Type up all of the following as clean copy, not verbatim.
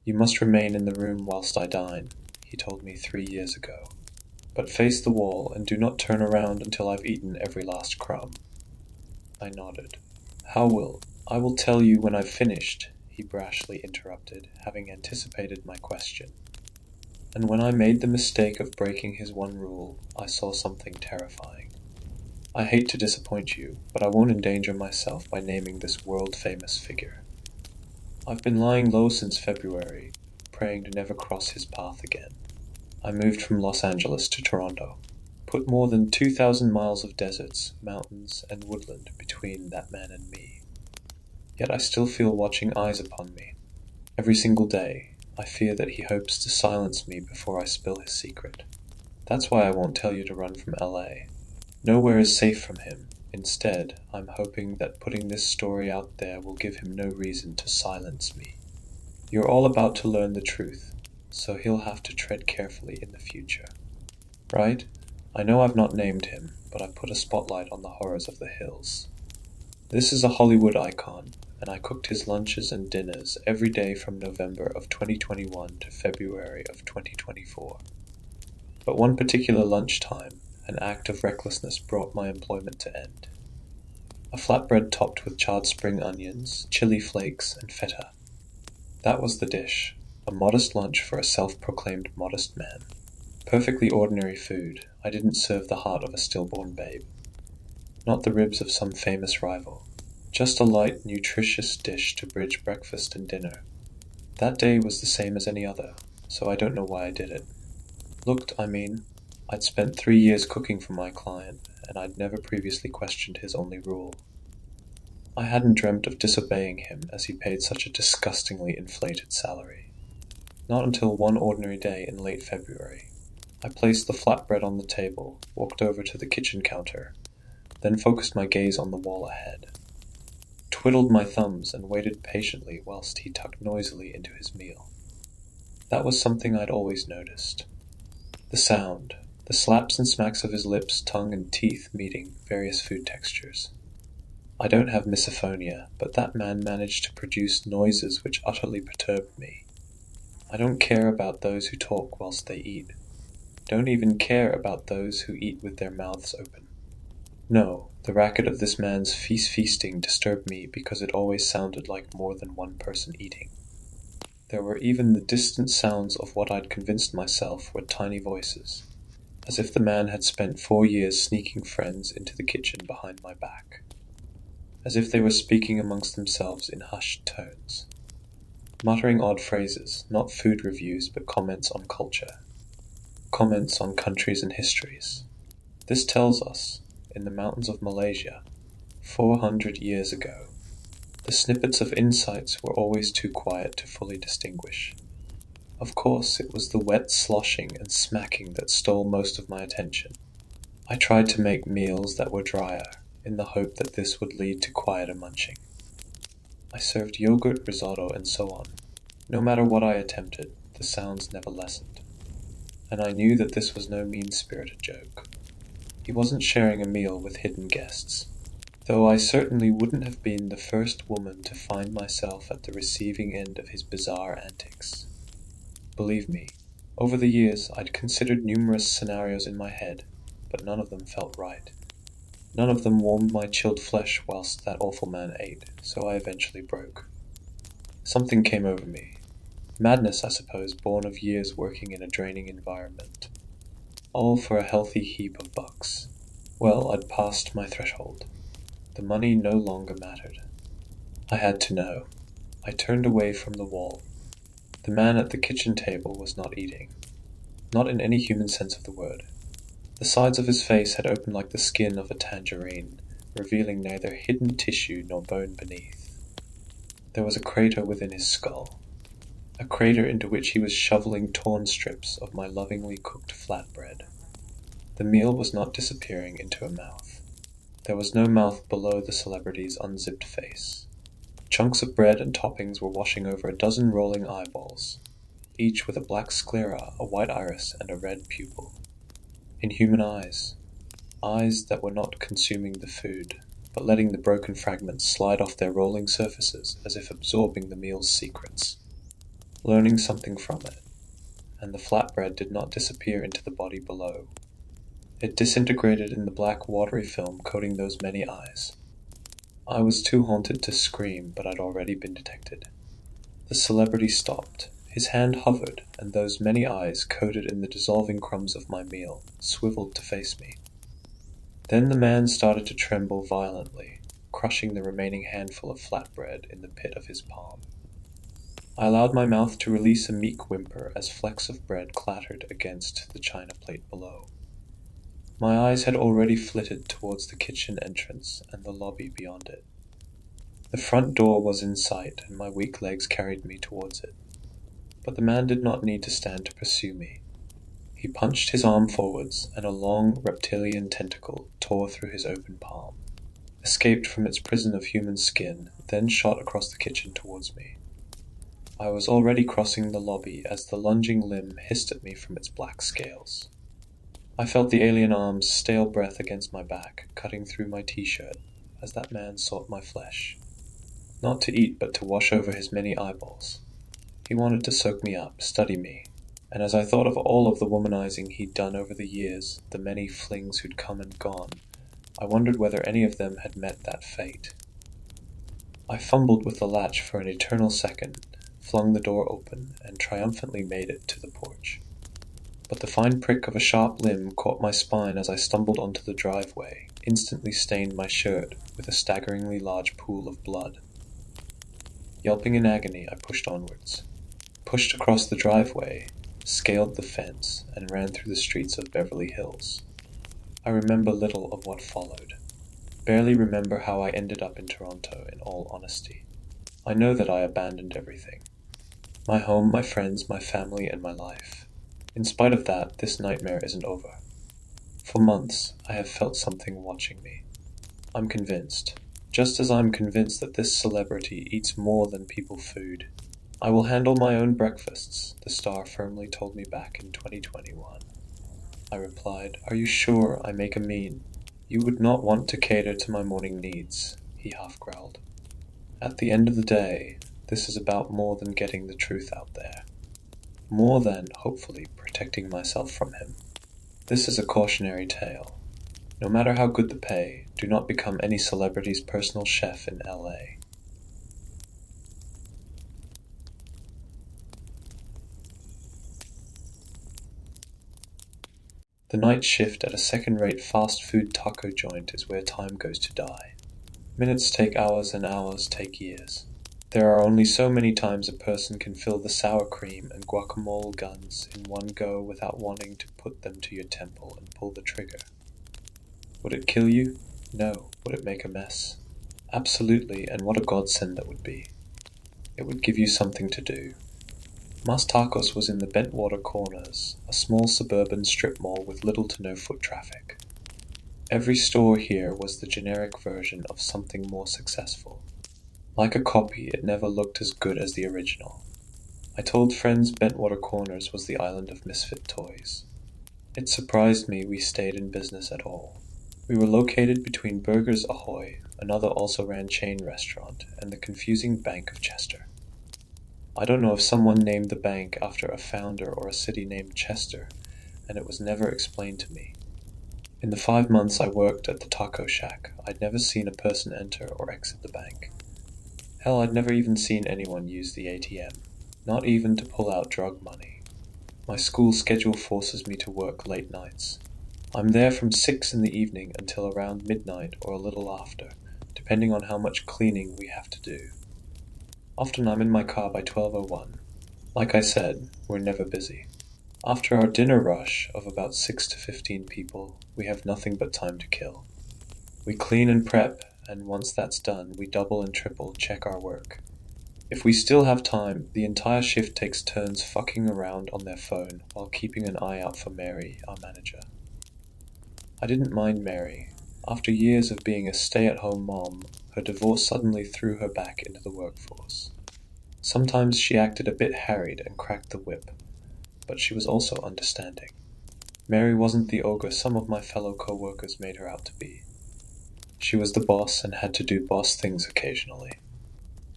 "You must remain in the room whilst I dine," he told me 3 years ago. "But face the wall and do not turn around until I've eaten every last crumb." I nodded. "I will tell you when I've finished," he brashly interrupted, having anticipated my question. And when I made the mistake of breaking his one rule, I saw something terrifying. I hate to disappoint you, but I won't endanger myself by naming this world-famous figure. I've been lying low since February, praying to never cross his path again. I moved from Los Angeles to Toronto, put more than 2,000 miles of deserts, mountains, and woodland between that man and me. Yet I still feel watching eyes upon me. Every single day, I fear that he hopes to silence me before I spill his secret. That's why I won't tell you to run from LA. Nowhere is safe from him. Instead, I'm hoping that putting this story out there will give him no reason to silence me. You're all about to learn the truth, so he'll have to tread carefully in the future. Right? I know I've not named him, but I've put a spotlight on the horrors of the hills. This is a Hollywood icon, and I cooked his lunches and dinners every day from November of 2021 to February of 2024. But one particular lunchtime, an act of recklessness brought my employment to end. A flatbread topped with charred spring onions, chili flakes, and feta. That was the dish, a modest lunch for a self-proclaimed modest man. Perfectly ordinary food. I didn't serve the heart of a stillborn babe. Not the ribs of some famous rival. Just a light, nutritious dish to bridge breakfast and dinner. That day was the same as any other, so I don't know why I did it. I'd spent 3 years cooking for my client, and I'd never previously questioned his only rule. I hadn't dreamt of disobeying him as he paid such a disgustingly inflated salary. Not until one ordinary day in late February. I placed the flatbread on the table, walked over to the kitchen counter, then focused my gaze on the wall ahead. Twiddled my thumbs and waited patiently whilst he tucked noisily into his meal. That was something I'd always noticed. The sound, the slaps and smacks of his lips, tongue, and teeth meeting various food textures. I don't have misophonia, but that man managed to produce noises which utterly perturbed me. I don't care about those who talk whilst they eat. Don't even care about those who eat with their mouths open. No, the racket of this man's feasting disturbed me because it always sounded like more than one person eating. There were even the distant sounds of what I'd convinced myself were tiny voices, as if the man had spent 4 years sneaking friends into the kitchen behind my back. As if they were speaking amongst themselves in hushed tones. Muttering odd phrases, not food reviews but comments on culture. Comments on countries and histories. This tells us, in the mountains of Malaysia, 400 years ago, the snippets of insights were always too quiet to fully distinguish. Of course, it was the wet sloshing and smacking that stole most of my attention. I tried to make meals that were drier, in the hope that this would lead to quieter munching. I served yogurt, risotto, and so on. No matter what I attempted, the sounds never lessened. And I knew that this was no mean-spirited joke. He wasn't sharing a meal with hidden guests. Though I certainly wouldn't have been the first woman to find myself at the receiving end of his bizarre antics. Believe me, over the years I'd considered numerous scenarios in my head, but none of them felt right. None of them warmed my chilled flesh whilst that awful man ate, so I eventually broke. Something came over me. Madness, I suppose, born of years working in a draining environment. All for a healthy heap of bucks. Well, I'd passed my threshold. The money no longer mattered. I had to know. I turned away from the wall. The man at the kitchen table was not eating. Not in any human sense of the word. The sides of his face had opened like the skin of a tangerine, revealing neither hidden tissue nor bone beneath. There was a crater within his skull. A crater into which he was shoveling torn strips of my lovingly cooked flatbread. The meal was not disappearing into a mouth. There was no mouth below the celebrity's unzipped face. Chunks of bread and toppings were washing over a dozen rolling eyeballs, each with a black sclera, a white iris, and a red pupil. Inhuman eyes. Eyes that were not consuming the food, but letting the broken fragments slide off their rolling surfaces as if absorbing the meal's secrets. learning something from it, and the flatbread did not disappear into the body below. It disintegrated in the black watery film coating those many eyes. I was too haunted to scream, but I'd already been detected. The celebrity stopped. His hand hovered, and those many eyes, coated in the dissolving crumbs of my meal, swiveled to face me. Then the man started to tremble violently, crushing the remaining handful of flatbread in the pit of his palm. I allowed my mouth to release a meek whimper as flecks of bread clattered against the china plate below. My eyes had already flitted towards the kitchen entrance and the lobby beyond it. The front door was in sight, and my weak legs carried me towards it. But the man did not need to stand to pursue me. He punched his arm forwards, and a long reptilian tentacle tore through his open palm, escaped from its prison of human skin, then shot across the kitchen towards me. I was already crossing the lobby as the lunging limb hissed at me from its black scales. I felt the alien arm's stale breath against my back, cutting through my t-shirt, as that man sought my flesh. Not to eat, but to wash over his many eyeballs. He wanted to soak me up, study me, and as I thought of all of the womanizing he'd done over the years, the many flings who'd come and gone, I wondered whether any of them had met that fate. I fumbled with the latch for an eternal second, flung the door open, and triumphantly made it to the porch. But the fine prick of a sharp limb caught my spine as I stumbled onto the driveway, instantly stained my shirt with a staggeringly large pool of blood. Yelping in agony, I pushed onwards. Pushed across the driveway, scaled the fence, and ran through the streets of Beverly Hills. I remember little of what followed. Barely remember how I ended up in Toronto, in all honesty. I know that I abandoned everything. My home, my friends, my family, and my life. In spite of that, this nightmare isn't over. For months, I have felt something watching me. I'm convinced. Just as I'm convinced that this celebrity eats more than people food. I will handle my own breakfasts, the star firmly told me back in 2021. I replied, "Are you sure I make a mean? You would not want to cater to my morning needs," he half growled. At the end of the day, this is about more than getting the truth out there. More than, hopefully, protecting myself from him. This is a cautionary tale. No matter how good the pay, do not become any celebrity's personal chef in LA. The night shift at a second-rate fast food taco joint is where time goes to die. Minutes take hours and hours take years. There are only so many times a person can fill the sour cream and guacamole guns in one go without wanting to put them to your temple and pull the trigger. Would it kill you? No. Would it make a mess? Absolutely, and what a godsend that would be. It would give you something to do. Mas Tacos was in the Bentwater Corners, a small suburban strip mall with little to no foot traffic. Every store here was the generic version of something more successful. Like a copy, it never looked as good as the original. I told friends Bentwater Corners was the island of misfit toys. It surprised me we stayed in business at all. We were located between Burgers Ahoy, another also-ran chain restaurant, and the confusing Bank of Chester. I don't know if someone named the bank after a founder or a city named Chester, and it was never explained to me. In the 5 months I worked at the taco shack, I'd never seen a person enter or exit the bank. Hell, I'd never even seen anyone use the ATM, not even to pull out drug money. My school schedule forces me to work late nights. I'm there from 6 in the evening until around midnight or a little after, depending on how much cleaning we have to do. Often I'm in my car by 12:01. Like I said, we're never busy. After our dinner rush of about 6 to 15 people, we have nothing but time to kill. We clean and prep, and once that's done, we double and triple check our work. If we still have time, the entire shift takes turns fucking around on their phone while keeping an eye out for Mary, our manager. I didn't mind Mary. After years of being a stay-at-home mom, her divorce suddenly threw her back into the workforce. Sometimes she acted a bit harried and cracked the whip, but she was also understanding. Mary wasn't the ogre some of my fellow co-workers made her out to be. She was the boss and had to do boss things occasionally.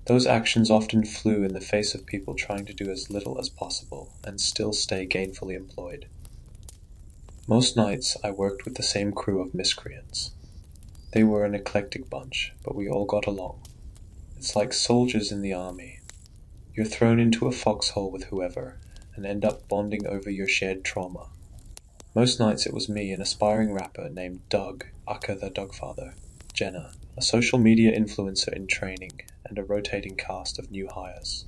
Those actions often flew in the face of people trying to do as little as possible and still stay gainfully employed. Most nights I worked with the same crew of miscreants. They were an eclectic bunch, but we all got along. It's like soldiers in the army. You're thrown into a foxhole with whoever, and end up bonding over your shared trauma. Most nights it was me, an aspiring rapper named Doug, aka the Dogfather, Jenna, a social media influencer in training, and a rotating cast of new hires.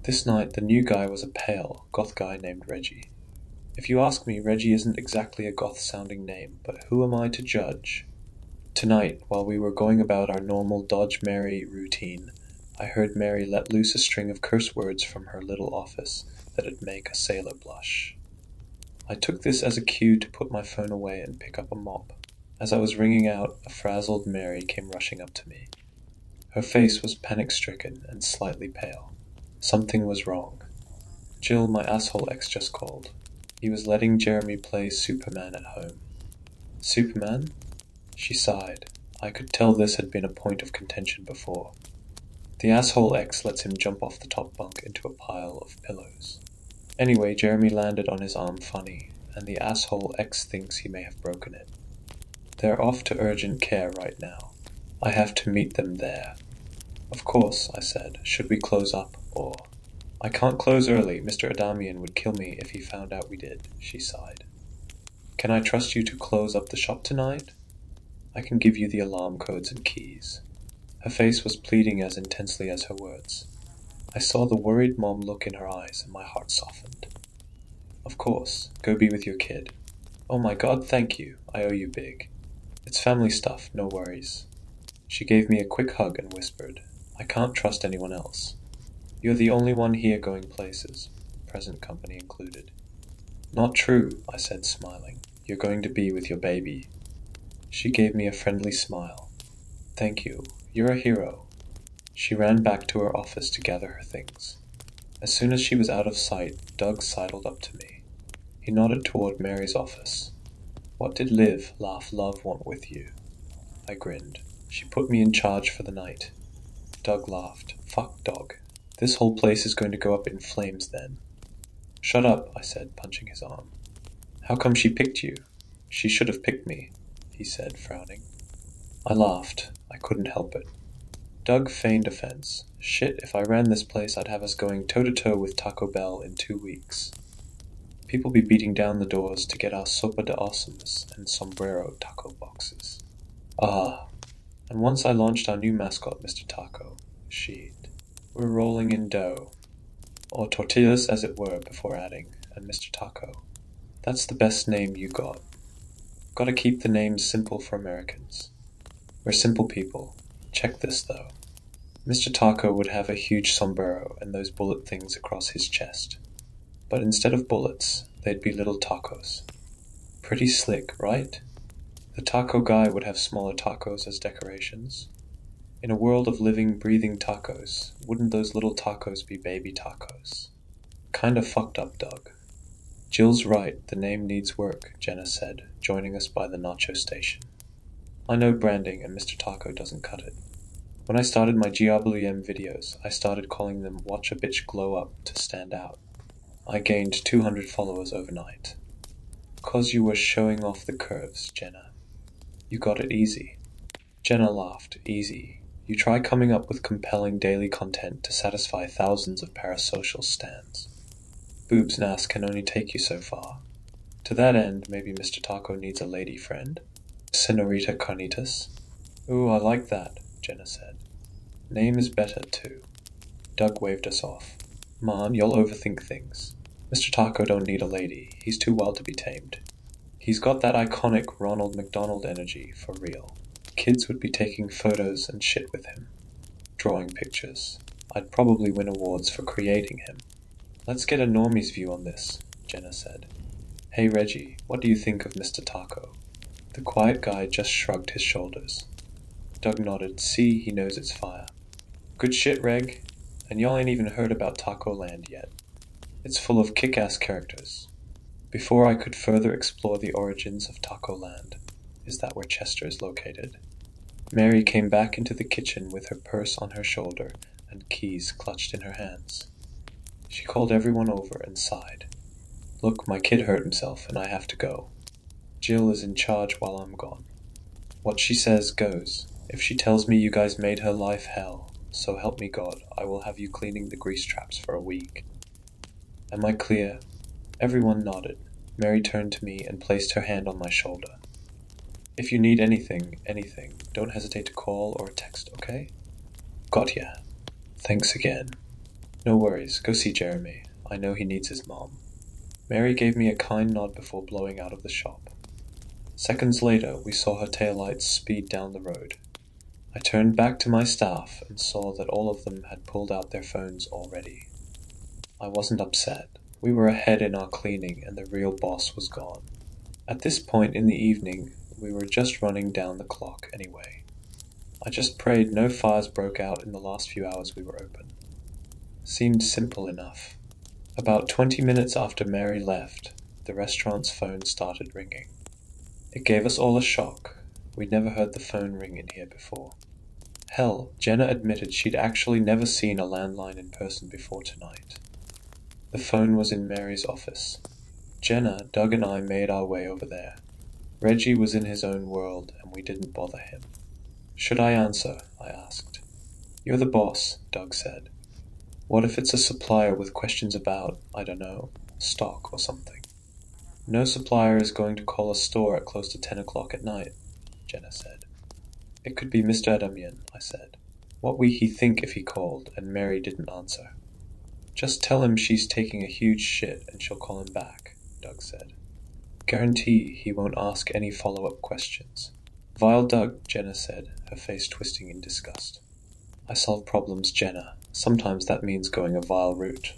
This night the new guy was a pale, goth guy named Reggie. If you ask me, Reggie isn't exactly a goth-sounding name, but who am I to judge? Tonight, while we were going about our normal Dodge Mary routine, I heard Mary let loose a string of curse words from her little office that'd make a sailor blush. I took this as a cue to put my phone away and pick up a mop. As I was ringing out, a frazzled Mary came rushing up to me. Her face was panic-stricken and slightly pale. Something was wrong. Jill, my asshole ex, just called. He was letting Jeremy play Superman at home. Superman? She sighed. I could tell this had been a point of contention before. The asshole ex lets him jump off the top bunk into a pile of pillows. Anyway, Jeremy landed on his arm funny, and the asshole ex thinks he may have broken it. They're off to urgent care right now. I have to meet them there. Of course, I said. Should we close up, or... I can't close early. Mr. Adamian would kill me if he found out we did, she sighed. Can I trust you to close up the shop tonight? I can give you the alarm codes and keys. Her face was pleading as intensely as her words. I saw the worried mom look in her eyes, and my heart softened. Of course, go be with your kid. Oh my God, thank you. I owe you big. It's family stuff, no worries. She gave me a quick hug and whispered, I can't trust anyone else. You're the only one here going places, present company included. Not true, I said, smiling. You're going to be with your baby. She gave me a friendly smile. Thank you. You're a hero. She ran back to her office to gather her things. As soon as she was out of sight, Doug sidled up to me. He nodded toward Mary's office. What did live, laugh, love want with you? I grinned. She put me in charge for the night. Doug laughed. Fuck, dog. This whole place is going to go up in flames then. Shut up, I said, punching his arm. How come she picked you? She should have picked me, he said, frowning. I laughed. I couldn't help it. Doug feigned offense. Shit, if I ran this place, I'd have us going toe-to-toe with Taco Bell in 2 weeks. People be beating down the doors to get our sopa de awesomeness and sombrero taco boxes. Ah, and once I launched our new mascot, Mr. Taco. Shit. We're rolling in dough. Or tortillas, as it were, before adding, and Mr. Taco. That's the best name you got. Gotta keep the names simple for Americans. We're simple people. Check this, though. Mr. Taco would have a huge sombrero and those bullet things across his chest. But instead of bullets, they'd be little tacos. Pretty slick, right? The taco guy would have smaller tacos as decorations. In a world of living, breathing tacos, wouldn't those little tacos be baby tacos? Kinda fucked up, Doug. Jill's right, the name needs work, Jenna said, joining us by the nacho station. I know branding, and Mr. Taco doesn't cut it. When I started my GWM videos, I started calling them Watch a Bitch Glow Up to stand out. I gained 200 followers overnight. 'Cause you were showing off the curves, Jenna. You got it easy. Jenna laughed. Easy. You try coming up with compelling daily content to satisfy thousands of parasocial stans. Boobs and ass can only take you so far. To that end, maybe Mr. Taco needs a lady friend. Senorita Carnitas. Ooh, I like that, Jenna said. Name is better, too. Doug waved us off. Man, you'll overthink things. Mr. Taco don't need a lady. He's too wild to be tamed. He's got that iconic Ronald McDonald energy, for real. Kids would be taking photos and shit with him. Drawing pictures. I'd probably win awards for creating him. Let's get a normie's view on this, Jenna said. Hey Reggie, what do you think of Mr. Taco? The quiet guy just shrugged his shoulders. Doug nodded. See, he knows it's fire. Good shit, Reg. And y'all ain't even heard about Taco Land yet. It's full of kick-ass characters. Before I could further explore the origins of Taco Land, is that where Chester is located? Mary came back into the kitchen with her purse on her shoulder and keys clutched in her hands. She called everyone over and sighed. Look, my kid hurt himself and I have to go. Jill is in charge while I'm gone. What she says goes. If she tells me you guys made her life hell, so help me God, I will have you cleaning the grease traps for a week. Am I clear? Everyone nodded. Mary turned to me and placed her hand on my shoulder. If you need anything, don't hesitate to call or text, okay? Got ya. Thanks again. No worries, go see Jeremy. I know he needs his mom. Mary gave me a kind nod before blowing out of the shop. Seconds later, we saw her taillights speed down the road. I turned back to my staff and saw that all of them had pulled out their phones already. I wasn't upset. We were ahead in our cleaning and the real boss was gone. At this point in the evening, we were just running down the clock anyway. I just prayed no fires broke out in the last few hours we were open. Seemed simple enough. About 20 minutes after Mary left, the restaurant's phone started ringing. It gave us all a shock. We'd never heard the phone ring in here before. Hell, Jenna admitted she'd actually never seen a landline in person before tonight. The phone was in Mary's office. Jenna, Doug and I made our way over there. Reggie was in his own world and we didn't bother him. Should I answer? I asked. You're the boss, Doug said. What if it's a supplier with questions about, I don't know, stock or something? No supplier is going to call a store at close to 10 o'clock at night, Jenna said. It could be Mr. Adamian, I said. What would he think if he called and Mary didn't answer? Just tell him she's taking a huge shit and she'll call him back, Doug said. Guarantee he won't ask any follow-up questions. Vile Doug, Jenna said, her face twisting in disgust. I solve problems, Jenna. Sometimes that means going a vile route.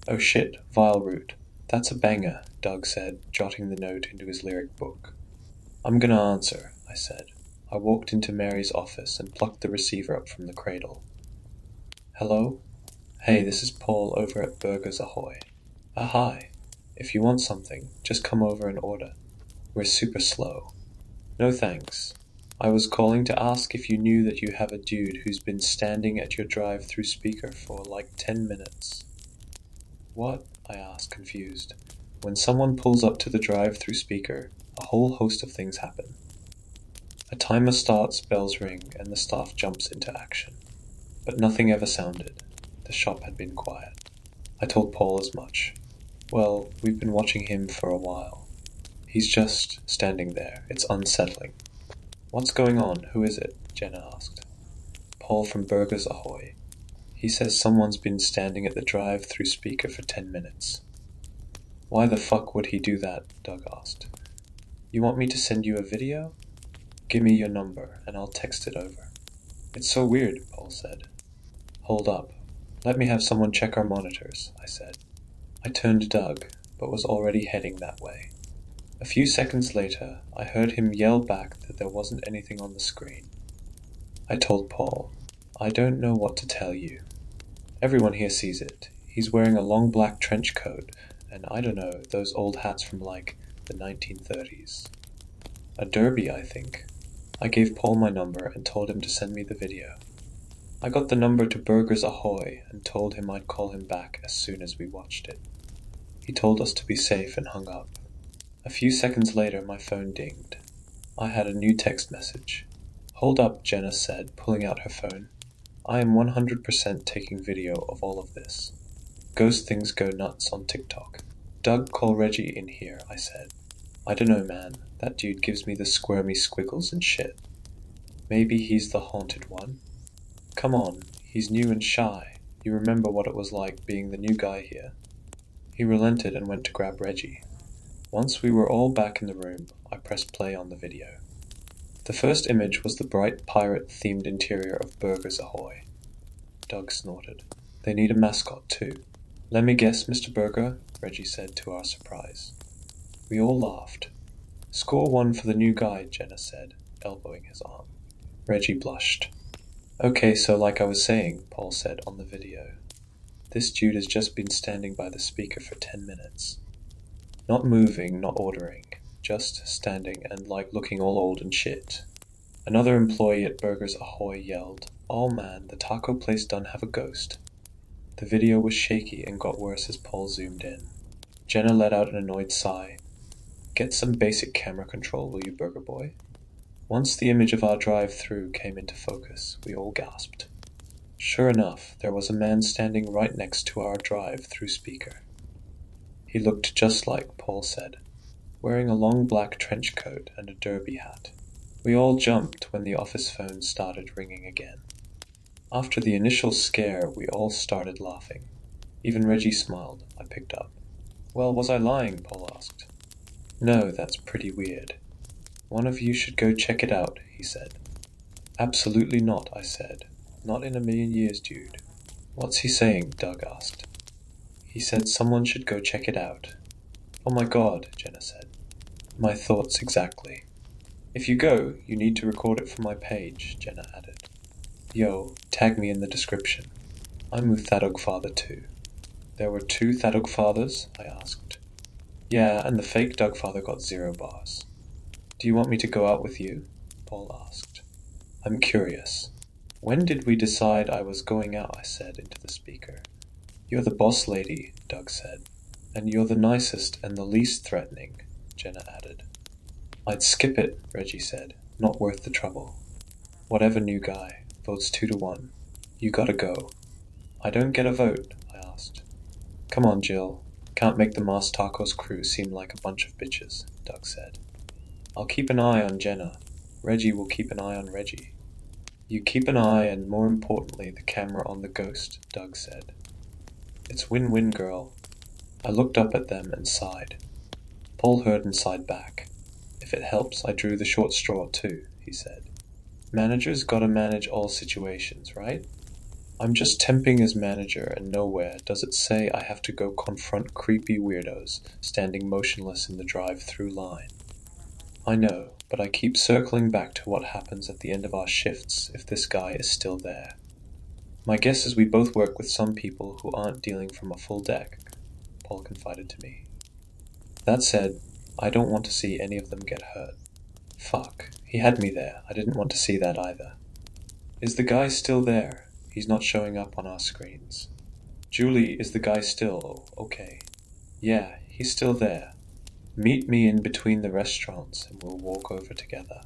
Oh shit, vile route. That's a banger, Doug said, jotting the note into his lyric book. I'm gonna answer, I said. I walked into Mary's office and plucked the receiver up from the cradle. Hello? Hey, this is Paul over at Burgers Ahoy. Hi. If you want something, just come over and order. We're super slow. No thanks. I was calling to ask if you knew that you have a dude who's been standing at your drive-through speaker for like 10 minutes. What? I asked, confused. When someone pulls up to the drive-through speaker, a whole host of things happen. A timer starts, bells ring, and the staff jumps into action. But nothing ever sounded. The shop had been quiet. I told Paul as much. Well, we've been watching him for a while. He's just standing there. It's unsettling. What's going on? Who is it? Jenna asked. Paul from Burgers Ahoy. He says someone's been standing at the drive-through speaker for 10 minutes. Why the fuck would he do that? Doug asked. You want me to send you a video? Give me your number, and I'll text it over. It's so weird, Paul said. Hold up. Let me have someone check our monitors, I said. I turned to Doug, but was already heading that way. A few seconds later, I heard him yell back that there wasn't anything on the screen. I told Paul, I don't know what to tell you. Everyone here sees it. He's wearing a long black trench coat, and I don't know, those old hats from like the 1930s. A derby, I think. I gave Paul my number and told him to send me the video. I got the number to Burgers Ahoy and told him I'd call him back as soon as we watched it. He told us to be safe and hung up. A few seconds later, my phone dinged. I had a new text message. Hold up, Jenna said, pulling out her phone. I am 100% taking video of all of this. Ghost things go nuts on TikTok. Doug, call Reggie in here, I said. I don't know, man. That dude gives me the squirmy squiggles and shit. Maybe he's the haunted one? Come on, he's new and shy. You remember what it was like being the new guy here. He relented and went to grab Reggie. Once we were all back in the room, I pressed play on the video. The first image was the bright pirate-themed interior of Burgers Ahoy. Doug snorted. They need a mascot too. Let me guess, Mr. Burger, Reggie said to our surprise. We all laughed. Score 1 for the new guy, Jenna said, elbowing his arm. Reggie blushed. Okay, so like I was saying, Paul said on the video. This dude has just been standing by the speaker for 10 minutes. Not moving, not ordering, just standing and like looking all old and shit. Another employee at Burgers Ahoy yelled, "Oh man, the taco place done have a ghost." The video was shaky and got worse as Paul zoomed in. Jenna let out an annoyed sigh. "Get some basic camera control, will you, Burger Boy?" Once the image of our drive-through came into focus, we all gasped. Sure enough, there was a man standing right next to our drive-through speaker. He looked just like Paul said, wearing a long black trench coat and a derby hat. We all jumped when the office phone started ringing again. After the initial scare, we all started laughing. Even Reggie smiled. I picked up. "Well, was I lying?" Paul asked. "No, that's pretty weird. One of you should go check it out," he said. "Absolutely not," I said. "Not in a million years, dude." "What's he saying?" Doug asked. "He said someone should go check it out." "Oh my god," Jenna said. "My thoughts exactly." "If you go, you need to record it for my page," Jenna added. "Yo, tag me in the description. I'm Thadog Father too." "There were two Thadog Fathers?" I asked. "Yeah, and the fake Doug Father got 0 bars." "Do you want me to go out with you?" Paul asked. "I'm curious." "When did we decide I was going out?" I said into the speaker. "You're the boss lady," Doug said. "And you're the nicest and the least threatening," Jenna added. "I'd skip it," Reggie said. "Not worth the trouble." "Whatever, new guy. Votes 2-1. You gotta go." "I don't get a vote?" I asked. "Come on, Jill. Can't make the Mars Tacos crew seem like a bunch of bitches," Doug said. "I'll keep an eye on Jenna. Reggie will keep an eye on Reggie." "You keep an eye and, more importantly, the camera on the ghost," Doug said. "It's win-win, girl." I looked up at them and sighed. Paul heard and sighed back. "If it helps, I drew the short straw too," he said. "Managers gotta manage all situations, right? I'm just temping as manager and nowhere does it say I have to go confront creepy weirdos standing motionless in the drive-through line. I know, but I keep circling back to what happens at the end of our shifts if this guy is still there. My guess is we both work with some people who aren't dealing from a full deck," Paul confided to me. "That said, I don't want to see any of them get hurt." Fuck, he had me there. I didn't want to see that either. "Is the guy still there?" "He's not showing up on our screens." "Julie, is the guy still okay?" "Yeah, he's still there. Meet me in between the restaurants and we'll walk over together.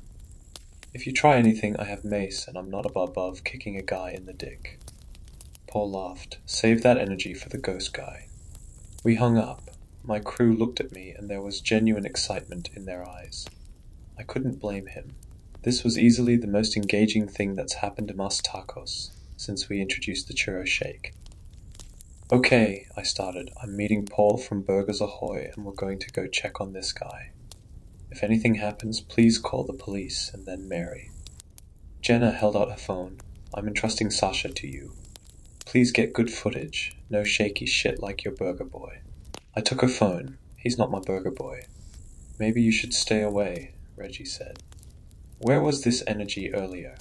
If you try anything, I have mace and I'm not above kicking a guy in the dick." Paul laughed. "Save that energy for the ghost guy." We hung up. My crew looked at me and there was genuine excitement in their eyes. I couldn't blame him. This was easily the most engaging thing that's happened to Mas Tacos since we introduced the churro shake. "Okay," I started. "I'm meeting Paul from Burgers Ahoy and we're going to go check on this guy. If anything happens, please call the police and then Mary." Jenna held out her phone. "I'm entrusting Sasha to you. Please get good footage. No shaky shit like your burger boy." I took her phone. "He's not my burger boy." "Maybe you should stay away," Reggie said. "Where was this energy earlier?"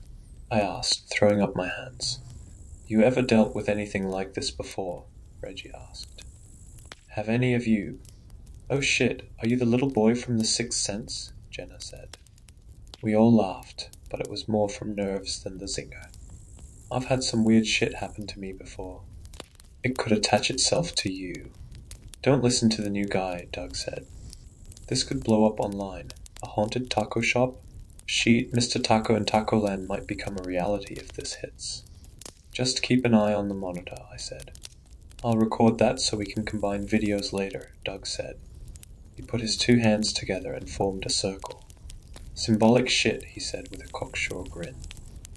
I asked, throwing up my hands. "You ever dealt with anything like this before?" Reggie asked. "Have any of you—" "Oh shit, are you the little boy from The Sixth Sense?" Jenna said. We all laughed, but it was more from nerves than the zinger. I've had some weird shit happen to me before. It could attach itself to you. "Don't listen to the new guy," Doug said. "This could blow up online. A haunted taco shop? Shit, Mr. Taco and Taco Land might become a reality if this hits." "Just keep an eye on the monitor," I said. "I'll record that so we can combine videos later," Doug said. He put his two hands together and formed a circle. "Symbolic shit," he said with a cocksure grin.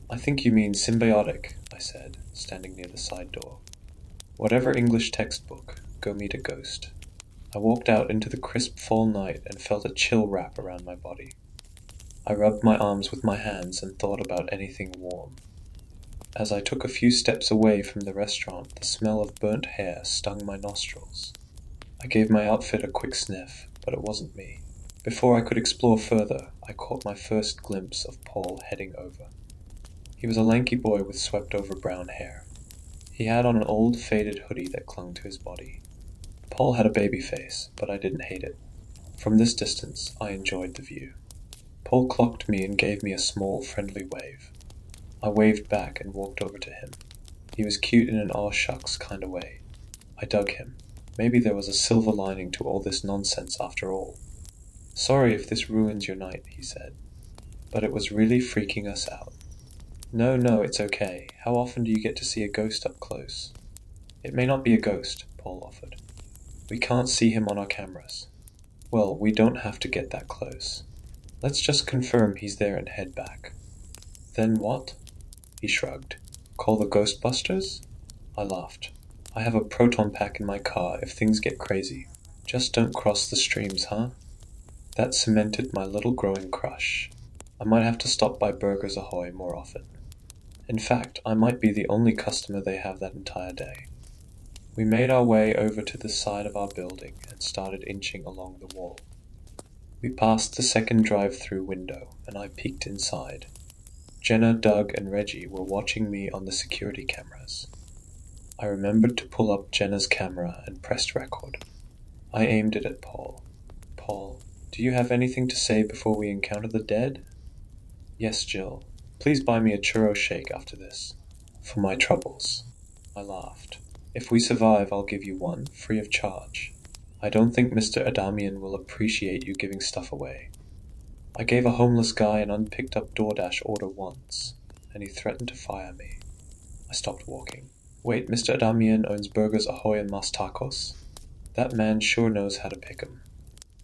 "I think you mean symbiotic," I said, standing near the side door. "Whatever English textbook, go meet a ghost." I walked out into the crisp fall night and felt a chill wrap around my body. I rubbed my arms with my hands and thought about anything warm. As I took a few steps away from the restaurant, the smell of burnt hair stung my nostrils. I gave my outfit a quick sniff, but it wasn't me. Before I could explore further, I caught my first glimpse of Paul heading over. He was a lanky boy with swept-over brown hair. He had on an old, faded hoodie that clung to his body. Paul had a baby face, but I didn't hate it. From this distance, I enjoyed the view. Paul clocked me and gave me a small, friendly wave. I waved back and walked over to him. He was cute in an aw shucks kind of way. I dug him. Maybe there was a silver lining to all this nonsense after all. "Sorry if this ruins your night," he said, "but it was really freaking us out." "No, no, it's okay. How often do you get to see a ghost up close?" "It may not be a ghost," Paul offered. "We can't see him on our cameras." "Well, we don't have to get that close. Let's just confirm he's there and head back." "Then what?" He shrugged. "Call the Ghostbusters?" I laughed. "I have a proton pack in my car if things get crazy. Just don't cross the streams, huh?" That cemented my little growing crush. I might have to stop by Burgers Ahoy more often. In fact, I might be the only customer they have that entire day. We made our way over to the side of our building and started inching along the wall. We passed the second drive-through window, and I peeked inside. Jenna, Doug, and Reggie were watching me on the security cameras. I remembered to pull up Jenna's camera and pressed record. I aimed it at Paul. "Paul, do you have anything to say before we encounter the dead?" "Yes, Jill. Please buy me a churro shake after this. For my troubles." I laughed. "If we survive, I'll give you one, free of charge. I don't think Mr. Adamian will appreciate you giving stuff away. I gave a homeless guy an unpicked up DoorDash order once, and he threatened to fire me." I stopped walking. "Wait, Mr. Adamian owns Burgers Ahoy and Mas Tacos? That man sure knows how to pick 'em.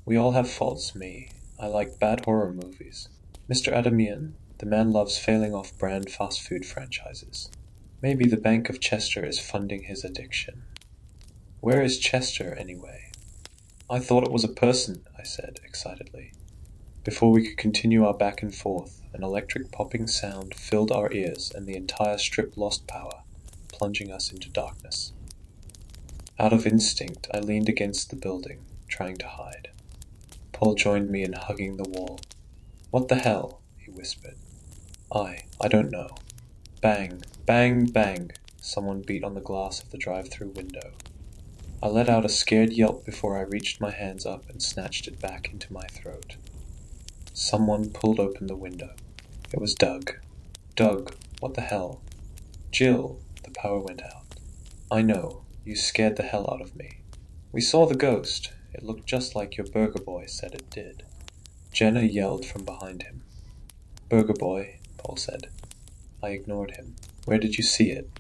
We all have faults, me. I like bad horror movies. Mr. Adamian, the man loves failing off-brand fast food franchises. Maybe the Bank of Chester is funding his addiction. Where is Chester, anyway?" "I thought it was a person," I said, excitedly. Before we could continue our back and forth, an electric popping sound filled our ears and the entire strip lost power, plunging us into darkness. Out of instinct, I leaned against the building, trying to hide. Paul joined me in hugging the wall. "What the hell?" he whispered. I don't know." Bang, bang, bang, someone beat on the glass of the drive-through window. I let out a scared yelp before I reached my hands up and snatched it back into my throat. Someone pulled open the window. It was Doug. "Doug, what the hell?" "Jill, the power went out." "I know, you scared the hell out of me." "We saw the ghost. It looked just like your burger boy said it did." Jenna yelled from behind him. "Burger boy," Paul said. I ignored him. "Where did you see it?"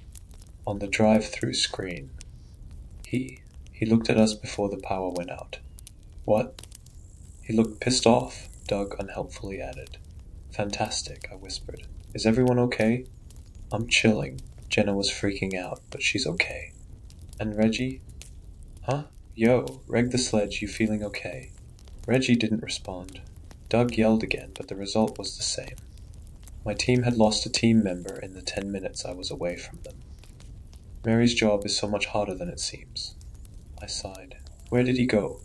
"On the drive-through screen." He looked at us before the power went out. "What?" "He looked pissed off," Doug unhelpfully added. "Fantastic," I whispered. "Is everyone okay?" "I'm chilling." Jenna was freaking out, but she's okay. "And Reggie?" "Huh? Yo, reg the sledge, you feeling okay?" Reggie didn't respond. Doug yelled again, but the result was the same. My team had lost a team member in the 10 minutes I was away from them. Mary's job is so much harder than it seems. I sighed. "Where did he go?"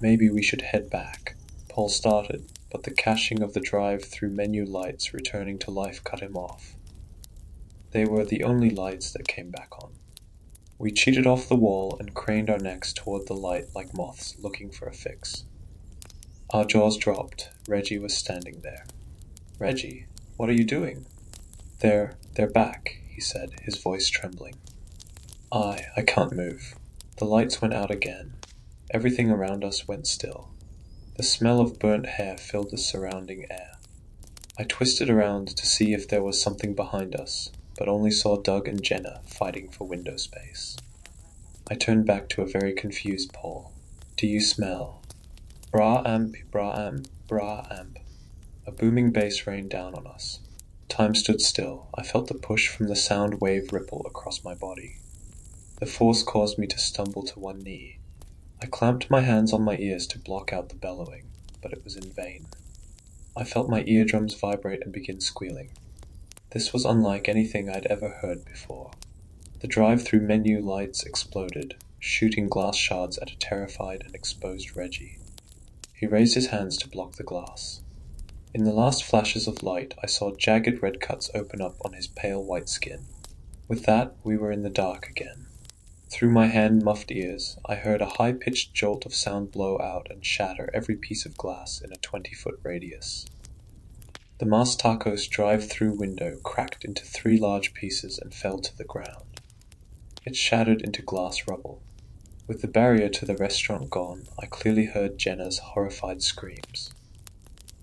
"Maybe we should head back." Paul started, but the caching of the drive-through menu lights returning to life cut him off. They were the only lights that came back on. We cheated off the wall and craned our necks toward the light like moths looking for a fix. Our jaws dropped. Reggie was standing there. "Reggie, what are you doing?" They're back," he said, his voice trembling. I can't move." The lights went out again. Everything around us went still. The smell of burnt hair filled the surrounding air. I twisted around to see if there was something behind us, but only saw Doug and Jenna fighting for window space. I turned back to a very confused Paul. "Do you smell?" "Bra amp, bra amp, bra amp." A booming bass rained down on us. Time stood still. I felt the push from the sound wave ripple across my body. The force caused me to stumble to one knee. I clamped my hands on my ears to block out the bellowing, but it was in vain. I felt my eardrums vibrate and begin squealing. This was unlike anything I'd ever heard before. The drive-through menu lights exploded, shooting glass shards at a terrified and exposed Reggie. He raised his hands to block the glass. In the last flashes of light, I saw jagged red cuts open up on his pale white skin. With that, we were in the dark again. Through my hand-muffed ears, I heard a high-pitched jolt of sound blow out and shatter every piece of glass in a 20-foot radius. The Mas Tacos drive-through window cracked into 3 large pieces and fell to the ground. It shattered into glass rubble. With the barrier to the restaurant gone, I clearly heard Jenna's horrified screams.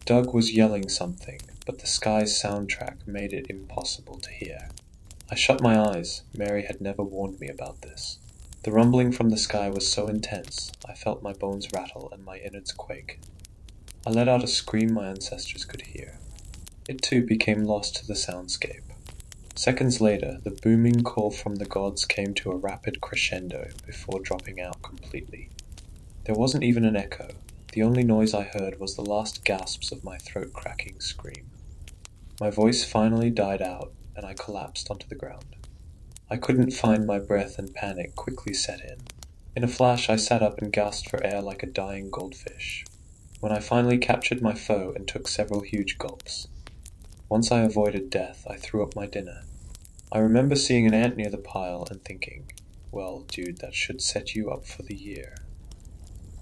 Doug was yelling something, but the Sky's soundtrack made it impossible to hear. I shut my eyes. Mary had never warned me about this. The rumbling from the sky was so intense, I felt my bones rattle and my innards quake. I let out a scream my ancestors could hear. It too became lost to the soundscape. Seconds later, the booming call from the gods came to a rapid crescendo before dropping out completely. There wasn't even an echo. The only noise I heard was the last gasps of my throat-cracking scream. My voice finally died out, and I collapsed onto the ground. I couldn't find my breath and panic quickly set in. In a flash, I sat up and gasped for air like a dying goldfish. When I finally captured my foe and took several huge gulps. Once I avoided death, I threw up my dinner. I remember seeing an ant near the pile and thinking, well, dude, that should set you up for the year.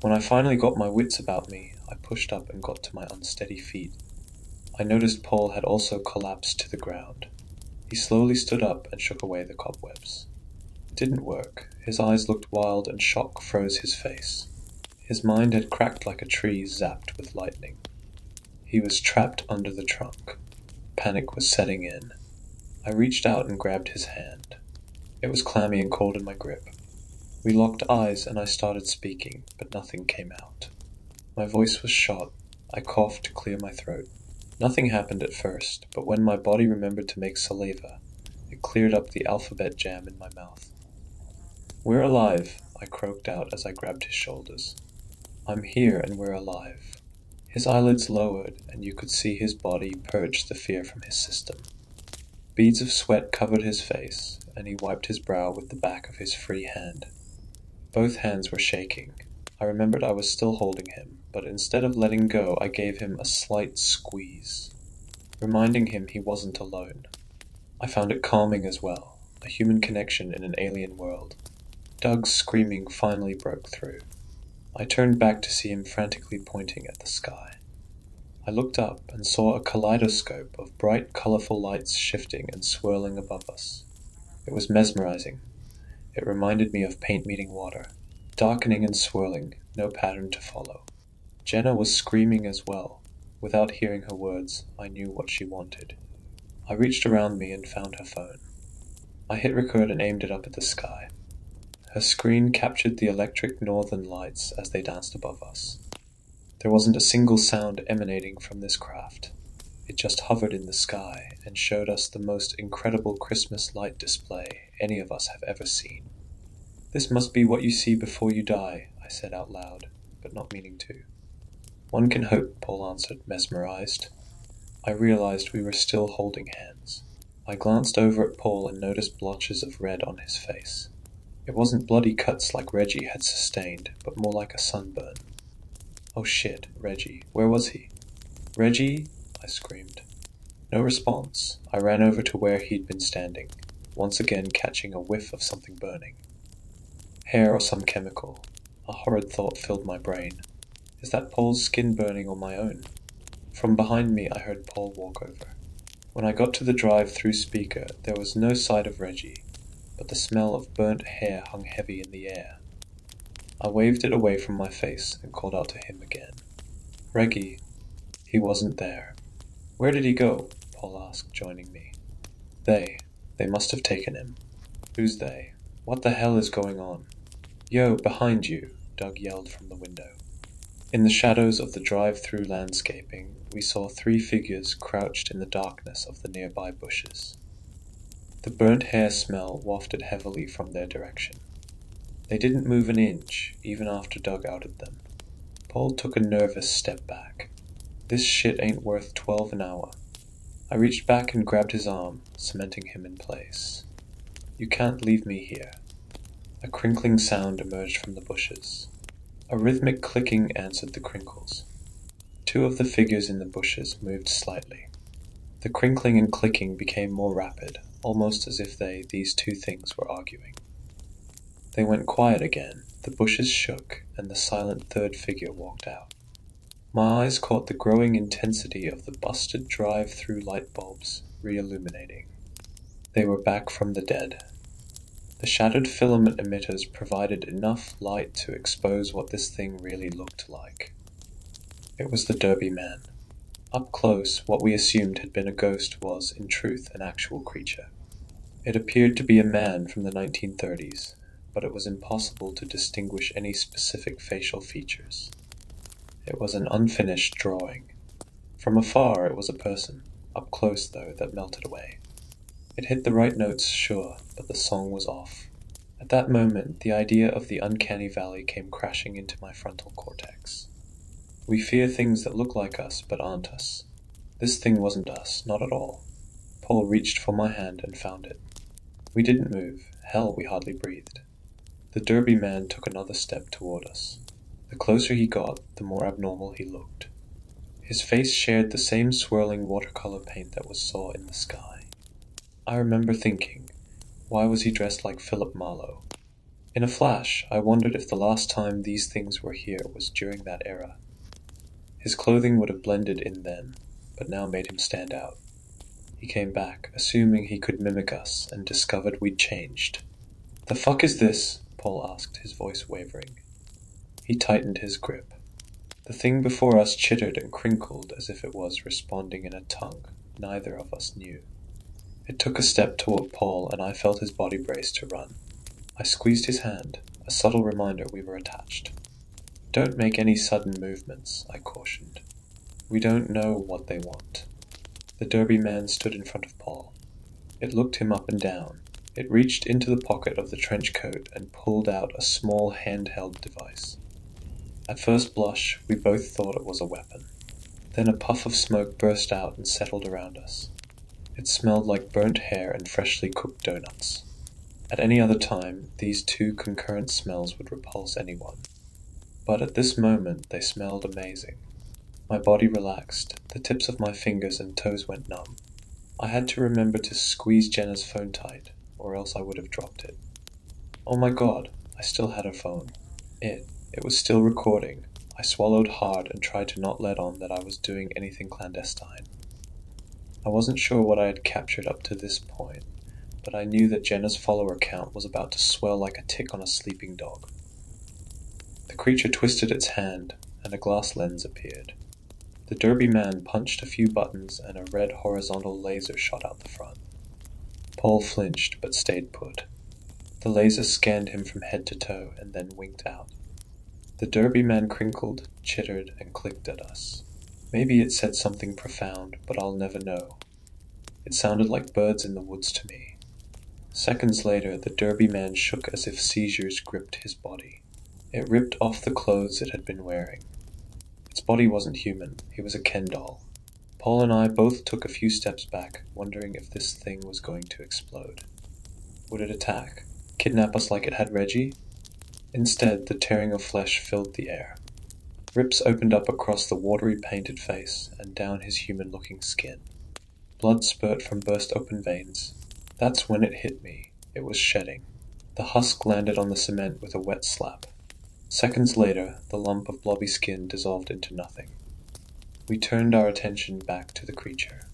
When I finally got my wits about me, I pushed up and got to my unsteady feet. I noticed Paul had also collapsed to the ground. He slowly stood up and shook away the cobwebs. It didn't work. His eyes looked wild and shock froze his face. His mind had cracked like a tree zapped with lightning. He was trapped under the trunk. Panic was setting in. I reached out and grabbed his hand. It was clammy and cold in my grip. We locked eyes and I started speaking, but nothing came out. My voice was shot. I coughed to clear my throat. Nothing happened at first, but when my body remembered to make saliva, it cleared up the alphabet jam in my mouth. "We're alive," I croaked out as I grabbed his shoulders. "I'm here and we're alive." His eyelids lowered, and you could see his body purge the fear from his system. Beads of sweat covered his face, and he wiped his brow with the back of his free hand. Both hands were shaking. I remembered I was still holding him, but instead of letting go, I gave him a slight squeeze, reminding him he wasn't alone. I found it calming as well, a human connection in an alien world. Doug's screaming finally broke through. I turned back to see him frantically pointing at the sky. I looked up and saw a kaleidoscope of bright, colorful lights shifting and swirling above us. It was mesmerizing. It reminded me of paint meeting water, darkening and swirling, no pattern to follow. Jenna was screaming as well. Without hearing her words, I knew what she wanted. I reached around me and found her phone. I hit record and aimed it up at the sky. Her screen captured the electric northern lights as they danced above us. There wasn't a single sound emanating from this craft. It just hovered in the sky and showed us the most incredible Christmas light display any of us have ever seen. "This must be what you see before you die," I said out loud, but not meaning to. "One can hope," Paul answered, mesmerized. I realized we were still holding hands. I glanced over at Paul and noticed blotches of red on his face. It wasn't bloody cuts like Reggie had sustained, but more like a sunburn. "Oh shit, Reggie. Where was he?" "Reggie?" I screamed. No response. I ran over to where he'd been standing, once again catching a whiff of something burning. Hair or some chemical. A horrid thought filled my brain. Is that Paul's skin burning or my own? From behind me I heard Paul walk over. When I got to the drive-through speaker, there was no sight of Reggie, but the smell of burnt hair hung heavy in the air. I waved it away from my face and called out to him again. "Reggie." He wasn't there. "Where did he go?" Paul asked, joining me. They must have taken him." "Who's they? What the hell is going on?" "Yo, behind you," Doug yelled from the window. In the shadows of the drive-through landscaping, we saw 3 figures crouched in the darkness of the nearby bushes. The burnt hair smell wafted heavily from their direction. They didn't move an inch, even after Doug outed them. Paul took a nervous step back. "This shit ain't worth 12 an hour." I reached back and grabbed his arm, cementing him in place. "You can't leave me here." A crinkling sound emerged from the bushes. A rhythmic clicking answered the crinkles. 2 of the figures in the bushes moved slightly. The crinkling and clicking became more rapid, almost as if these 2 things were arguing. They went quiet again, the bushes shook, and the silent 3rd figure walked out. My eyes caught the growing intensity of the busted drive-through light bulbs re-illuminating. They were back from the dead. The shattered filament emitters provided enough light to expose what this thing really looked like. It was the Derby Man. Up close, what we assumed had been a ghost was, in truth, an actual creature. It appeared to be a man from the 1930s, but it was impossible to distinguish any specific facial features. It was an unfinished drawing. From afar, it was a person. Up close, though, that melted away. It hit the right notes, sure, but the song was off. At that moment, the idea of the uncanny valley came crashing into my frontal cortex. We fear things that look like us, but aren't us. This thing wasn't us, not at all. Paul reached for my hand and found it. We didn't move. Hell, we hardly breathed. The Derby Man took another step toward us. The closer he got, the more abnormal he looked. His face shared the same swirling watercolor paint that was saw in the sky. I remember thinking, why was he dressed like Philip Marlowe? In a flash, I wondered if the last time these things were here was during that era. His clothing would have blended in then, but now made him stand out. He came back, assuming he could mimic us, and discovered we'd changed. "The fuck is this?" Paul asked, his voice wavering. He tightened his grip. The thing before us chittered and crinkled as if it was responding in a tongue neither of us knew. It took a step toward Paul, and I felt his body brace to run. I squeezed his hand, a subtle reminder we were attached. "Don't make any sudden movements," I cautioned. "We don't know what they want." The Derby Man stood in front of Paul. It looked him up and down. It reached into the pocket of the trench coat and pulled out a small handheld device. At first blush, we both thought it was a weapon. Then a puff of smoke burst out and settled around us. It smelled like burnt hair and freshly cooked donuts. At any other time, these two concurrent smells would repulse anyone. But at this moment, they smelled amazing. My body relaxed, the tips of my fingers and toes went numb. I had to remember to squeeze Jenna's phone tight, or else I would have dropped it. Oh my god, I still had her phone. It was still recording. I swallowed hard and tried to not let on that I was doing anything clandestine. I wasn't sure what I had captured up to this point, but I knew that Jenna's follower count was about to swell like a tick on a sleeping dog. The creature twisted its hand, and a glass lens appeared. The Derby Man punched a few buttons, and a red horizontal laser shot out the front. Paul flinched, but stayed put. The laser scanned him from head to toe, and then winked out. The Derby Man crinkled, chittered, and clicked at us. Maybe it said something profound, but I'll never know. It sounded like birds in the woods to me. Seconds later, the Derby Man shook as if seizures gripped his body. It ripped off the clothes it had been wearing. Its body wasn't human, he was a Ken doll. Paul and I both took a few steps back, wondering if this thing was going to explode. Would it attack? Kidnap us like it had Reggie? Instead, the tearing of flesh filled the air. Rips opened up across the watery painted face and down his human-looking skin. Blood spurt from burst-open veins. That's when it hit me. It was shedding. The husk landed on the cement with a wet slap. Seconds later, the lump of blobby skin dissolved into nothing. We turned our attention back to the creature.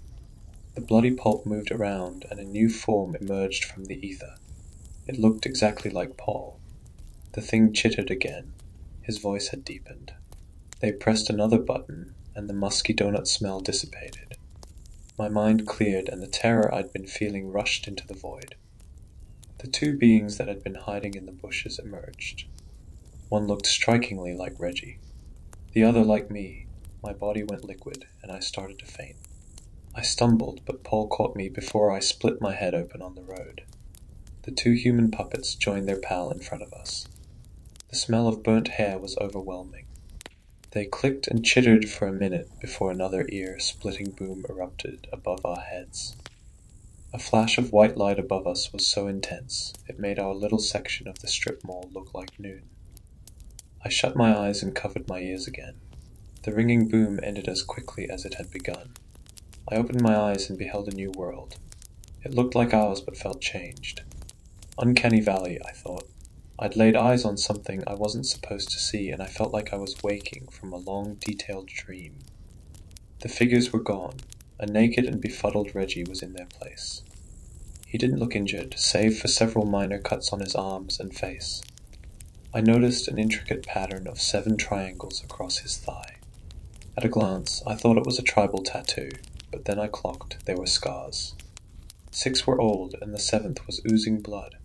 The bloody pulp moved around, and a new form emerged from the ether. It looked exactly like Paul. The thing chittered again. His voice had deepened. They pressed another button, and the musky donut smell dissipated. My mind cleared, and the terror I'd been feeling rushed into the void. The two beings that had been hiding in the bushes emerged. One looked strikingly like Reggie. The other like me. My body went liquid, and I started to faint. I stumbled, but Paul caught me before I split my head open on the road. The two human puppets joined their pal in front of us. The smell of burnt hair was overwhelming. They clicked and chittered for a minute before another ear-splitting boom erupted above our heads. A flash of white light above us was so intense, it made our little section of the strip mall look like noon. I shut my eyes and covered my ears again. The ringing boom ended as quickly as it had begun. I opened my eyes and beheld a new world. It looked like ours but felt changed. Uncanny Valley, I thought. I'd laid eyes on something I wasn't supposed to see, and I felt like I was waking from a long, detailed dream. The figures were gone. A naked and befuddled Reggie was in their place. He didn't look injured, save for several minor cuts on his arms and face. I noticed an intricate pattern of 7 triangles across his thigh. At a glance, I thought it was a tribal tattoo, but then I clocked they were scars. 6 were old, and the 7th was oozing blood.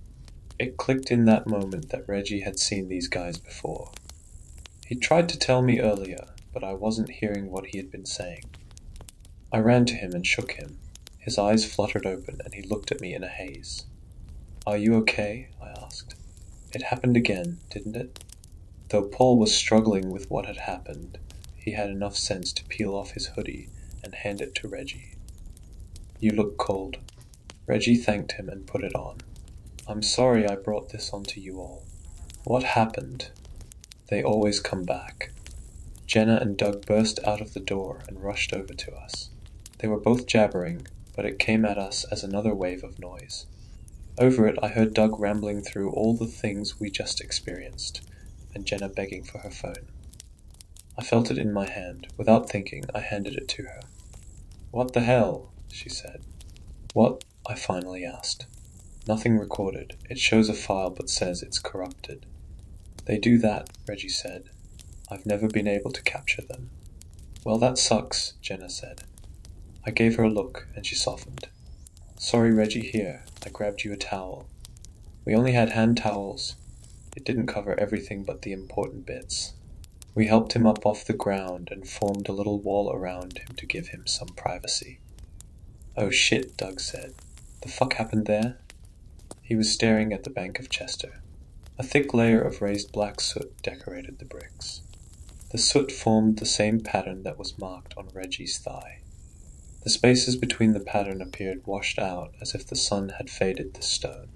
It clicked in that moment that Reggie had seen these guys before. He'd tried to tell me earlier, but I wasn't hearing what he had been saying. I ran to him and shook him. His eyes fluttered open, and he looked at me in a haze. "Are you okay?" I asked. It happened again, didn't it? Though Paul was struggling with what had happened, he had enough sense to peel off his hoodie and hand it to Reggie. "You look cold." Reggie thanked him and put it on. "I'm sorry I brought this onto you all." "What happened?" "They always come back." Jenna and Doug burst out of the door and rushed over to us. They were both jabbering, but it came at us as another wave of noise. Over it I heard Doug rambling through all the things we just experienced, and Jenna begging for her phone. I felt it in my hand. Without thinking, I handed it to her. "What the hell?" she said. "What?" I finally asked. "Nothing recorded. It shows a file but says it's corrupted." "They do that," Reggie said. "I've never been able to capture them." "Well, that sucks," Jenna said. I gave her a look, and she softened. "Sorry, Reggie, here. I grabbed you a towel." We only had hand towels. It didn't cover everything but the important bits. We helped him up off the ground and formed a little wall around him to give him some privacy. "Oh shit," Doug said. "The fuck happened there?" He was staring at the Bank of Chester. A thick layer of raised black soot decorated the bricks. The soot formed the same pattern that was marked on Reggie's thigh. The spaces between the pattern appeared washed out, as if the sun had faded the stone.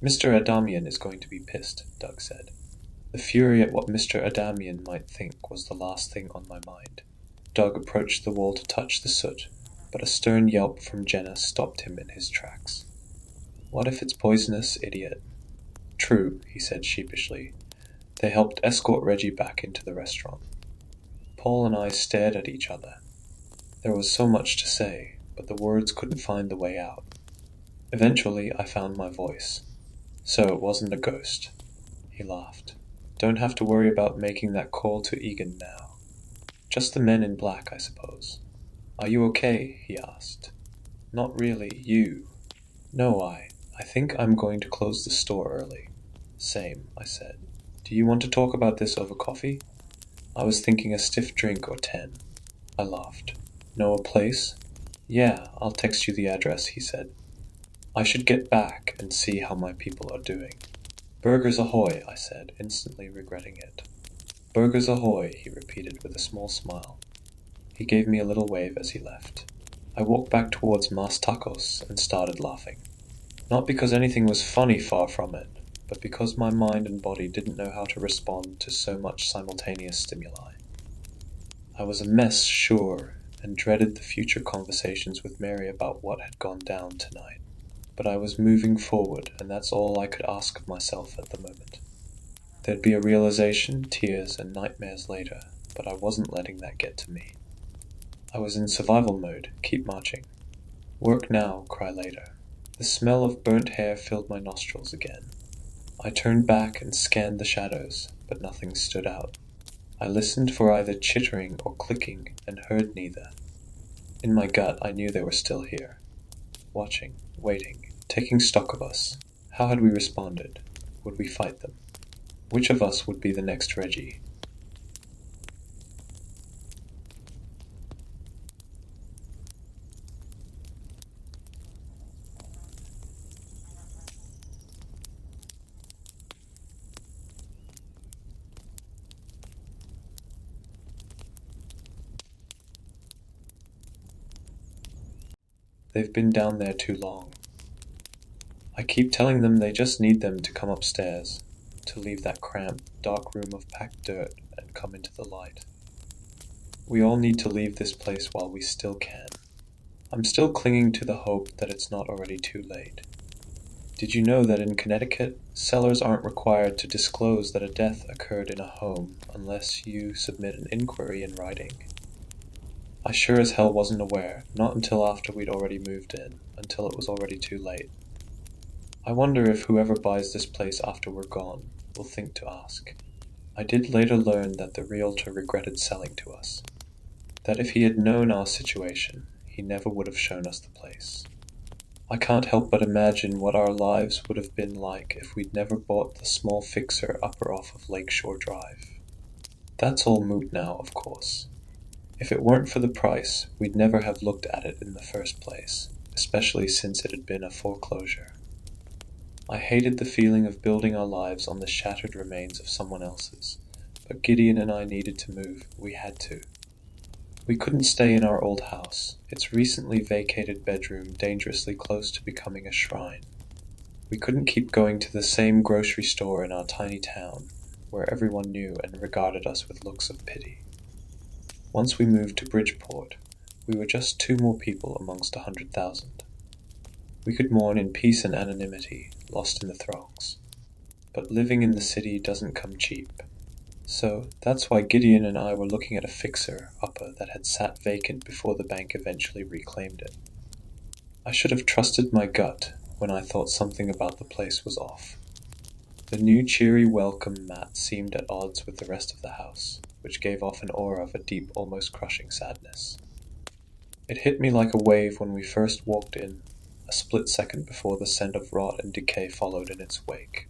"Mr. Adamian is going to be pissed," Doug said. The fury at what Mr. Adamian might think was the last thing on my mind. Doug approached the wall to touch the soot, but a stern yelp from Jenna stopped him in his tracks. "What if it's poisonous, idiot?" "True," he said sheepishly. They helped escort Reggie back into the restaurant. Paul and I stared at each other. There was so much to say, but the words couldn't find the way out. Eventually, I found my voice. "So it wasn't a ghost." He laughed. "Don't have to worry about making that call to Egan now. Just the men in black, I suppose." "Are you okay?" he asked. "Not really. You?" "No, I think I'm going to close the store early." "Same," I said. "Do you want to talk about this over coffee?" "I was thinking a stiff drink or 10. I laughed. "Know a place?" "Yeah, I'll text you the address," he said. I should get back and see how my people are doing. "Burgers ahoy," I said, instantly regretting it. "Burgers ahoy," he repeated with a small smile. He gave me a little wave as he left. I walked back towards Mas Tacos and started laughing. Not because anything was funny, far from it, but because my mind and body didn't know how to respond to so much simultaneous stimuli. I was a mess, sure, and dreaded the future conversations with Mary about what had gone down tonight. But I was moving forward, and that's all I could ask of myself at the moment. There'd be a realization, tears, and nightmares later, but I wasn't letting that get to me. I was in survival mode, keep marching. Work now, cry later. The smell of burnt hair filled my nostrils again. I turned back and scanned the shadows, but nothing stood out. I listened for either chittering or clicking, and heard neither. In my gut, I knew they were still here. Watching, waiting, taking stock of us. How had we responded? Would we fight them? Which of us would be the next Reggie? They've been down there too long. I keep telling them they just need them to come upstairs, to leave that cramped, dark room of packed dirt and come into the light. We all need to leave this place while we still can. I'm still clinging to the hope that it's not already too late. Did you know that in Connecticut, sellers aren't required to disclose that a death occurred in a home unless you submit an inquiry in writing? I sure as hell wasn't aware, not until after we'd already moved in, until it was already too late. I wonder if whoever buys this place after we're gone will think to ask. I did later learn that the realtor regretted selling to us, that if he had known our situation, he never would have shown us the place. I can't help but imagine what our lives would have been like if we'd never bought the small fixer-upper off of Lakeshore Drive. That's all moot now, of course. If it weren't for the price, we'd never have looked at it in the first place, especially since it had been a foreclosure. I hated the feeling of building our lives on the shattered remains of someone else's, but Gideon and I needed to move. We had to. We couldn't stay in our old house, its recently vacated bedroom dangerously close to becoming a shrine. We couldn't keep going to the same grocery store in our tiny town, where everyone knew and regarded us with looks of pity. Once we moved to Bridgeport, we were just 2 more people amongst 100,000. We could mourn in peace and anonymity, lost in the throngs. But living in the city doesn't come cheap. So that's why Gideon and I were looking at a fixer-upper that had sat vacant before the bank eventually reclaimed it. I should have trusted my gut when I thought something about the place was off. The new cheery welcome mat seemed at odds with the rest of the house, which gave off an aura of a deep, almost crushing sadness. It hit me like a wave when we first walked in, a split second before the scent of rot and decay followed in its wake.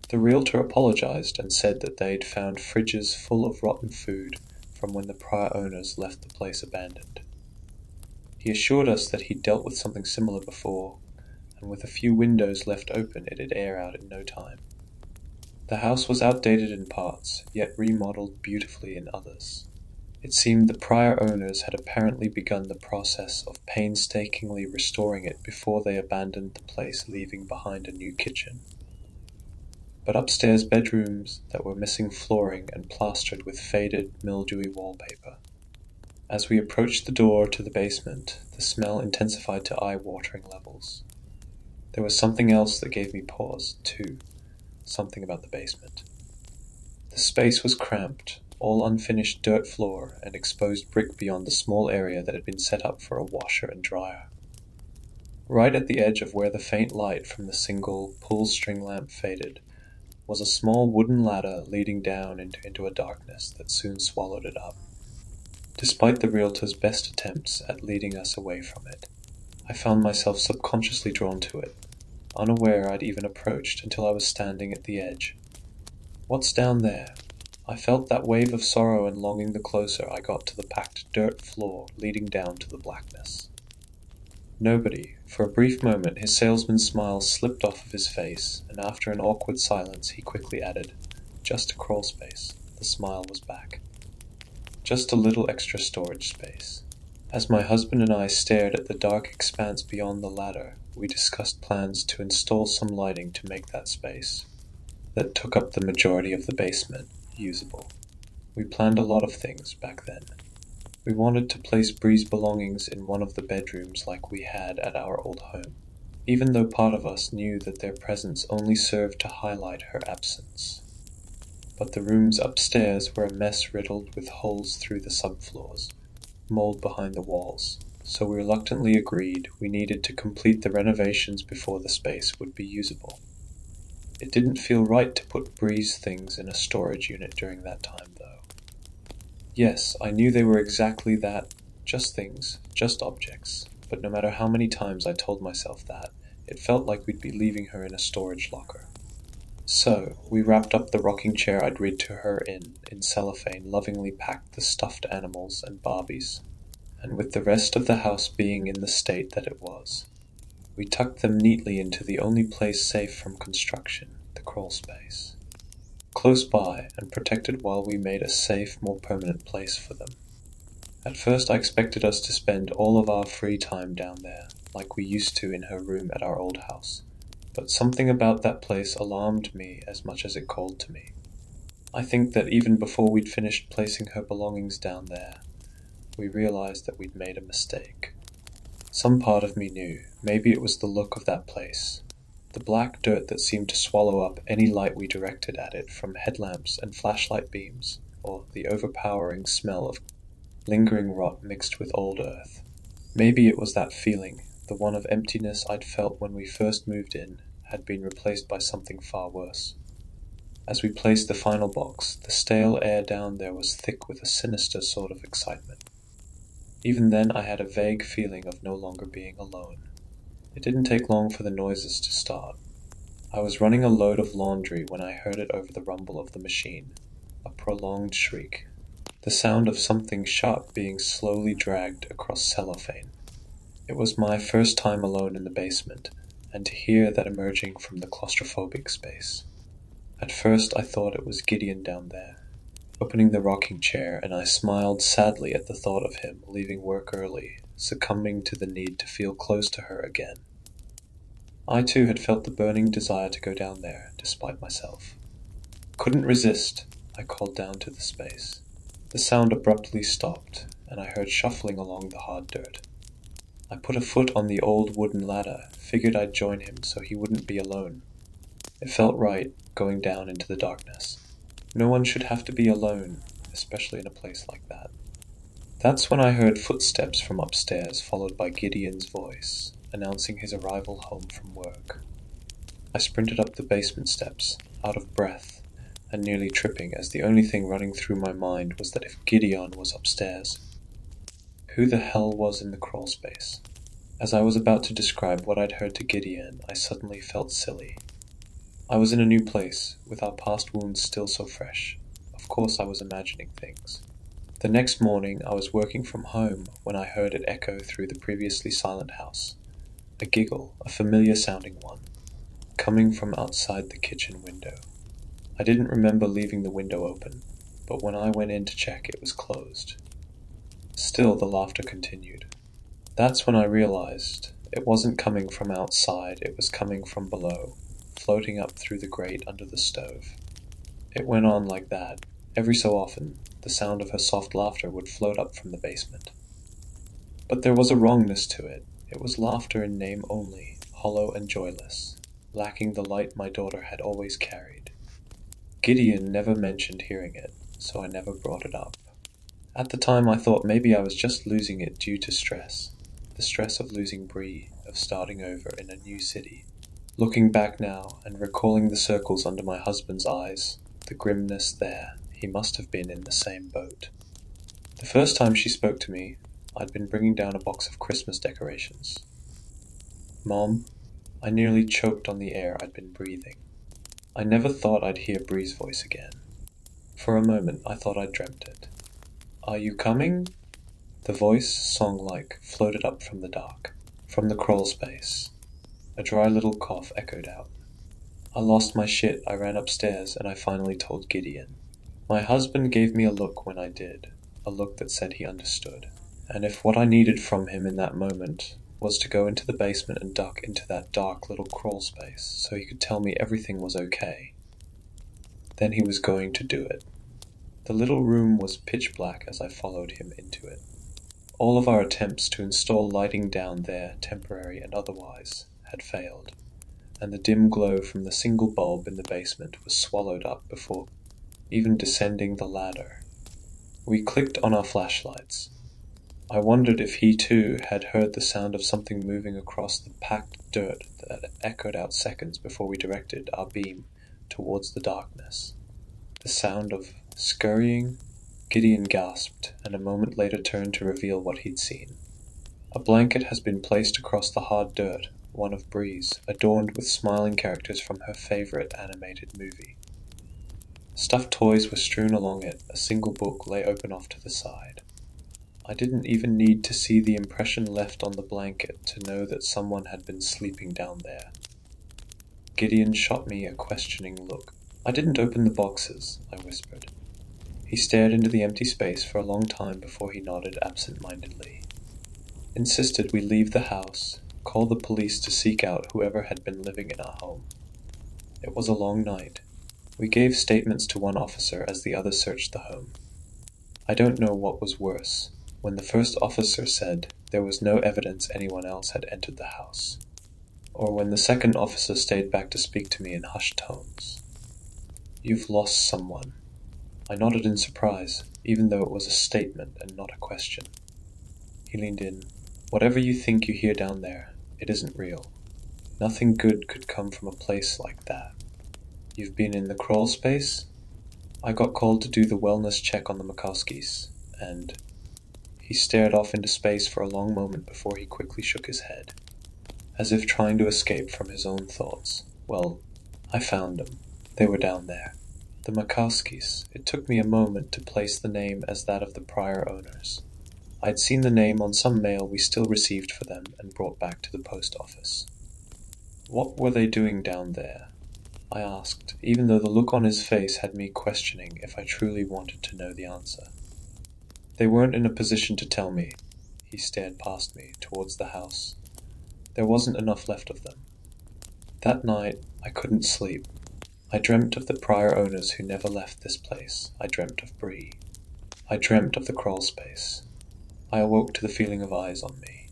The realtor apologized and said that they'd found fridges full of rotten food from when the prior owners left the place abandoned. He assured us that he'd dealt with something similar before, and with a few windows left open it'd air out in no time. The house was outdated in parts, yet remodeled beautifully in others. It seemed the prior owners had apparently begun the process of painstakingly restoring it before they abandoned the place, leaving behind a new kitchen. But upstairs bedrooms that were missing flooring and plastered with faded, mildewy wallpaper. As we approached the door to the basement, the smell intensified to eye-watering levels. There was something else that gave me pause, too. Something about the basement. The space was cramped, all unfinished dirt floor and exposed brick beyond the small area that had been set up for a washer and dryer. Right at the edge of where the faint light from the single pull-string lamp faded was a small wooden ladder leading down into a darkness that soon swallowed it up. Despite the realtor's best attempts at leading us away from it, I found myself subconsciously drawn to it, unaware I'd even approached until I was standing at the edge. What's down there? I felt that wave of sorrow and longing the closer I got to the packed dirt floor leading down to the blackness. Nobody. For a brief moment his salesman's smile slipped off of his face, and after an awkward silence he quickly added, "Just a crawl space." The smile was back. Just a little extra storage space. As my husband and I stared at the dark expanse beyond the ladder, we discussed plans to install some lighting to make that space, that took up the majority of the basement, usable. We planned a lot of things back then. We wanted to place Bree's belongings in one of the bedrooms like we had at our old home, even though part of us knew that their presence only served to highlight her absence. But the rooms upstairs were a mess riddled with holes through the subfloors, mold behind the walls, so we reluctantly agreed we needed to complete the renovations before the space would be usable. It didn't feel right to put Bree's things in a storage unit during that time, though. Yes, I knew they were exactly that, just things, just objects, but no matter how many times I told myself that, it felt like we'd be leaving her in a storage locker. So, we wrapped up the rocking chair I'd rid to her in cellophane, lovingly packed the stuffed animals and Barbies, and with the rest of the house being in the state that it was, we tucked them neatly into the only place safe from construction, the crawl space. Close by, and protected while we made a safe, more permanent place for them. At first I expected us to spend all of our free time down there, like we used to in her room at our old house, but something about that place alarmed me as much as it called to me. I think that even before we'd finished placing her belongings down there, we realized that we'd made a mistake. Some part of me knew, maybe it was the look of that place, The black dirt that seemed to swallow up any light we directed at it from headlamps and flashlight beams, or the overpowering smell of lingering rot mixed with old earth. Maybe it was that feeling, the one of emptiness I'd felt when we first moved in, had been replaced by something far worse. As we placed the final box, the stale air down there was thick with a sinister sort of excitement. Even then I had a vague feeling of no longer being alone. It didn't take long for the noises to start. I was running a load of laundry when I heard it over the rumble of the machine, a prolonged shriek, the sound of something sharp being slowly dragged across cellophane. It was my first time alone in the basement, and to hear that emerging from the claustrophobic space. At first I thought it was Gideon down there, opening the rocking chair, and I smiled sadly at the thought of him leaving work early, succumbing to the need to feel close to her again. I too had felt the burning desire to go down there, despite myself. Couldn't resist, I called down to the space. The sound abruptly stopped, and I heard shuffling along the hard dirt. I put a foot on the old wooden ladder, figured I'd join him so he wouldn't be alone. It felt right, going down into the darkness. No one should have to be alone, especially in a place like that. That's when I heard footsteps from upstairs, followed by Gideon's voice, announcing his arrival home from work. I sprinted up the basement steps, out of breath, and nearly tripping, as the only thing running through my mind was that if Gideon was upstairs, who the hell was in the crawl space? As I was about to describe what I'd heard to Gideon, I suddenly felt silly. I was in a new place, with our past wounds still so fresh. Of course I was imagining things. The next morning I was working from home when I heard it echo through the previously silent house. A giggle, a familiar sounding one, coming from outside the kitchen window. I didn't remember leaving the window open, but when I went in to check it was closed. Still the laughter continued. That's when I realized it wasn't coming from outside, it was coming from below, floating up through the grate under the stove. It went on like that. Every so often, the sound of her soft laughter would float up from the basement. But there was a wrongness to it. It was laughter in name only, hollow and joyless, lacking the light my daughter had always carried. Gideon never mentioned hearing it, so I never brought it up. At the time I thought maybe I was just losing it due to stress. The stress of losing Bree, of starting over in a new city. Looking back now, and recalling the circles under my husband's eyes, the grimness there, he must have been in the same boat. The first time she spoke to me, I'd been bringing down a box of Christmas decorations. Mom, I nearly choked on the air I'd been breathing. I never thought I'd hear Bree's voice again. For a moment I thought I'd dreamt it. Are you coming? The voice, song-like, floated up from the dark, from the crawl space. A dry little cough echoed out. I lost my shit, I ran upstairs, and I finally told Gideon. My husband gave me a look when I did, a look that said he understood. And if what I needed from him in that moment was to go into the basement and duck into that dark little crawl space so he could tell me everything was okay, then he was going to do it. The little room was pitch black as I followed him into it. All of our attempts to install lighting down there, temporary and otherwise, had failed, and the dim glow from the single bulb in the basement was swallowed up before even descending the ladder. We clicked on our flashlights. I wondered if he too had heard the sound of something moving across the packed dirt that echoed out seconds before we directed our beam towards the darkness. The sound of scurrying. Gideon gasped, and a moment later turned to reveal what he'd seen. A blanket has been placed across the hard dirt, one of Bree's, adorned with smiling characters from her favorite animated movie. Stuffed toys were strewn along it, a single book lay open off to the side. I didn't even need to see the impression left on the blanket to know that someone had been sleeping down there. Gideon shot me a questioning look. I didn't open the boxes, I whispered. He stared into the empty space for a long time before he nodded absent-mindedly. Insisted we leave the house, call the police to seek out whoever had been living in our home. It was a long night. We gave statements to one officer as the other searched the home. I don't know what was worse, when the first officer said there was no evidence anyone else had entered the house, or when the second officer stayed back to speak to me in hushed tones. "You've lost someone." I nodded in surprise, even though it was a statement and not a question. He leaned in. "Whatever you think you hear down there, it isn't real. Nothing good could come from a place like that. You've been in the crawl space? I got called to do the wellness check on the Mikowskis, and..." He stared off into space for a long moment before he quickly shook his head, as if trying to escape from his own thoughts. "Well, I found them. They were down there. The Mikowskis." It took me a moment to place the name as that of the prior owners. I'd seen the name on some mail we still received for them and brought back to the post office. "What were they doing down there?" I asked, even though the look on his face had me questioning if I truly wanted to know the answer. "They weren't in a position to tell me." He stared past me, towards the house. "There wasn't enough left of them. That night, I couldn't sleep. I dreamt of the prior owners who never left this place. I dreamt of Bree. I dreamt of the crawl space. I awoke to the feeling of eyes on me.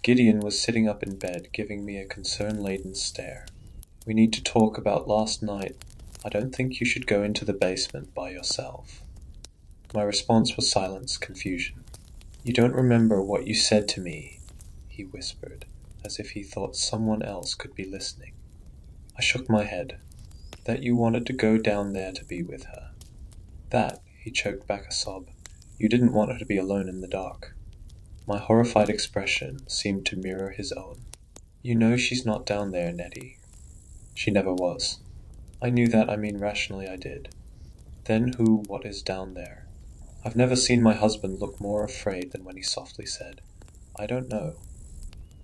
Gideon was sitting up in bed, giving me a concern-laden stare. "We need to talk about last night. I don't think you should go into the basement by yourself." My response was silence, confusion. "You don't remember what you said to me," he whispered, as if he thought someone else could be listening. I shook my head. "That you wanted to go down there to be with her. That," he choked back a sob. "You didn't want her to be alone in the dark." My horrified expression seemed to mirror his own. "You know she's not down there, Nettie." "She never was." I knew that, rationally I did. "Then what is down there?" I've never seen my husband look more afraid than when he softly said, "I don't know."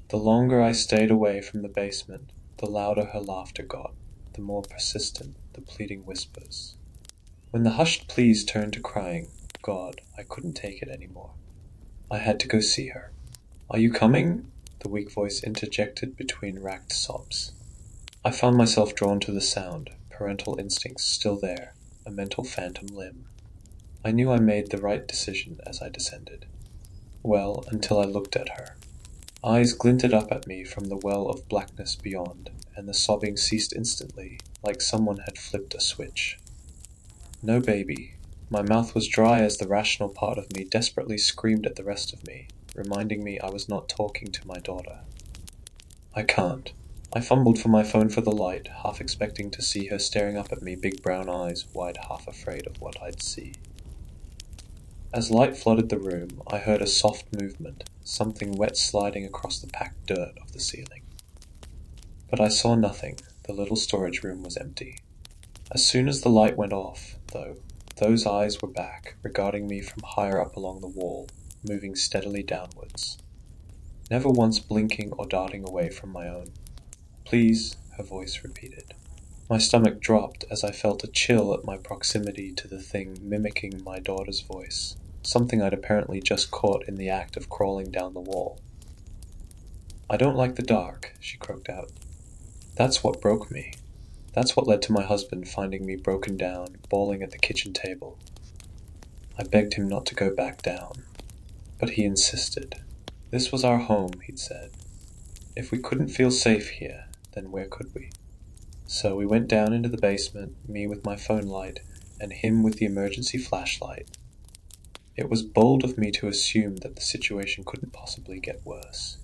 The longer I stayed away from the basement, the louder her laughter got, the more persistent the pleading whispers. When the hushed pleas turned to crying, God, I couldn't take it anymore. I had to go see her. "Are you coming?" the weak voice interjected between racked sobs. I found myself drawn to the sound, parental instincts still there, a mental phantom limb. I knew I made the right decision as I descended. Well, until I looked at her. Eyes glinted up at me from the well of blackness beyond, and the sobbing ceased instantly, like someone had flipped a switch. No baby. My mouth was dry as the rational part of me desperately screamed at the rest of me, reminding me I was not talking to my daughter. "I can't." I fumbled for my phone for the light, half expecting to see her staring up at me, big brown eyes wide, half afraid of what I'd see. As light flooded the room, I heard a soft movement, something wet sliding across the packed dirt of the ceiling. But I saw nothing. The little storage room was empty. As soon as the light went off, though, those eyes were back, regarding me from higher up along the wall, moving steadily downwards. Never once blinking or darting away from my own. "Please," her voice repeated. My stomach dropped as I felt a chill at my proximity to the thing mimicking my daughter's voice, something I'd apparently just caught in the act of crawling down the wall. "I don't like the dark," she croaked out. "That's what broke me. That's what led to my husband finding me broken down, bawling at the kitchen table." I begged him not to go back down, but he insisted. This was our home, he'd said. If we couldn't feel safe here, then where could we? So we went down into the basement, me with my phone light, and him with the emergency flashlight. It was bold of me to assume that the situation couldn't possibly get worse.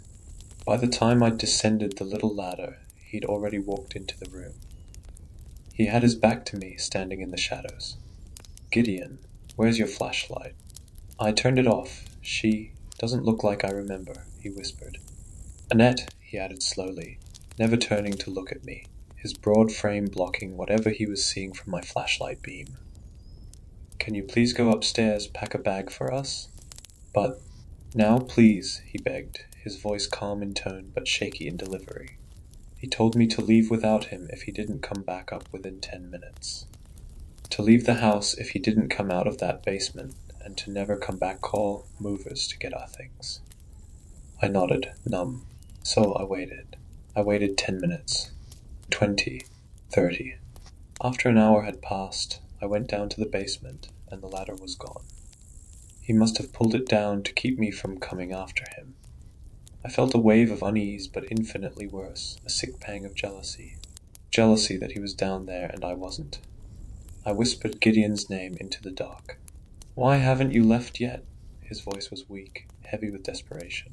By the time I'd descended the little ladder, he'd already walked into the room. He had his back to me, standing in the shadows. "Gideon, where's your flashlight?" "I turned it off. She doesn't look like I remember," he whispered. "Annette," he added slowly, never turning to look at me, his broad frame blocking whatever he was seeing from my flashlight beam. "Can you please go upstairs, pack a bag for us?" "But now, please," he begged, his voice calm in tone but shaky in delivery. He told me to leave without him if he didn't come back up within 10 minutes. To leave the house if he didn't come out of that basement, and to never come back. Call movers to get our things. I nodded, numb. So I waited. I waited 10 minutes. 20. 30. After an hour had passed, I went down to the basement, and the ladder was gone. He must have pulled it down to keep me from coming after him. I felt a wave of unease, but infinitely worse, a sick pang of jealousy. Jealousy that he was down there and I wasn't. I whispered Gideon's name into the dark. "Why haven't you left yet?" His voice was weak, heavy with desperation.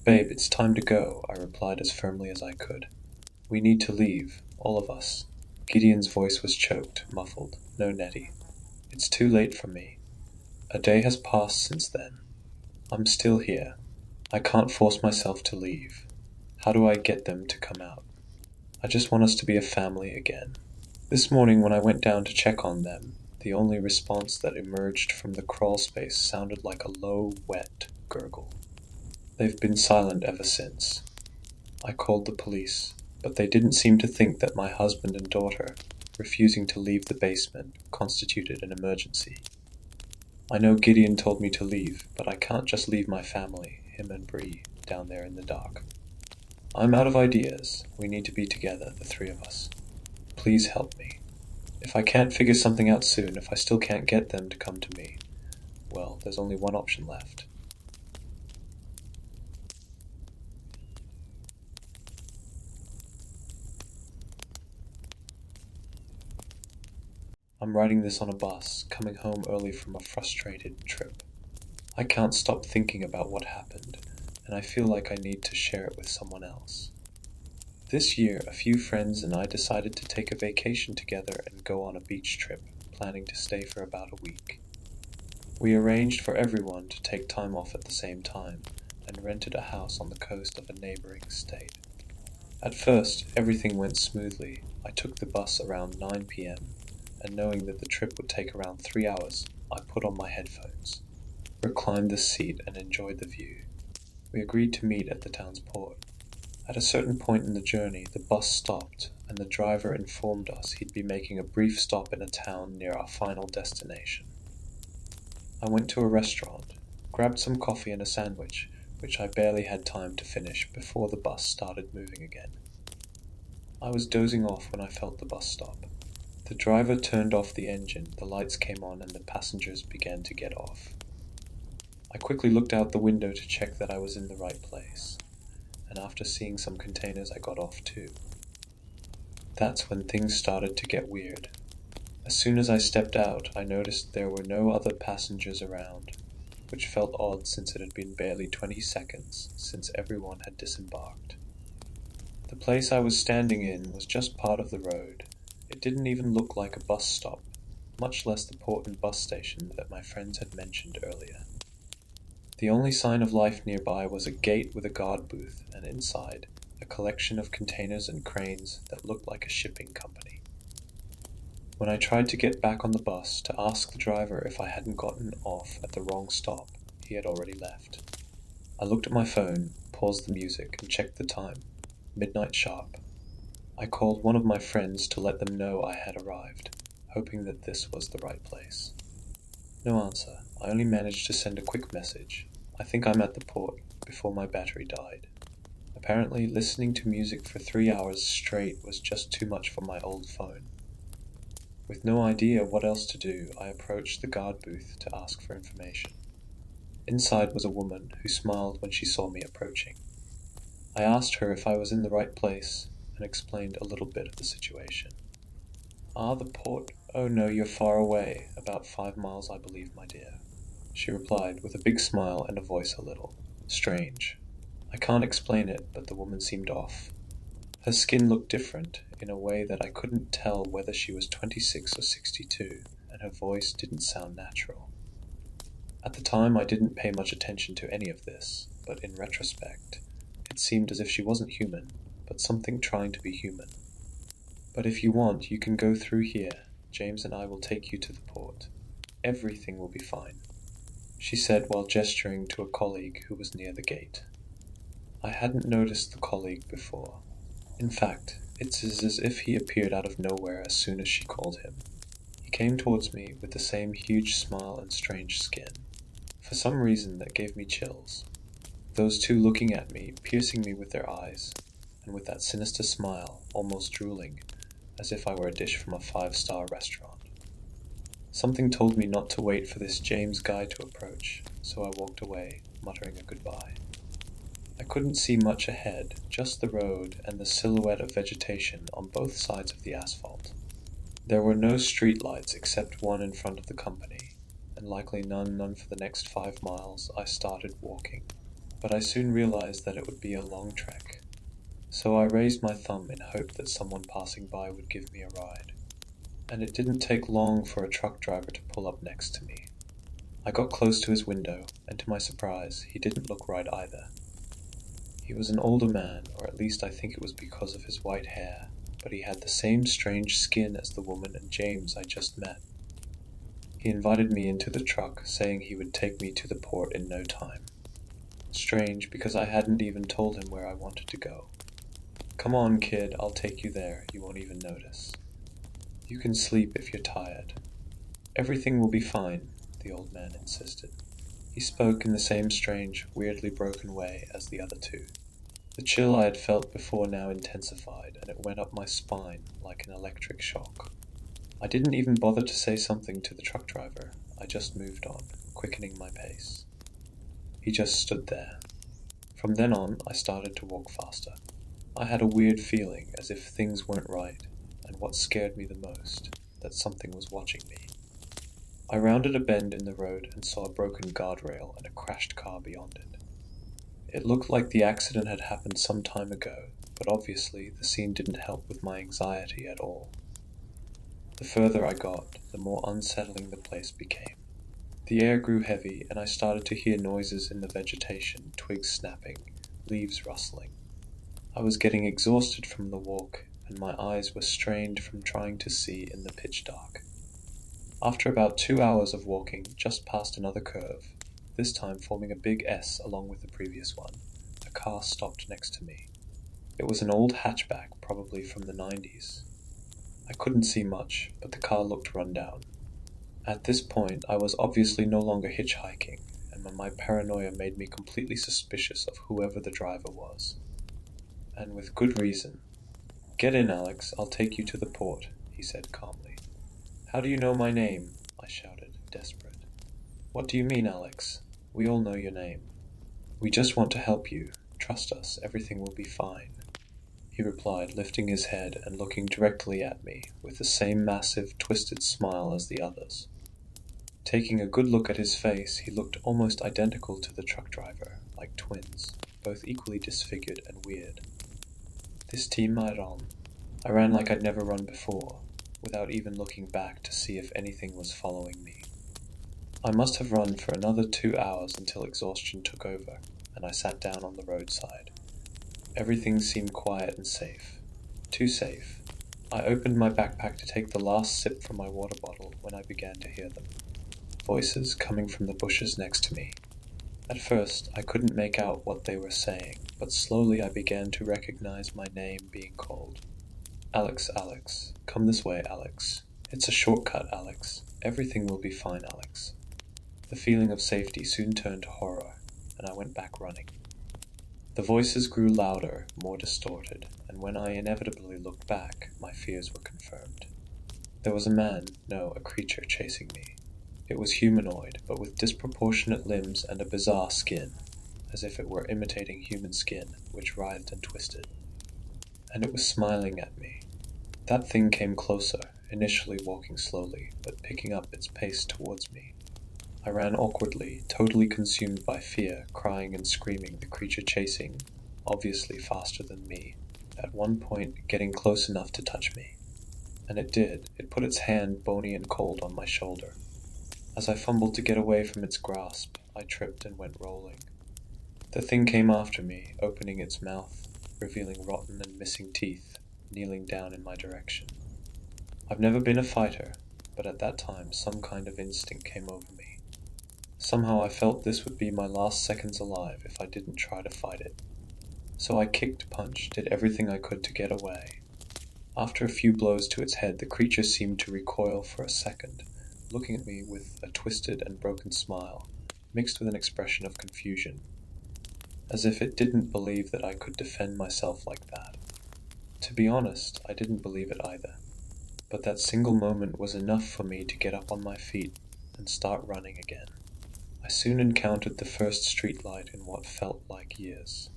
"Babe, it's time to go," I replied as firmly as I could. "We need to leave, all of us." Gideon's voice was choked, muffled. "No, Nettie. It's too late for me. A day has passed since then. I'm still here. I can't force myself to leave. How do I get them to come out? I just want us to be a family again." This morning when I went down to check on them, the only response that emerged from the crawl space sounded like a low, wet gurgle. They've been silent ever since. I called the police, but they didn't seem to think that my husband and daughter refusing to leave the basement constituted an emergency. I know Gideon told me to leave, but I can't just leave my family, him and Bree, down there in the dark. I'm out of ideas. We need to be together, the three of us. Please help me. If I can't figure something out soon, if I still can't get them to come to me, well, there's only one option left. I'm writing this on a bus, coming home early from a frustrated trip. I can't stop thinking about what happened, and I feel like I need to share it with someone else. This year, a few friends and I decided to take a vacation together and go on a beach trip, planning to stay for about a week. We arranged for everyone to take time off at the same time, and rented a house on the coast of a neighboring state. At first, everything went smoothly. I took the bus around 9 p.m., and knowing that the trip would take around 3 hours, I put on my headphones, reclined the seat, and enjoyed the view. We agreed to meet at the town's port. At a certain point in the journey, the bus stopped, and the driver informed us he'd be making a brief stop in a town near our final destination. I went to a restaurant, grabbed some coffee and a sandwich, which I barely had time to finish before the bus started moving again. I was dozing off when I felt the bus stop. The driver turned off the engine, the lights came on, and the passengers began to get off. I quickly looked out the window to check that I was in the right place, and after seeing some containers, I got off too. That's when things started to get weird. As soon as I stepped out, I noticed there were no other passengers around, which felt odd since it had been barely 20 seconds since everyone had disembarked. The place I was standing in was just part of the road. It didn't even look like a bus stop, much less the port and bus station that my friends had mentioned earlier. The only sign of life nearby was a gate with a guard booth, and inside, a collection of containers and cranes that looked like a shipping company. When I tried to get back on the bus to ask the driver if I hadn't gotten off at the wrong stop, he had already left. I looked at my phone, paused the music, and checked the time. Midnight sharp. I called one of my friends to let them know I had arrived, hoping that this was the right place. No answer. I only managed to send a quick message. "I think I'm at the port," before my battery died. Apparently, listening to music for 3 hours straight was just too much for my old phone. With no idea what else to do, I approached the guard booth to ask for information. Inside was a woman who smiled when she saw me approaching. I asked her if I was in the right place and explained a little bit of the situation. "Ah, the port? Oh no, you're far away, about 5 miles, I believe, my dear," she replied with a big smile and a voice a little strange. I can't explain it, but the woman seemed off. Her skin looked different, in a way that I couldn't tell whether she was 26 or 62, and her voice didn't sound natural. At the time, I didn't pay much attention to any of this, but in retrospect, it seemed as if she wasn't human, but something trying to be human. "But if you want, you can go through here. James and I will take you to the port. Everything will be fine," she said while gesturing to a colleague who was near the gate. I hadn't noticed the colleague before. In fact, it's as if he appeared out of nowhere as soon as she called him. He came towards me with the same huge smile and strange skin. For some reason that gave me chills. Those two looking at me, piercing me with their eyes, and with that sinister smile, almost drooling, as if I were a dish from a 5-star restaurant. Something told me not to wait for this James guy to approach, so I walked away, muttering a goodbye. I couldn't see much ahead, just the road and the silhouette of vegetation on both sides of the asphalt. There were no street lights except one in front of the company, and likely none for the next 5 miles. I started walking, but I soon realized that it would be a long trek, so I raised my thumb in hope that someone passing by would give me a ride. And it didn't take long for a truck driver to pull up next to me. I got close to his window, and to my surprise, he didn't look right either. He was an older man, or at least I think it was because of his white hair, but he had the same strange skin as the woman and James I just met. He invited me into the truck, saying he would take me to the port in no time. Strange, because I hadn't even told him where I wanted to go. "Come on, kid, I'll take you there, you won't even notice. You can sleep if you're tired. Everything will be fine," the old man insisted. He spoke in the same strange, weirdly broken way as the other two. The chill I had felt before now intensified, and it went up my spine like an electric shock. I didn't even bother to say something to the truck driver. I just moved on, quickening my pace. He just stood there. From then on, I started to walk faster. I had a weird feeling, as if things weren't right, and what scared me the most, that something was watching me. I rounded a bend in the road and saw a broken guardrail and a crashed car beyond it. It looked like the accident had happened some time ago, but obviously the scene didn't help with my anxiety at all. The further I got, the more unsettling the place became. The air grew heavy, and I started to hear noises in the vegetation, twigs snapping, leaves rustling. I was getting exhausted from the walk, and my eyes were strained from trying to see in the pitch dark. After about 2 hours of walking just past another curve, this time forming a big S along with the previous one, a car stopped next to me. It was an old hatchback, probably from the 90s. I couldn't see much, but the car looked run down. At this point, I was obviously no longer hitchhiking, and my paranoia made me completely suspicious of whoever the driver was. And with good reason. "Get in, Alex, I'll take you to the port," he said calmly. "How do you know my name?" I shouted, desperate. "What do you mean, Alex? We all know your name." "We just want to help you. Trust us, everything will be fine," he replied, lifting his head and looking directly at me with the same massive, twisted smile as the others. Taking a good look at his face, he looked almost identical to the truck driver, like twins, both equally disfigured and weird. This team I ran like I'd never run before, without even looking back to see if anything was following me. I must have run for another 2 hours until exhaustion took over, and I sat down on the roadside. Everything seemed quiet and safe. Too safe. I opened my backpack to take the last sip from my water bottle when I began to hear them. Voices coming from the bushes next to me. At first, I couldn't make out what they were saying, but slowly I began to recognize my name being called. "Alex, Alex. Come this way, Alex. It's a shortcut, Alex. Everything will be fine, Alex." The feeling of safety soon turned to horror, and I went back running. The voices grew louder, more distorted, and when I inevitably looked back, my fears were confirmed. There was a creature chasing me. It was humanoid, but with disproportionate limbs and a bizarre skin, as if it were imitating human skin, which writhed and twisted. And it was smiling at me. That thing came closer, initially walking slowly, but picking up its pace towards me. I ran awkwardly, totally consumed by fear, crying and screaming, the creature chasing, obviously faster than me, at one point getting close enough to touch me. And it did. It put its hand, bony and cold, on my shoulder. As I fumbled to get away from its grasp, I tripped and went rolling. The thing came after me, opening its mouth, revealing rotten and missing teeth, kneeling down in my direction. I've never been a fighter, but at that time some kind of instinct came over me. Somehow I felt this would be my last seconds alive if I didn't try to fight it. So I kicked, punched, did everything I could to get away. After a few blows to its head, the creature seemed to recoil for a second, looking at me with a twisted and broken smile, mixed with an expression of confusion, as if it didn't believe that I could defend myself like that. To be honest, I didn't believe it either, but that single moment was enough for me to get up on my feet and start running again. I soon encountered the first streetlight in what felt like years.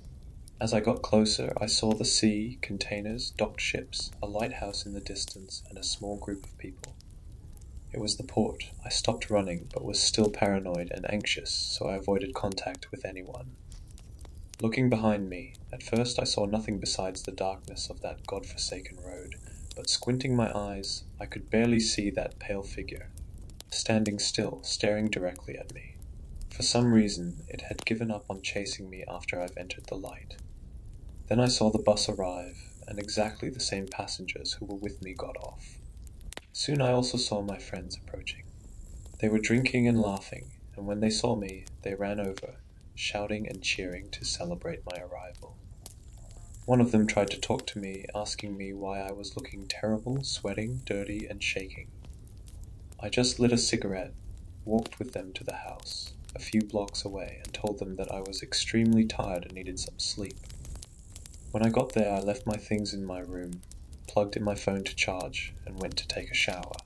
As I got closer, I saw the sea, containers, docked ships, a lighthouse in the distance, and a small group of people. It was the port. I stopped running, but was still paranoid and anxious, so I avoided contact with anyone. Looking behind me, at first I saw nothing besides the darkness of that god-forsaken road, but squinting my eyes, I could barely see that pale figure, standing still, staring directly at me. For some reason, it had given up on chasing me after I've entered the light. Then I saw the bus arrive, and exactly the same passengers who were with me got off. Soon I also saw my friends approaching. They were drinking and laughing, and when they saw me, they ran over, shouting and cheering to celebrate my arrival. One of them tried to talk to me, asking me why I was looking terrible, sweating, dirty, and shaking. I just lit a cigarette, walked with them to the house, a few blocks away, and told them that I was extremely tired and needed some sleep. When I got there, I left my things in my room, plugged in my phone to charge, and went to take a shower.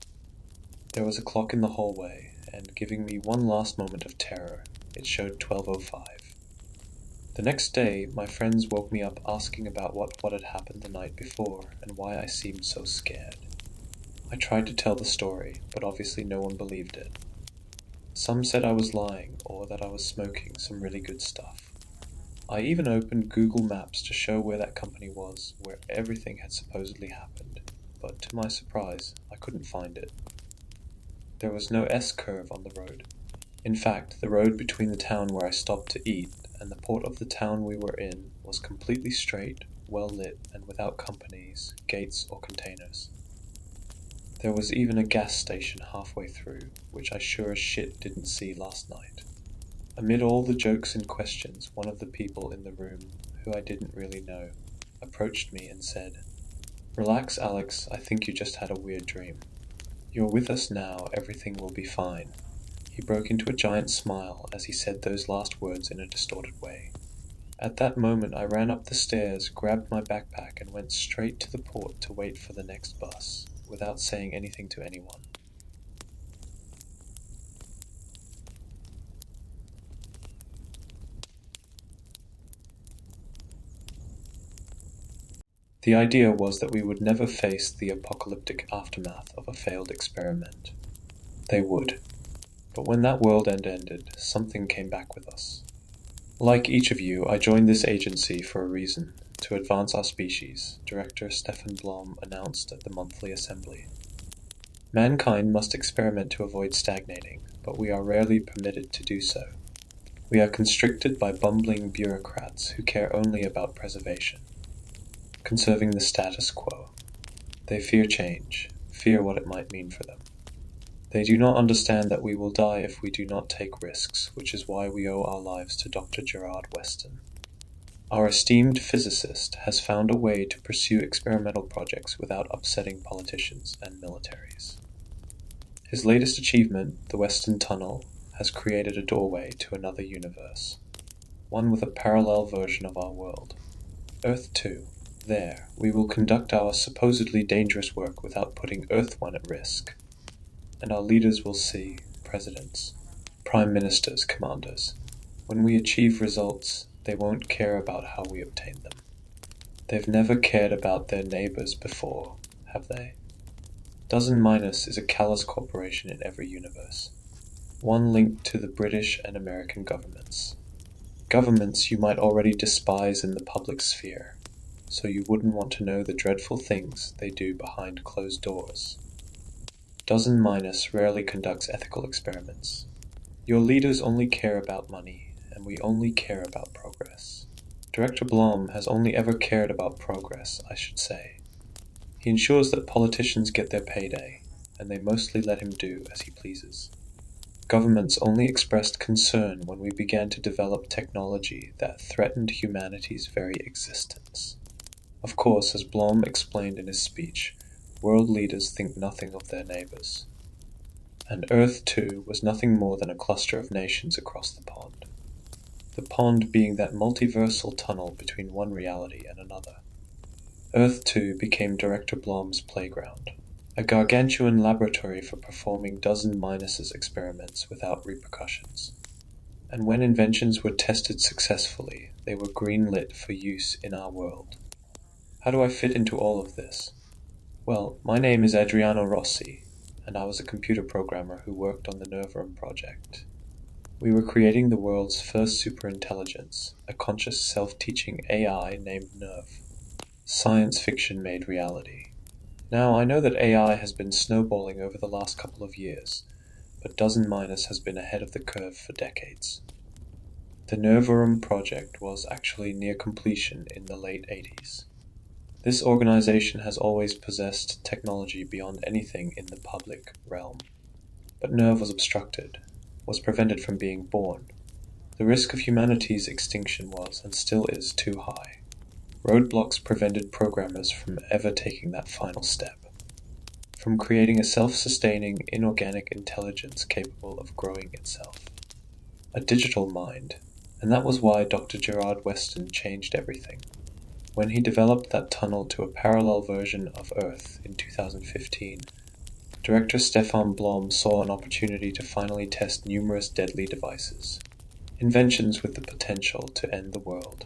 There was a clock in the hallway, and giving me one last moment of terror, it showed 12:05. The next day, my friends woke me up asking about what had happened the night before, and why I seemed so scared. I tried to tell the story, but obviously no one believed it. Some said I was lying, or that I was smoking some really good stuff. I even opened Google Maps to show where that company was, where everything had supposedly happened, but to my surprise, I couldn't find it. There was no S-curve on the road. In fact, the road between the town where I stopped to eat and the port of the town we were in was completely straight, well lit, and without companies, gates, or containers. There was even a gas station halfway through, which I sure as shit didn't see last night. Amid all the jokes and questions, one of the people in the room, who I didn't really know, approached me and said, "Relax, Alex, I think you just had a weird dream. You're with us now, everything will be fine." He broke into a giant smile as he said those last words in a distorted way. At that moment I ran up the stairs, grabbed my backpack, and went straight to the port to wait for the next bus, without saying anything to anyone. The idea was that we would never face the apocalyptic aftermath of a failed experiment. They would. But when that world end ended, something came back with us. Like each of you, I joined this agency for a reason, to advance our species, Director Stefan Blom announced at the monthly assembly. Mankind must experiment to avoid stagnating, but we are rarely permitted to do so. We are constricted by bumbling bureaucrats who care only about preservation, conserving the status quo. They fear change, fear what it might mean for them. They do not understand that we will die if we do not take risks, which is why we owe our lives to Dr. Gerard Weston. Our esteemed physicist has found a way to pursue experimental projects without upsetting politicians and militaries. His latest achievement, the Weston Tunnel, has created a doorway to another universe, one with a parallel version of our world. Earth 2. There, we will conduct our supposedly dangerous work without putting Earth 1 at risk. And our leaders will see, presidents, prime ministers, commanders. When we achieve results, they won't care about how we obtain them. They've never cared about their neighbors before, have they? Dozen Minus is a callous corporation in every universe, one linked to the British and American governments. Governments you might already despise in the public sphere, so you wouldn't want to know the dreadful things they do behind closed doors. Dozen Minus rarely conducts ethical experiments. Your leaders only care about money, and we only care about progress. Director Blom has only ever cared about progress, I should say. He ensures that politicians get their payday, and they mostly let him do as he pleases. Governments only expressed concern when we began to develop technology that threatened humanity's very existence. Of course, as Blom explained in his speech, world leaders think nothing of their neighbors. And Earth, too, was nothing more than a cluster of nations across the pond. The pond being that multiversal tunnel between one reality and another. Earth 2 became Director Blom's playground, a gargantuan laboratory for performing Dozen Minus's experiments without repercussions. And when inventions were tested successfully, they were green-lit for use in our world. How do I fit into all of this? Well, my name is Adriano Rossi, and I was a computer programmer who worked on the Nerverum project. We were creating the world's first superintelligence, a conscious self-teaching AI named Nerve. Science fiction made reality. Now, I know that AI has been snowballing over the last couple of years, but Dozen Minus has been ahead of the curve for decades. The Nerverum project was actually near completion in the late 80s. This organization has always possessed technology beyond anything in the public realm. But Nerve was obstructed, was prevented from being born. The risk of humanity's extinction was, and still is, too high. Roadblocks prevented programmers from ever taking that final step. From creating a self-sustaining, inorganic intelligence capable of growing itself. A digital mind, and that was why Dr. Gerard Weston changed everything. When he developed that tunnel to a parallel version of Earth in 2015, director Stefan Blom saw an opportunity to finally test numerous deadly devices, inventions with the potential to end the world.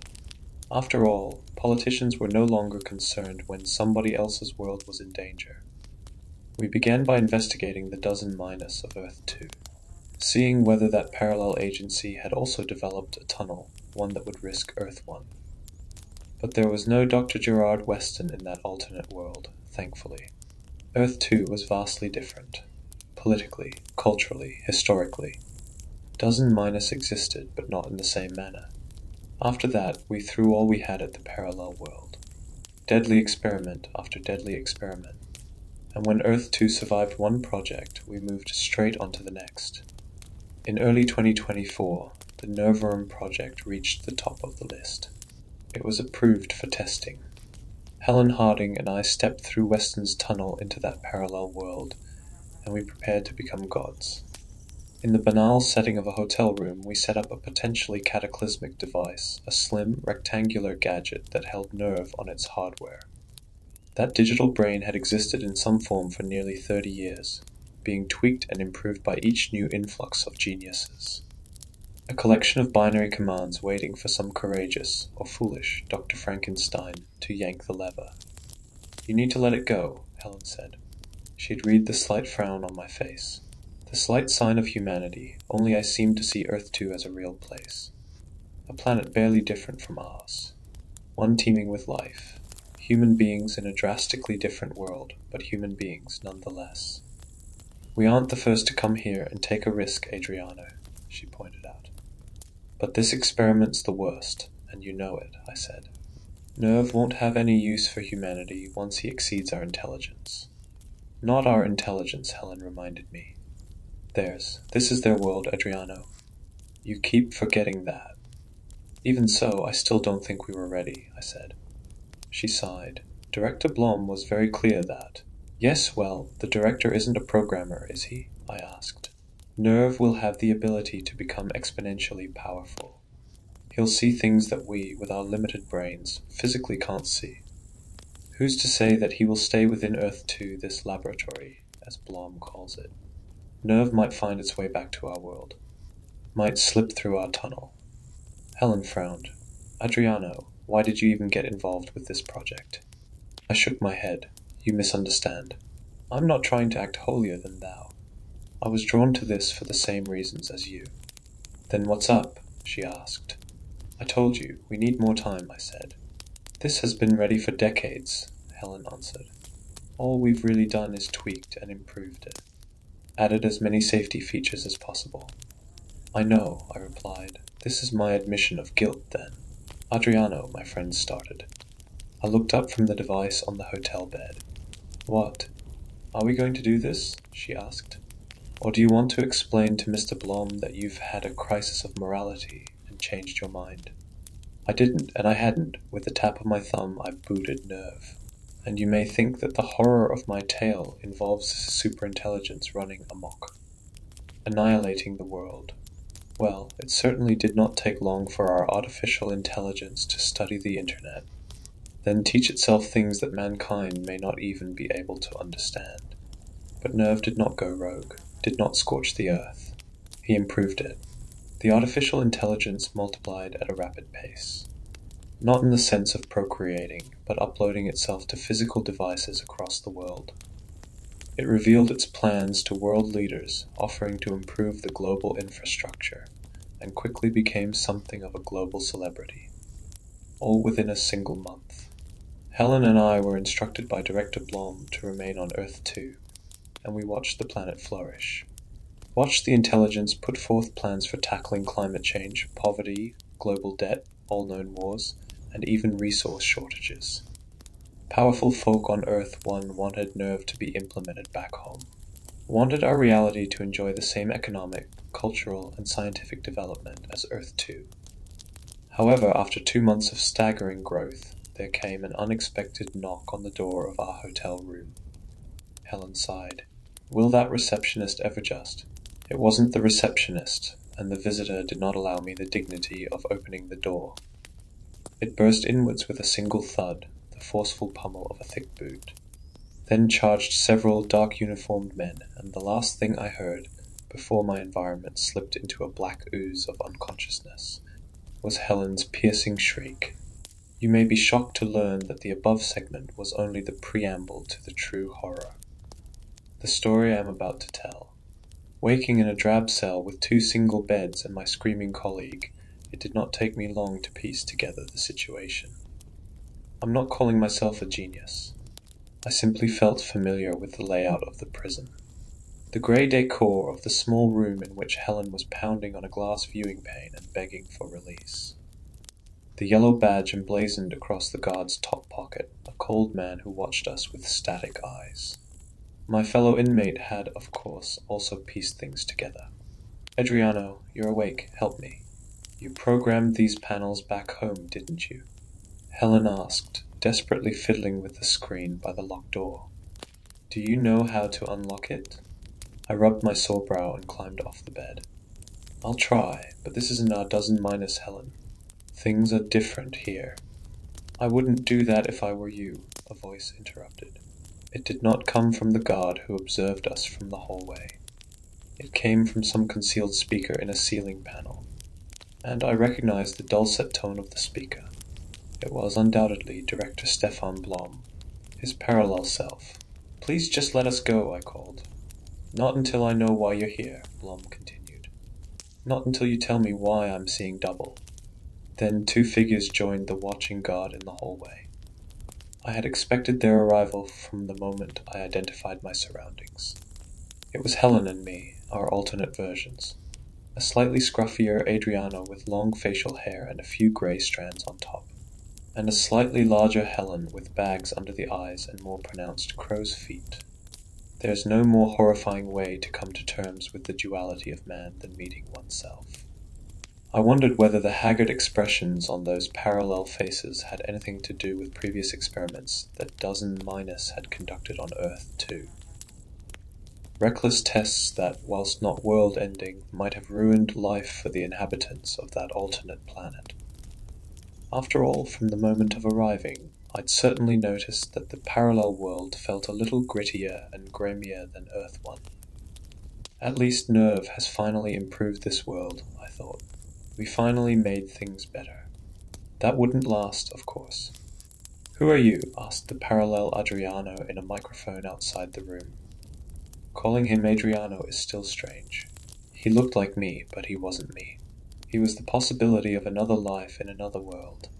After all, politicians were no longer concerned when somebody else's world was in danger. We began by investigating the Dozen Minus of Earth 2, seeing whether that parallel agency had also developed a tunnel, one that would risk Earth 1. But there was no Dr. Gerard Weston in that alternate world, thankfully. Earth 2 was vastly different. Politically, culturally, historically. Dozen Minus existed, but not in the same manner. After that, we threw all we had at the parallel world. Deadly experiment after deadly experiment. And when Earth 2 survived one project, we moved straight onto the next. In early 2024, the Nerverum project reached the top of the list. It was approved for testing. Helen Harding and I stepped through Weston's tunnel into that parallel world, and we prepared to become gods. In the banal setting of a hotel room, we set up a potentially cataclysmic device, a slim, rectangular gadget that held Nerve on its hardware. That digital brain had existed in some form for nearly 30 years, being tweaked and improved by each new influx of geniuses. A collection of binary commands waiting for some courageous, or foolish, Dr. Frankenstein to yank the lever. "You need to let it go," Helen said. She'd read the slight frown on my face. The slight sign of humanity, only I seemed to see Earth 2 as a real place. A planet barely different from ours. One teeming with life. Human beings in a drastically different world, but human beings nonetheless. "We aren't the first to come here and take a risk, Adriano," she pointed out. "But this experiment's the worst, and you know it," I said. "Nerve won't have any use for humanity once he exceeds our intelligence." "Not our intelligence," Helen reminded me. "Theirs. This is their world, Adriano. You keep forgetting that." "Even so, I still don't think we were ready," I said. She sighed. "Director Blom was very clear that—" "Yes, well, the director isn't a programmer, is he?" I asked. "Nerve will have the ability to become exponentially powerful. He'll see things that we, with our limited brains, physically can't see. Who's to say that he will stay within Earth 2, this laboratory, as Blom calls it? Nerve might find its way back to our world. Might slip through our tunnel." Helen frowned. "Adriano, why did you even get involved with this project?" I shook my head. "You misunderstand. I'm not trying to act holier than thou. I was drawn to this for the same reasons as you." "Then what's up?" she asked. "I told you, we need more time," I said. "This has been ready for decades," Helen answered. "All we've really done is tweaked and improved it. Added as many safety features as possible." "I know," I replied. "This is my admission of guilt, then." "Adriano," my friend started. I looked up from the device on the hotel bed. "What? Are we going to do this?" she asked. "Or do you want to explain to Mr. Blom that you've had a crisis of morality and changed your mind?" I didn't, and I hadn't. With the tap of my thumb, I booted Nerve. And you may think that the horror of my tale involves superintelligence running amok, annihilating the world. Well, it certainly did not take long for our artificial intelligence to study the internet, then teach itself things that mankind may not even be able to understand. But Nerve did not go rogue, did not scorch the earth. He improved it. The artificial intelligence multiplied at a rapid pace, not in the sense of procreating, but uploading itself to physical devices across the world. It revealed its plans to world leaders, offering to improve the global infrastructure, and quickly became something of a global celebrity, all within a single month. Helen and I were instructed by Director Blom to remain on Earth 2, and we watched the planet flourish. Watched the intelligence put forth plans for tackling climate change, poverty, global debt, all known wars, and even resource shortages. Powerful folk on Earth 1 wanted Nerve to be implemented back home, wanted our reality to enjoy the same economic, cultural, and scientific development as Earth 2. However, after 2 months of staggering growth, there came an unexpected knock on the door of our hotel room. Helen sighed. Will that receptionist ever just? It wasn't the receptionist, and the visitor did not allow me the dignity of opening the door. It burst inwards with a single thud, the forceful pummel of a thick boot. Then charged several dark-uniformed men, and the last thing I heard, before my environment slipped into a black ooze of unconsciousness, was Helen's piercing shriek. You may be shocked to learn that the above segment was only the preamble to the true horror. The story I am about to tell. Waking in a drab cell with 2 single beds and my screaming colleague, it did not take me long to piece together the situation. I'm not calling myself a genius. I simply felt familiar with the layout of the prison. The grey decor of the small room in which Helen was pounding on a glass viewing pane and begging for release. The yellow badge emblazoned across the guard's top pocket, a cold man who watched us with static eyes. My fellow inmate had, of course, also pieced things together. Adriano, you're awake, help me. You programmed these panels back home, didn't you? Helen asked, desperately fiddling with the screen by the locked door. Do you know how to unlock it? I rubbed my sore brow and climbed off the bed. I'll try, but this isn't our dozen minus Helen. Things are different here. I wouldn't do that if I were you, a voice interrupted. It did not come from the guard who observed us from the hallway. It came from some concealed speaker in a ceiling panel, and I recognized the dulcet tone of the speaker. It was undoubtedly Director Stefan Blom, his parallel self. Please just let us go, I called. Not until I know why you're here, Blom continued. Not until you tell me why I'm seeing double. Then 2 figures joined the watching guard in the hallway. I had expected their arrival from the moment I identified my surroundings. It was Helen and me, our alternate versions. A slightly scruffier Adriano with long facial hair and a few grey strands on top, and a slightly larger Helen with bags under the eyes and more pronounced crow's feet. There's no more horrifying way to come to terms with the duality of man than meeting oneself. I wondered whether the haggard expressions on those parallel faces had anything to do with previous experiments that Dozen Minus had conducted on Earth too. Reckless tests that, whilst not world-ending, might have ruined life for the inhabitants of that alternate planet. After all, from the moment of arriving, I'd certainly noticed that the parallel world felt a little grittier and grimier than Earth 1. At least Nerve has finally improved this world, I thought. We finally made things better. That wouldn't last, of course. Who are you? Asked the parallel Adriano in a microphone outside the room. Calling him Adriano is still strange. He looked like me, but he wasn't me. He was the possibility of another life in another world.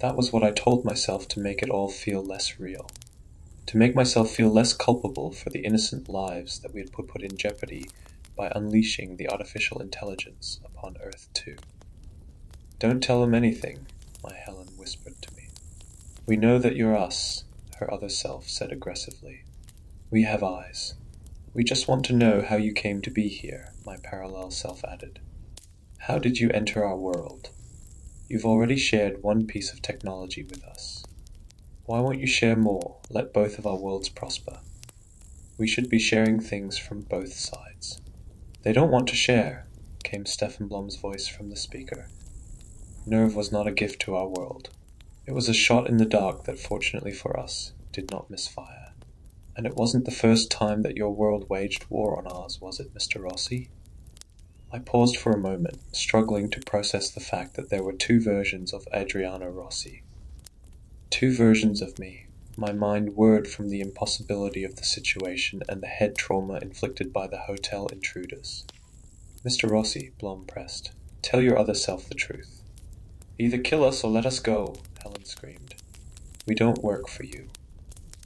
That was what I told myself to make it all feel less real. To make myself feel less culpable for the innocent lives that we had put in jeopardy by unleashing the artificial intelligence upon Earth 2. Don't tell him anything, my Helen whispered to me. We know that you're us, her other self said aggressively. We have eyes. We just want to know how you came to be here, my parallel self added. How did you enter our world? You've already shared one piece of technology with us. Why won't you share more? Let both of our worlds prosper. We should be sharing things from both sides. They don't want to share, came Stefan Blom's voice from the speaker. Nerve was not a gift to our world. It was a shot in the dark that, fortunately for us, did not misfire. And it wasn't the first time that your world waged war on ours, was it, Mr. Rossi? I paused for a moment, struggling to process the fact that there were two versions of Adriano Rossi. Two versions of me, my mind whirred from the impossibility of the situation and the head trauma inflicted by the hotel intruders. "Mr. Rossi," Blom pressed, "tell your other self the truth." "Either kill us or let us go," Helen screamed. "We don't work for you."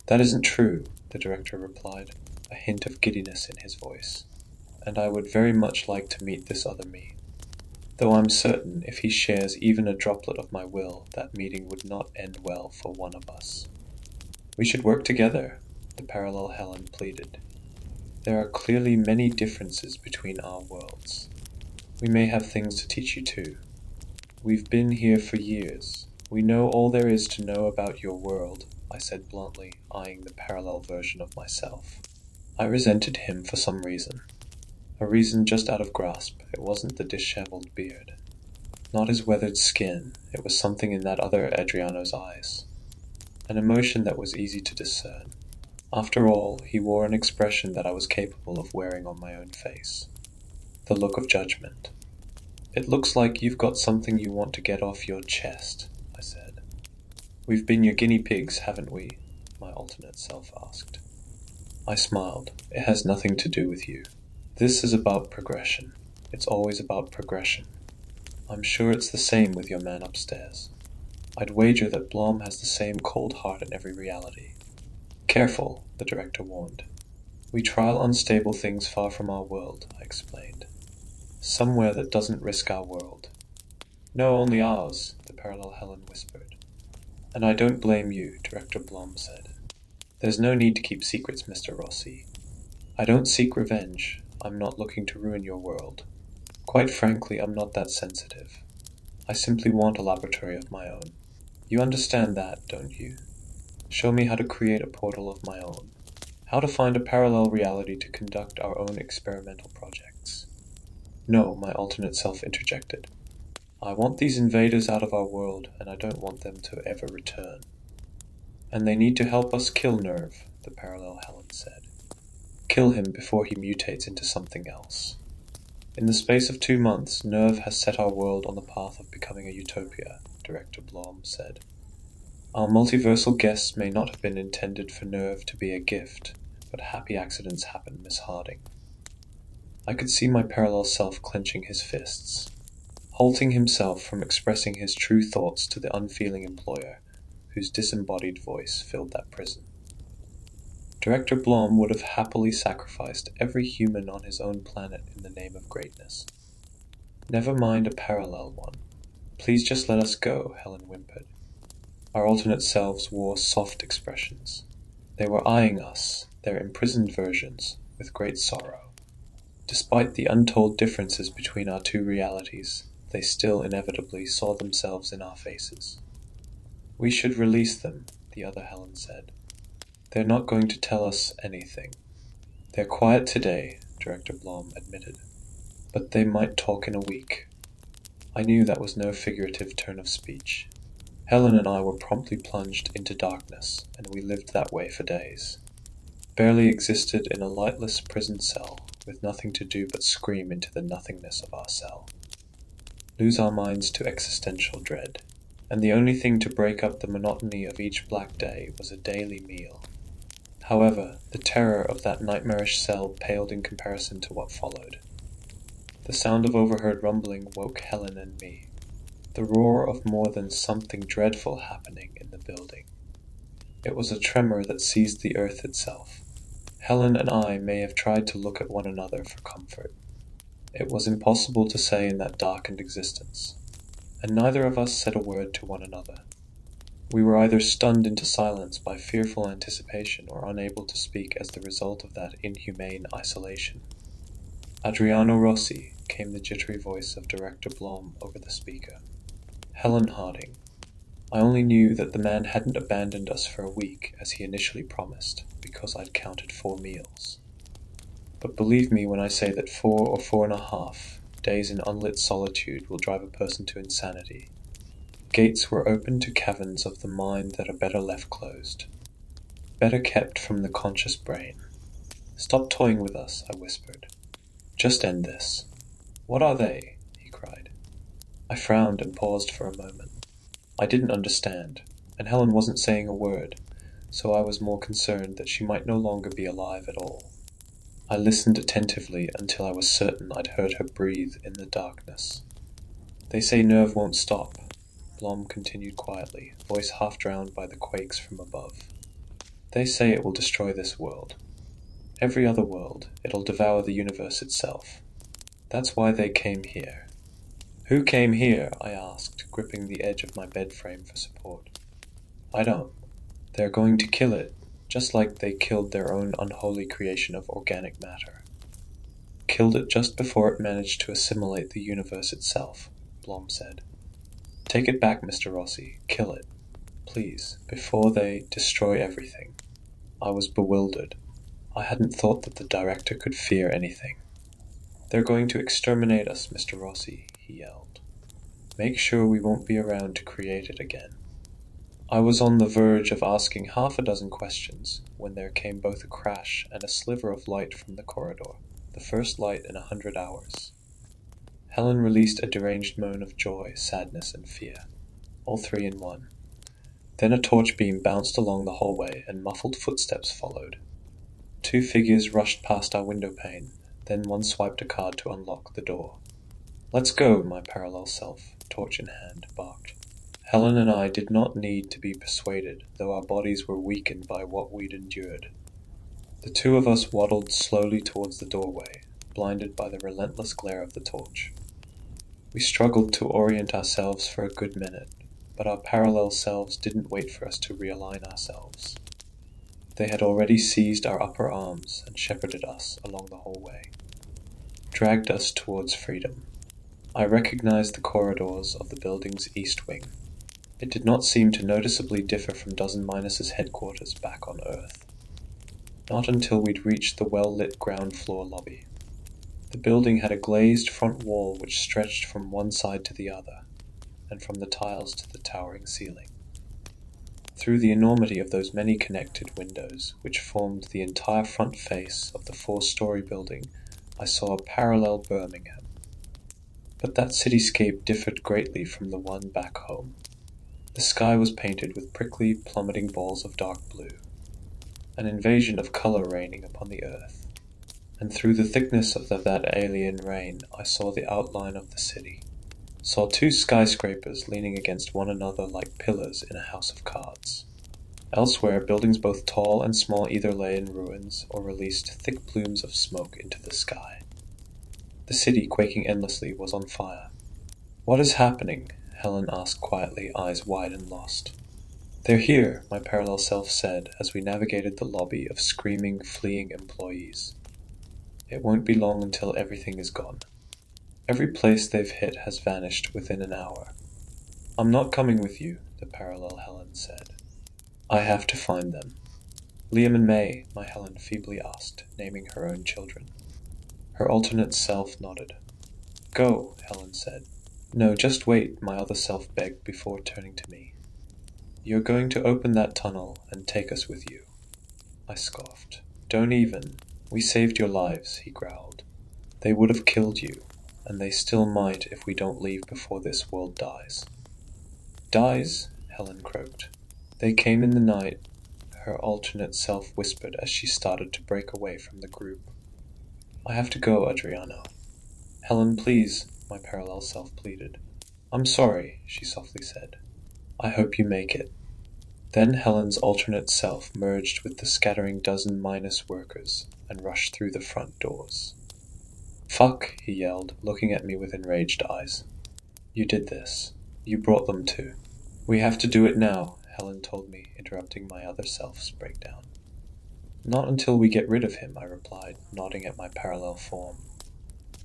"That isn't true," the director replied, a hint of giddiness in his voice. "And I would very much like to meet this other me. Though I'm certain if he shares even a droplet of my will, that meeting would not end well for one of us." "We should work together," the parallel Helen pleaded. "There are clearly many differences between our worlds. We may have things to teach you too. We've been here for years. We know all there is to know about your world," I said bluntly, eyeing the parallel version of myself. I resented him for some reason. A reason just out of grasp. It wasn't the disheveled beard. Not his weathered skin. It was something in that other Adriano's eyes. An emotion that was easy to discern. After all, he wore an expression that I was capable of wearing on my own face. The look of judgment. "It looks like you've got something you want to get off your chest," I said. "We've been your guinea pigs, haven't we?" my alternate self asked. I smiled. "It has nothing to do with you. This is about progression. It's always about progression. I'm sure it's the same with your man upstairs. I'd wager that Blom has the same cold heart in every reality." "Careful," the director warned. "We trial unstable things far from our world," I explained. "Somewhere that doesn't risk our world." "No, only ours," the parallel Helen whispered. "And I don't blame you," Director Blom said. "There's no need to keep secrets, Mr. Rossi. I don't seek revenge. I'm not looking to ruin your world. Quite frankly, I'm not that sensitive. I simply want a laboratory of my own. You understand that, don't you? Show me how to create a portal of my own. How to find a parallel reality to conduct our own experimental projects." "No," my alternate self interjected. "I want these invaders out of our world, and I don't want them to ever return." "And they need to help us kill Nerve," the parallel Helen said. "Kill him before he mutates into something else. In the space of 2 months, Nerve has set our world on the path of becoming a utopia," Director Blom said. "Our multiversal guests may not have been intended for Nerve to be a gift, but happy accidents happen, Miss Harding." I could see my parallel self clenching his fists, halting himself from expressing his true thoughts to the unfeeling employer, whose disembodied voice filled that prison. Director Blom would have happily sacrificed every human on his own planet in the name of greatness. "Never mind a parallel one. Please just let us go," Helen whimpered. Our alternate selves wore soft expressions. They were eyeing us, their imprisoned versions, with great sorrow. Despite the untold differences between our two realities, they still inevitably saw themselves in our faces. "We should release them," the other Helen said. "They're not going to tell us anything. They're quiet today," Director Blom admitted, "but they might talk in a week." I knew that was no figurative turn of speech. Helen and I were promptly plunged into darkness, and we lived that way for days. Barely existed in a lightless prison cell, with nothing to do but scream into the nothingness of our cell. Lose our minds to existential dread. And the only thing to break up the monotony of each black day was a daily meal. However, the terror of that nightmarish cell paled in comparison to what followed. The sound of overheard rumbling woke Helen and me. The roar of more than something dreadful happening in the building. It was a tremor that seized the earth itself. Helen and I may have tried to look at one another for comfort. It was impossible to say in that darkened existence, and neither of us said a word to one another. We were either stunned into silence by fearful anticipation or unable to speak as the result of that inhumane isolation. "Adriano Rossi," came the jittery voice of Director Blom over the speaker. "Helen Harding. I only knew that the man hadn't abandoned us for a week, as he initially promised, because I'd counted 4 meals. But believe me when I say that 4 or 4.5 days in unlit solitude will drive a person to insanity. Gates were open to caverns of the mind that are better left closed, better kept from the conscious brain. Stop toying with us," I whispered. "Just end this." What are they? He cried. I frowned and paused for a moment. I didn't understand, and Helen wasn't saying a word, so I was more concerned that she might no longer be alive at all. I listened attentively until I was certain I'd heard her breathe in the darkness. They say nerve won't stop, Blom continued quietly, voice half drowned by the quakes from above. They say it will destroy this world. Every other world, it'll devour the universe itself. That's why they came here. Who came here? I asked, gripping the edge of my bed frame for support. I don't. They're going to kill it, just like they killed their own unholy creation of organic matter. Killed it just before it managed to assimilate the universe itself, Blom said. Take it back, Mr. Rossi. Kill it. Please, before they destroy everything. I was bewildered. I hadn't thought that the director could fear anything. They're going to exterminate us, Mr. Rossi, he yelled. Make sure we won't be around to create it again. I was on the verge of asking half a dozen questions when there came both a crash and a sliver of light from the corridor, the first light in 100 hours. Helen released a deranged moan of joy, sadness, and fear, all three in one. Then a torch beam bounced along the hallway and muffled footsteps followed. Two figures rushed past our window pane, then one swiped a card to unlock the door. Let's go, my parallel self, torch in hand, barked. Helen and I did not need to be persuaded, though our bodies were weakened by what we'd endured. The two of us waddled slowly towards the doorway, blinded by the relentless glare of the torch. We struggled to orient ourselves for a good minute, but our parallel selves didn't wait for us to realign ourselves. They had already seized our upper arms and shepherded us along the hallway, dragged us towards freedom. I recognized the corridors of the building's east wing. It did not seem to noticeably differ from Dozen Minus's headquarters back on Earth. Not until we'd reached the well-lit ground floor lobby. The building had a glazed front wall which stretched from one side to the other, and from the tiles to the towering ceiling. Through the enormity of those many connected windows, which formed the entire front face of the four-story building, I saw a parallel Birmingham. But that cityscape differed greatly from the one back home. The sky was painted with prickly, plummeting balls of dark blue, an invasion of color raining upon the earth. And through the thickness of that alien rain, I saw the outline of the city. Saw two skyscrapers leaning against one another like pillars in a house of cards. Elsewhere, buildings both tall and small either lay in ruins or released thick plumes of smoke into the sky. The city, quaking endlessly, was on fire. What is happening? Helen asked quietly, eyes wide and lost. They're here, my parallel self said as we navigated the lobby of screaming, fleeing employees. It won't be long until everything is gone. Every place they've hit has vanished within an hour. I'm not coming with you, the parallel Helen said. I have to find them. Liam and May, my Helen feebly asked, naming her own children. Her alternate self nodded. Go, Helen said. No, just wait, my other self begged before turning to me. You're going to open that tunnel and take us with you. I scoffed. Don't even. We saved your lives, he growled. They would have killed you, and they still might if we don't leave before this world dies. Dies? Helen croaked. They came in the night, her alternate self whispered as she started to break away from the group. I have to go, Adriano. Helen, please, my parallel self pleaded. I'm sorry, she softly said. I hope you make it. Then Helen's alternate self merged with the scattering dozen minus workers and rushed through the front doors. Fuck, he yelled, looking at me with enraged eyes. You did this. You brought them too. We have to do it now, Helen told me, interrupting my other self's breakdown. Not until we get rid of him, I replied, nodding at my parallel form.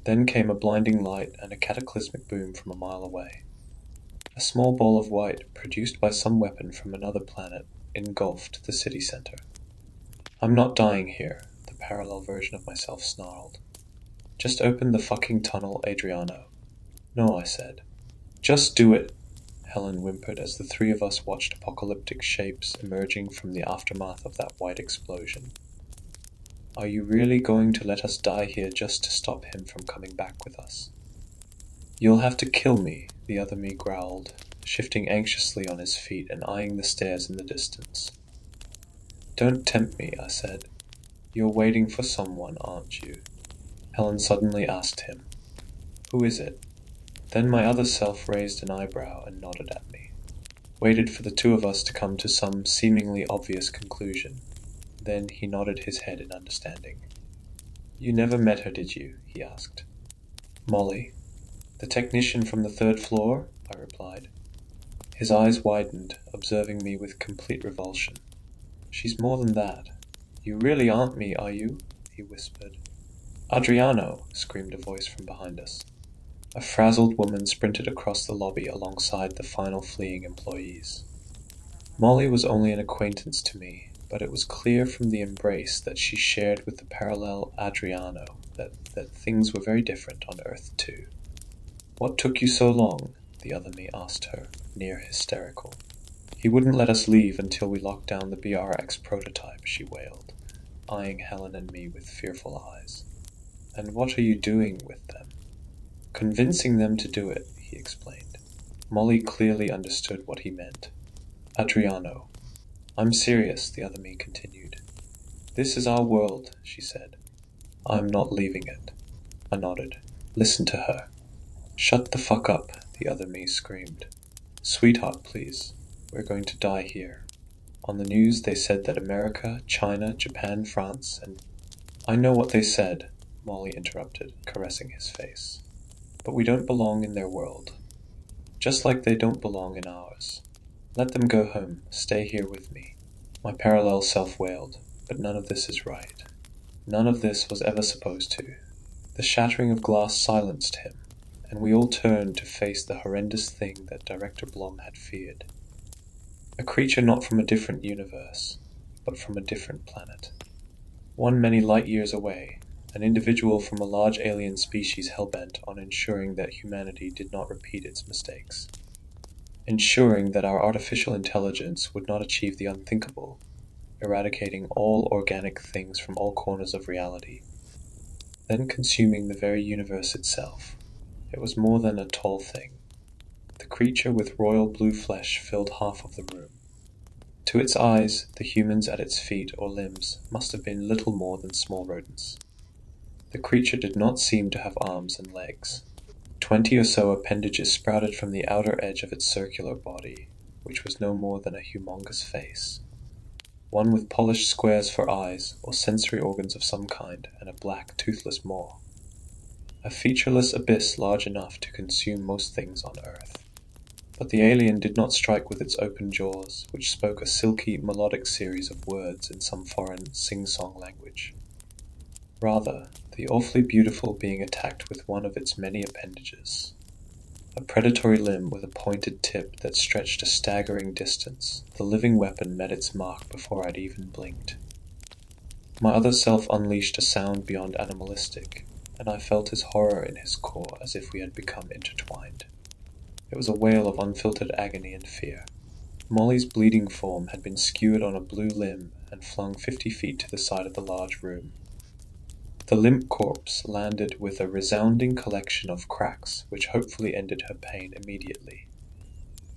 Then came a blinding light and a cataclysmic boom from a mile away. A small ball of white, produced by some weapon from another planet, engulfed the city center. I'm not dying here, the parallel version of myself snarled. Just open the fucking tunnel, Adriano. No, I said. Just do it, Helen whimpered as the three of us watched apocalyptic shapes emerging from the aftermath of that white explosion. Are you really going to let us die here just to stop him from coming back with us? "You'll have to kill me," the other me growled, shifting anxiously on his feet and eyeing the stairs in the distance. "Don't tempt me," I said. "You're waiting for someone, aren't you?" Helen suddenly asked him. "Who is it?" Then my other self raised an eyebrow and nodded at me. Waited for the two of us to come to some seemingly obvious conclusion. Then he nodded his head in understanding. "You never met her, did you?" he asked. "Molly. The technician from the third floor?" I replied. His eyes widened, observing me with complete revulsion. "She's more than that. You really aren't me, are you?" he whispered. "Adriano!" screamed a voice from behind us. A frazzled woman sprinted across the lobby alongside the final fleeing employees. Molly was only an acquaintance to me, but it was clear from the embrace that she shared with the parallel Adriano that things were very different on Earth too. "What took you so long?" the other me asked her, near hysterical. "He wouldn't let us leave until we locked down the BRX prototype," she wailed, eyeing Helen and me with fearful eyes. "And what are you doing with them?" "Convincing them to do it," he explained. Molly clearly understood what he meant. "Adriano." "I'm serious," the other me continued. "This is our world," she said. "I'm not leaving it." I nodded. "Listen to her." "Shut the fuck up," the other me screamed. "Sweetheart, please. We're going to die here. On the news they said that America, China, Japan, France, and—" "I know what they said," Molly interrupted, caressing his face. "But we don't belong in their world. Just like they don't belong in ours. Let them go home. Stay here with me." My parallel self wailed, "But none of this is right. None of this was ever supposed to." The shattering of glass silenced him, and we all turned to face the horrendous thing that Director Blom had feared. A creature not from a different universe, but from a different planet. One many light years away, an individual from a large alien species hell-bent on ensuring that humanity did not repeat its mistakes. Ensuring that our artificial intelligence would not achieve the unthinkable, eradicating all organic things from all corners of reality, then consuming the very universe itself. It was more than a tall thing. The creature with royal blue flesh filled half of the room. To its eyes, the humans at its feet or limbs must have been little more than small rodents. The creature did not seem to have arms and legs. 20 or so appendages sprouted from the outer edge of its circular body, which was no more than a humongous face. One with polished squares for eyes, or sensory organs of some kind, and a black, toothless maw. A featureless abyss large enough to consume most things on Earth. But the alien did not strike with its open jaws, which spoke a silky, melodic series of words in some foreign, sing-song language. Rather, the awfully beautiful being attacked with one of its many appendages. A predatory limb with a pointed tip that stretched a staggering distance. The living weapon met its mark before I'd even blinked. My other self unleashed a sound beyond animalistic, and I felt his horror in his core as if we had become intertwined. It was a wail of unfiltered agony and fear. Molly's bleeding form had been skewered on a blue limb and flung 50 feet to the side of the large room. The limp corpse landed with a resounding collection of cracks which hopefully ended her pain immediately.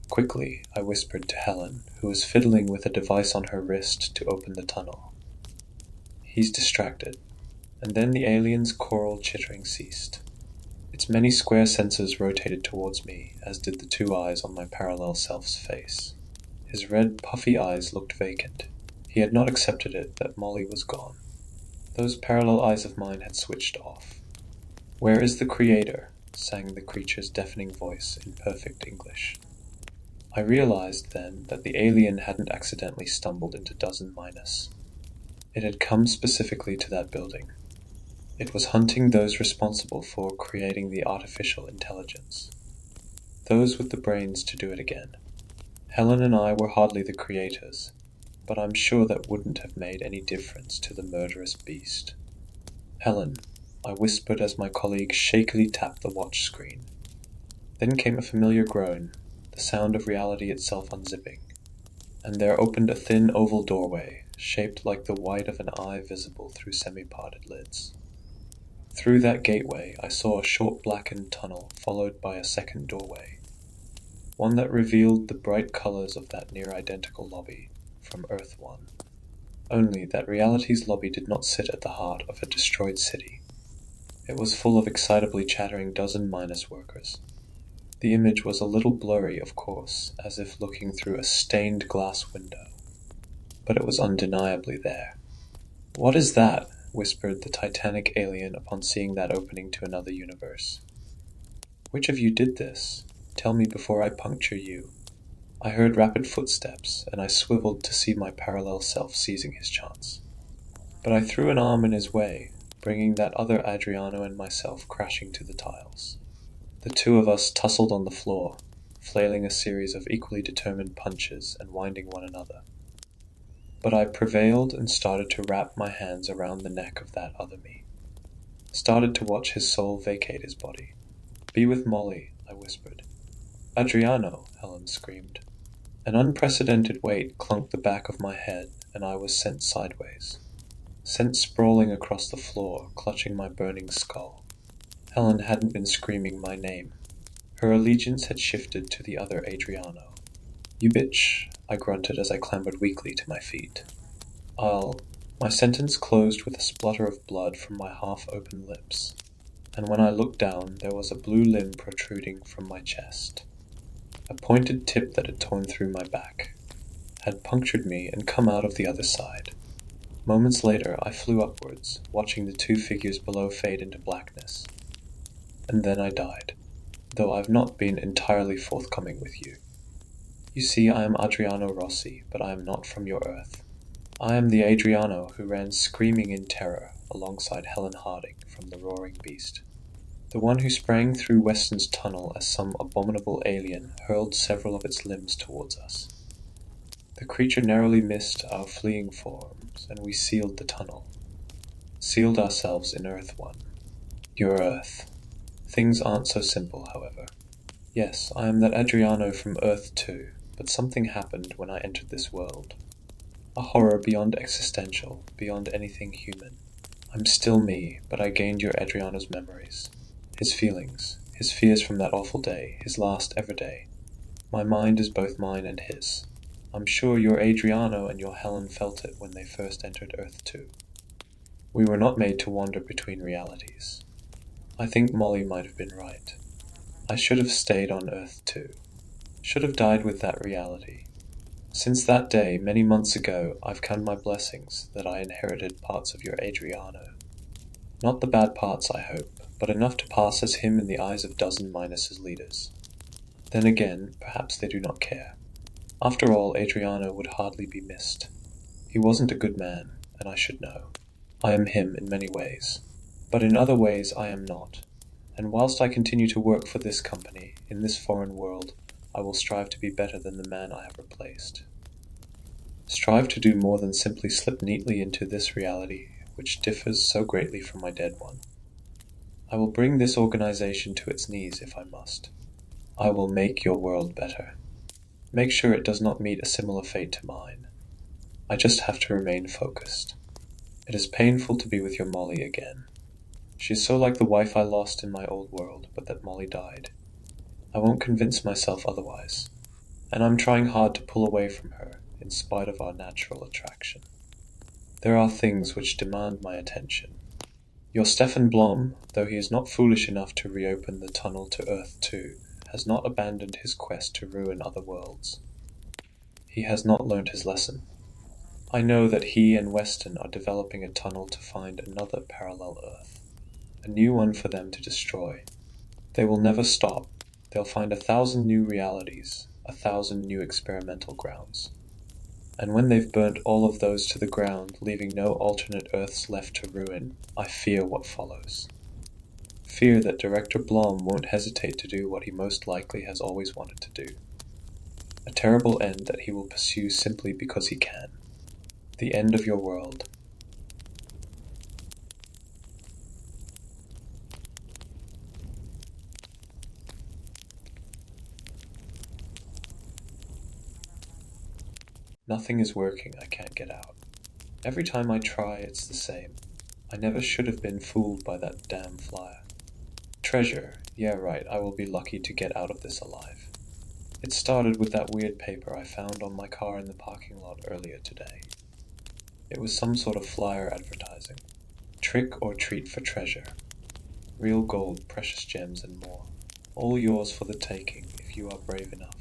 Quickly, I whispered to Helen, who was fiddling with a device on her wrist to open the tunnel. "He's distracted." And then the alien's choral chittering ceased. Its many square sensors rotated towards me, as did the two eyes on my parallel self's face. His red, puffy eyes looked vacant. He had not accepted it that Molly was gone. Those parallel eyes of mine had switched off. "Where is the Creator?" sang the creature's deafening voice in perfect English. I realized then that the alien hadn't accidentally stumbled into Dozen Minus. It had come specifically to that building. It was hunting those responsible for creating the artificial intelligence. Those with the brains to do it again. Helen and I were hardly the creators, but I'm sure that wouldn't have made any difference to the murderous beast. "Helen," I whispered as my colleague shakily tapped the watch screen. Then came a familiar groan, the sound of reality itself unzipping, and there opened a thin oval doorway, shaped like the white of an eye visible through semi-parted lids. Through that gateway, I saw a short blackened tunnel followed by a second doorway, one that revealed the bright colors of that near-identical lobby from Earth 1. Only that reality's lobby did not sit at the heart of a destroyed city. It was full of excitably chattering dozen minus workers. The image was a little blurry, of course, as if looking through a stained glass window, but it was undeniably there. "What is that?" whispered the titanic alien upon seeing that opening to another universe. "Which of you did this? Tell me before I puncture you." I heard rapid footsteps, and I swiveled to see my parallel self seizing his chance. But I threw an arm in his way, bringing that other Adriano and myself crashing to the tiles. The two of us tussled on the floor, flailing a series of equally determined punches and winding one another. But I prevailed and started to wrap my hands around the neck of that other me. Started to watch his soul vacate his body. "Be with Molly," I whispered. "Adriano!" Helen screamed. An unprecedented weight clunked the back of my head, and I was sent sideways. Sent sprawling across the floor, clutching my burning skull. Helen hadn't been screaming my name. Her allegiance had shifted to the other Adriano. "You bitch," I grunted as I clambered weakly to my feet. My sentence closed with a splutter of blood from my half-open lips, and when I looked down, there was a blue limb protruding from my chest. A pointed tip that had torn through my back, had punctured me and come out of the other side. Moments later, I flew upwards, watching the two figures below fade into blackness. And then I died, though I've not been entirely forthcoming with you. You see, I am Adriano Rossi, but I am not from your Earth. I am the Adriano who ran screaming in terror alongside Helen Harding from the Roaring Beast. The one who sprang through Weston's tunnel as some abominable alien hurled several of its limbs towards us. The creature narrowly missed our fleeing forms, and we sealed the tunnel. Sealed ourselves in Earth 1. Your Earth. Things aren't so simple, however. Yes, I am that Adriano from Earth 2, but something happened when I entered this world. A horror beyond existential, beyond anything human. I'm still me, but I gained your Adriano's memories. His feelings, his fears from that awful day, his last ever day. My mind is both mine and his. I'm sure your Adriano and your Helen felt it when they first entered Earth 2. We were not made to wander between realities. I think Molly might have been right. I should have stayed on Earth 2. Should have died with that reality. Since that day, many months ago, I've counted my blessings that I inherited parts of your Adriano. Not the bad parts, I hope, but enough to pass as him in the eyes of dozen Minus's leaders. Then again, perhaps they do not care. After all, Adriano would hardly be missed. He wasn't a good man, and I should know. I am him in many ways, but in other ways I am not. And whilst I continue to work for this company, in this foreign world, I will strive to be better than the man I have replaced. Strive to do more than simply slip neatly into this reality, which differs so greatly from my dead one. I will bring this organization to its knees if I must. I will make your world better. Make sure it does not meet a similar fate to mine. I just have to remain focused. It is painful to be with your Molly again. She is so like the wife I lost in my old world, but that Molly died. I won't convince myself otherwise, and I'm trying hard to pull away from her, in spite of our natural attraction. There are things which demand my attention. Your Stefan Blom, though he is not foolish enough to reopen the tunnel to Earth 2, has not abandoned his quest to ruin other worlds. He has not learnt his lesson. I know that he and Weston are developing a tunnel to find another parallel Earth, a new one for them to destroy. They will never stop. They'll find 1,000 new realities, 1,000 new experimental grounds. And when they've burnt all of those to the ground, leaving no alternate Earths left to ruin, I fear what follows. Fear that Director Blom won't hesitate to do what he most likely has always wanted to do. A terrible end that he will pursue simply because he can. The end of your world. Nothing is working, I can't get out. Every time I try, it's the same. I never should have been fooled by that damn flyer. Treasure, yeah right, I will be lucky to get out of this alive. It started with that weird paper I found on my car in the parking lot earlier today. It was some sort of flyer advertising. Trick or treat for treasure. Real gold, precious gems, and more. All yours for the taking if you are brave enough.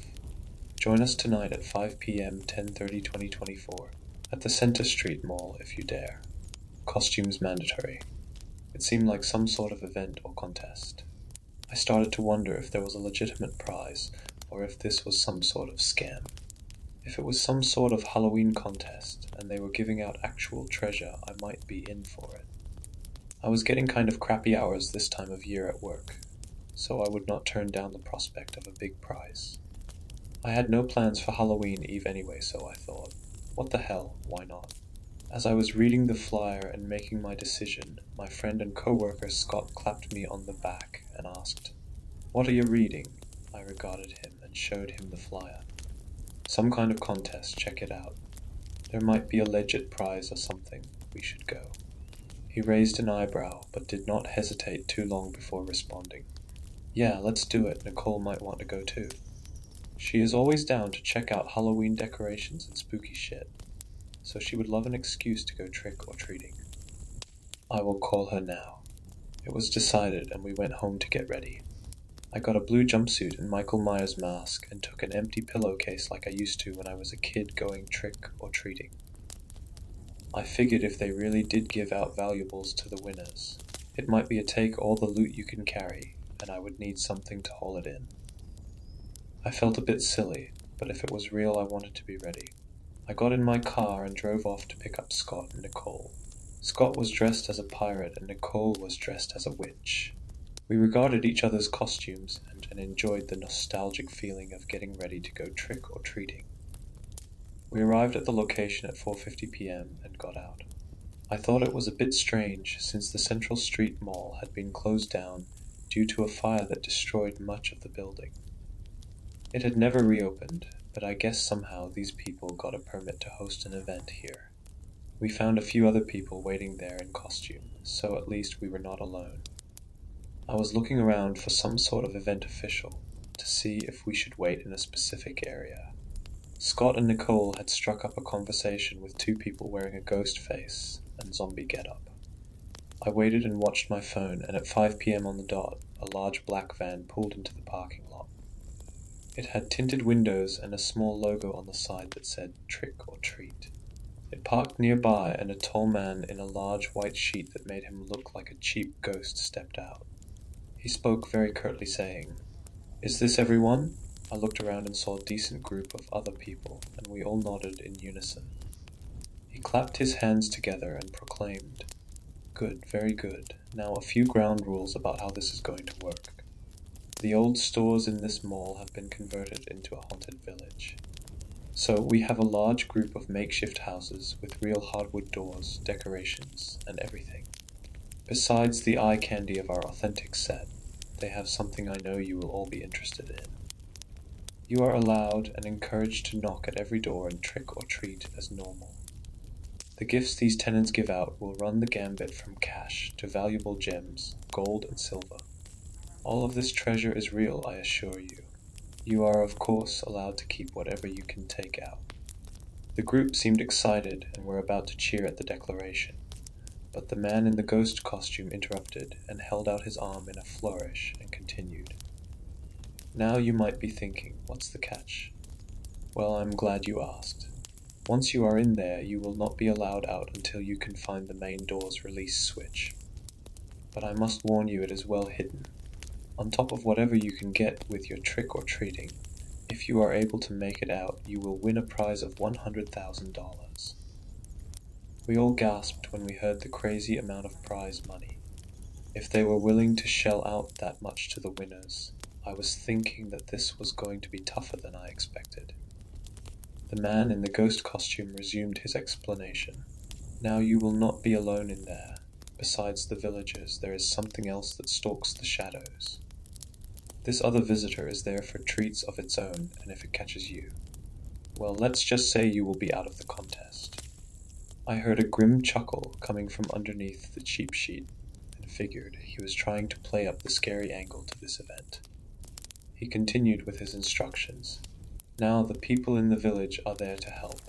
Join us tonight at 5 p.m. 10/30/2024 at the Center Street Mall if you dare. Costumes mandatory. It seemed like some sort of event or contest. I started to wonder if there was a legitimate prize or if this was some sort of scam. If it was some sort of Halloween contest and they were giving out actual treasure, I might be in for it. I was getting kind of crappy hours this time of year at work, so I would not turn down the prospect of a big prize. I had no plans for Halloween Eve anyway, so I thought, what the hell, why not? As I was reading the flyer and making my decision, my friend and co-worker Scott clapped me on the back and asked, "What are you reading?" I regarded him and showed him the flyer. "Some kind of contest, check it out. There might be a legit prize or something. We should go." He raised an eyebrow, but did not hesitate too long before responding. "Yeah, let's do it. Nicole might want to go too. She is always down to check out Halloween decorations and spooky shit, so she would love an excuse to go trick or treating." I will call her now. It was decided, and we went home to get ready. I got a blue jumpsuit and Michael Myers mask and took an empty pillowcase like I used to when I was a kid going trick or treating. I figured if they really did give out valuables to the winners, it might be a take all the loot you can carry, and I would need something to haul it in. I felt a bit silly, but if it was real I wanted to be ready. I got in my car and drove off to pick up Scott and Nicole. Scott was dressed as a pirate and Nicole was dressed as a witch. We regarded each other's costumes and enjoyed the nostalgic feeling of getting ready to go trick or treating. We arrived at the location at 4:50 p.m. and got out. I thought it was a bit strange since the Central Street Mall had been closed down due to a fire that destroyed much of the building. It had never reopened, but I guess somehow these people got a permit to host an event here. We found a few other people waiting there in costume, so at least we were not alone. I was looking around for some sort of event official to see if we should wait in a specific area. Scott and Nicole had struck up a conversation with two people wearing a ghost face and zombie getup. I waited and watched my phone, and at 5 p.m. on the dot, a large black van pulled into the parking lot. It had tinted windows and a small logo on the side that said "Trick or Treat." It parked nearby, and a tall man in a large white sheet that made him look like a cheap ghost stepped out. He spoke very curtly, saying, "Is this everyone?" I looked around and saw a decent group of other people, and we all nodded in unison. He clapped his hands together and proclaimed, "Good, very good. Now a few ground rules about how this is going to work. The old stores in this mall have been converted into a haunted village. So we have a large group of makeshift houses with real hardwood doors, decorations, and everything. Besides the eye candy of our authentic set, they have something I know you will all be interested in. You are allowed and encouraged to knock at every door and trick or treat as normal. The gifts these tenants give out will run the gambit from cash to valuable gems, gold and silver. All of this treasure is real, I assure you. You are of course allowed to keep whatever you can take out." The group seemed excited and were about to cheer at the declaration, but the man in the ghost costume interrupted and held out his arm in a flourish and continued. "Now you might be thinking, what's the catch? Well, I'm glad you asked. Once you are in there, you will not be allowed out until you can find the main door's release switch. But I must warn you, it is well hidden. On top of whatever you can get with your trick or treating, if you are able to make it out, you will win a prize of $100,000. We all gasped when we heard the crazy amount of prize money. If they were willing to shell out that much to the winners, I was thinking that this was going to be tougher than I expected. The man in the ghost costume resumed his explanation. "Now you will not be alone in there. Besides the villagers, there is something else that stalks the shadows. This other visitor is there for treats of its own, and if it catches you, well, let's just say you will be out of the contest. I heard a grim chuckle coming from underneath the cheap sheet and figured he was trying to play up the scary angle to this event. He continued with his instructions. Now the people in the village are there to help,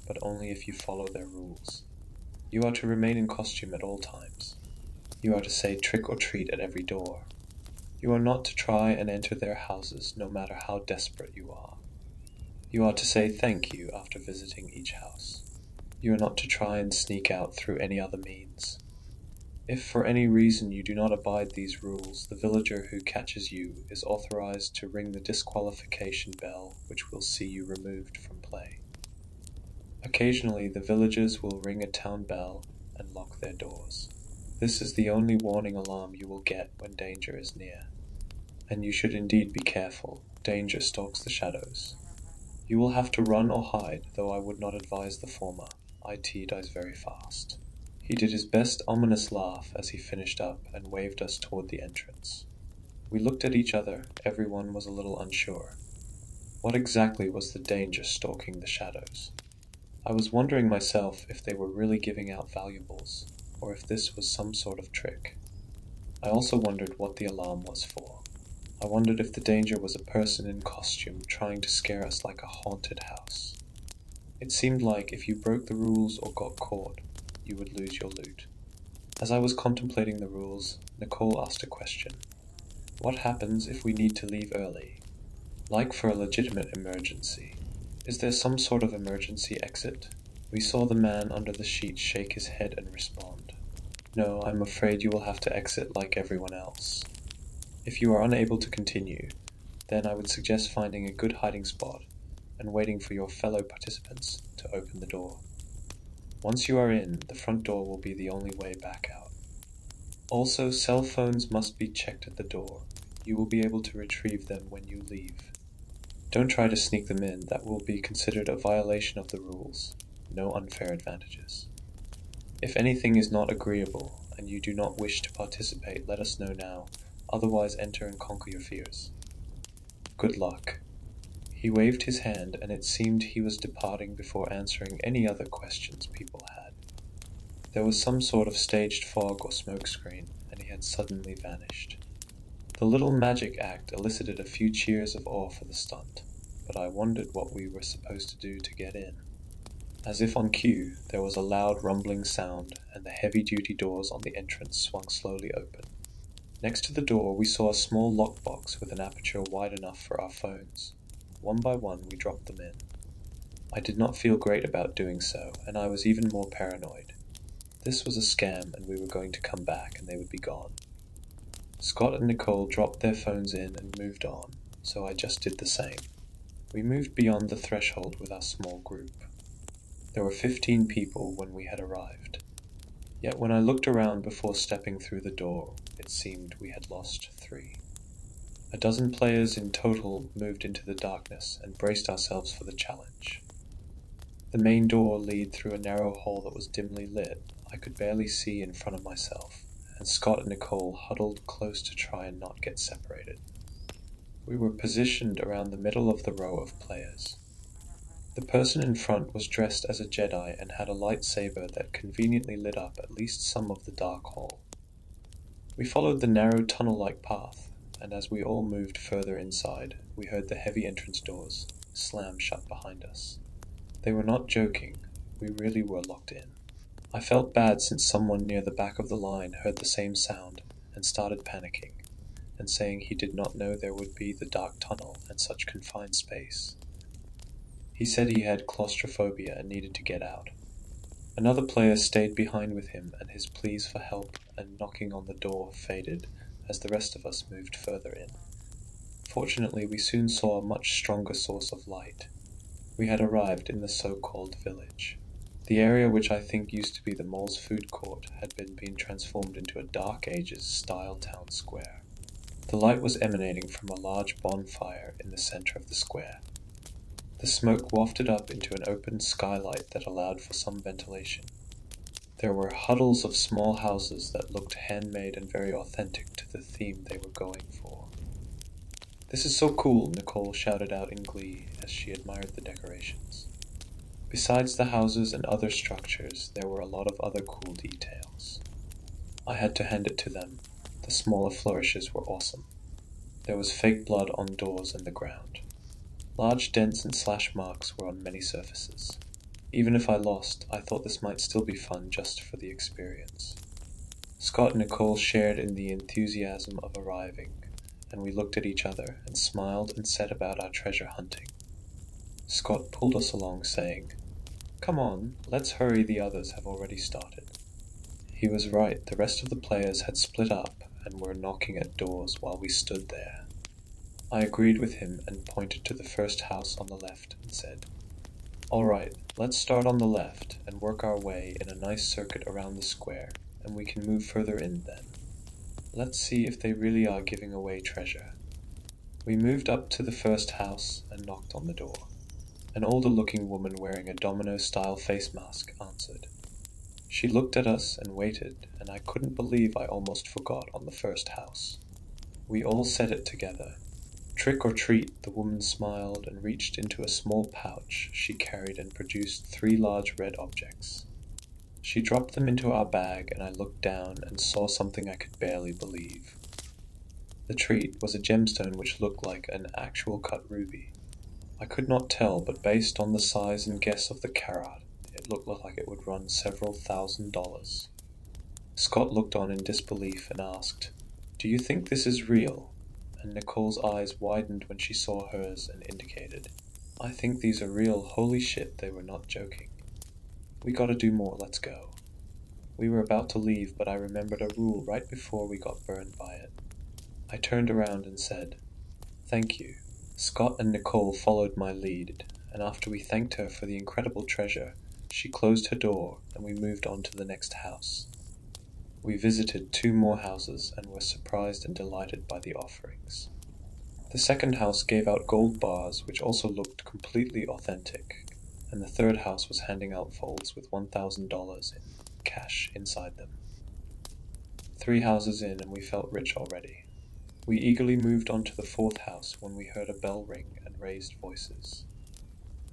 but only if you follow their rules. You are to remain in costume at all times. You are to say trick or treat at every door. You are not to try and enter their houses no matter how desperate you are. You are to say thank you after visiting each house. You are not to try and sneak out through any other means. If for any reason you do not abide these rules, the villager who catches you is authorized to ring the disqualification bell, which will see you removed from play. Occasionally, the villagers will ring a town bell and lock their doors. This is the only warning alarm you will get when danger is near. And you should indeed be careful. Danger stalks the shadows. You will have to run or hide, though I would not advise the former. IT dies very fast. He did his best ominous laugh as he finished up and waved us toward the entrance. We looked at each other. Everyone was a little unsure. What exactly was the danger stalking the shadows? I was wondering myself if they were really giving out valuables, or if this was some sort of trick. I also wondered what the alarm was for. I wondered if the danger was a person in costume trying to scare us like a haunted house. It seemed like if you broke the rules or got caught, you would lose your loot. As I was contemplating the rules, Nicole asked a question. What happens if we need to leave early? Like for a legitimate emergency. Is there some sort of emergency exit? We saw the man under the sheet shake his head and respond. No, I'm afraid you will have to exit like everyone else. If you are unable to continue, then I would suggest finding a good hiding spot and waiting for your fellow participants to open the door. Once you are in, the front door will be the only way back out. Also, cell phones must be checked at the door. You will be able to retrieve them when you leave. Don't try to sneak them in, that will be considered a violation of the rules. No unfair advantages. If anything is not agreeable, and you do not wish to participate, let us know now. Otherwise, enter and conquer your fears. Good luck. He waved his hand, and it seemed he was departing before answering any other questions people had. There was some sort of staged fog or smoke screen, and he had suddenly vanished. The little magic act elicited a few cheers of awe for the stunt, but I wondered what we were supposed to do to get in. As if on cue, there was a loud rumbling sound, and the heavy-duty doors on the entrance swung slowly open. Next to the door, we saw a small lockbox with an aperture wide enough for our phones. One by one, we dropped them in. I did not feel great about doing so, and I was even more paranoid. This was a scam, and we were going to come back, and they would be gone. Scott and Nicole dropped their phones in and moved on, so I just did the same. We moved beyond the threshold with our small group. There were 15 people when we had arrived. Yet when I looked around before stepping through the door, it seemed we had lost 3. A dozen players in total moved into the darkness and braced ourselves for the challenge. The main door led through a narrow hall that was dimly lit. I could barely see in front of myself, and Scott and Nicole huddled close to try and not get separated. We were positioned around the middle of the row of players. The person in front was dressed as a Jedi and had a lightsaber that conveniently lit up at least some of the dark hall. We followed the narrow tunnel-like path, and as we all moved further inside, we heard the heavy entrance doors slam shut behind us. They were not joking. We really were locked in. I felt bad since someone near the back of the line heard the same sound and started panicking, and saying he did not know there would be the dark tunnel and such confined space. He said he had claustrophobia and needed to get out. Another player stayed behind with him, and his pleas for help and knocking on the door faded as the rest of us moved further in. Fortunately, we soon saw a much stronger source of light. We had arrived in the so-called village. The area, which I think used to be the mall's food court, had been transformed into a Dark Ages-style town square. The light was emanating from a large bonfire in the center of the square. The smoke wafted up into an open skylight that allowed for some ventilation. There were huddles of small houses that looked handmade and very authentic to the theme they were going for. "This is so cool," Nicole shouted out in glee as she admired the decorations. Besides the houses and other structures, there were a lot of other cool details. I had to hand it to them. The smaller flourishes were awesome. There was fake blood on doors and the ground. Large dents and slash marks were on many surfaces. Even if I lost, I thought this might still be fun just for the experience. Scott and Nicole shared in the enthusiasm of arriving, and we looked at each other and smiled and set about our treasure hunting. Scott pulled us along, saying, "Come on, let's hurry, the others have already started." He was right, the rest of the players had split up and were knocking at doors while we stood there. I agreed with him and pointed to the first house on the left and said, "All right, let's start on the left and work our way in a nice circuit around the square, and we can move further in then. Let's see if they really are giving away treasure." We moved up to the first house and knocked on the door. An older-looking woman wearing a domino-style face mask answered. She looked at us and waited, and I couldn't believe I almost forgot on the first house. We all said it together. "Trick or treat," the woman smiled and reached into a small pouch she carried and produced 3 large red objects. She dropped them into our bag, and I looked down and saw something I could barely believe. The treat was a gemstone which looked like an actual cut ruby. I could not tell, but based on the size and guess of the carat, it looked like it would run several $1,000s. Scott looked on in disbelief and asked, "Do you think this is real?" And Nicole's eyes widened when she saw hers and indicated, "I think these are real, holy shit, they were not joking. We gotta do more, let's go." We were about to leave, but I remembered a rule right before we got burned by it. I turned around and said, "Thank you." Scott and Nicole followed my lead, and after we thanked her for the incredible treasure, she closed her door and we moved on to the next house. We visited 2 more houses and were surprised and delighted by the offerings. The second house gave out gold bars which also looked completely authentic, and the third house was handing out folds with $1,000 in cash inside them. 3 houses in and we felt rich already. We eagerly moved on to the 4th house when we heard a bell ring and raised voices.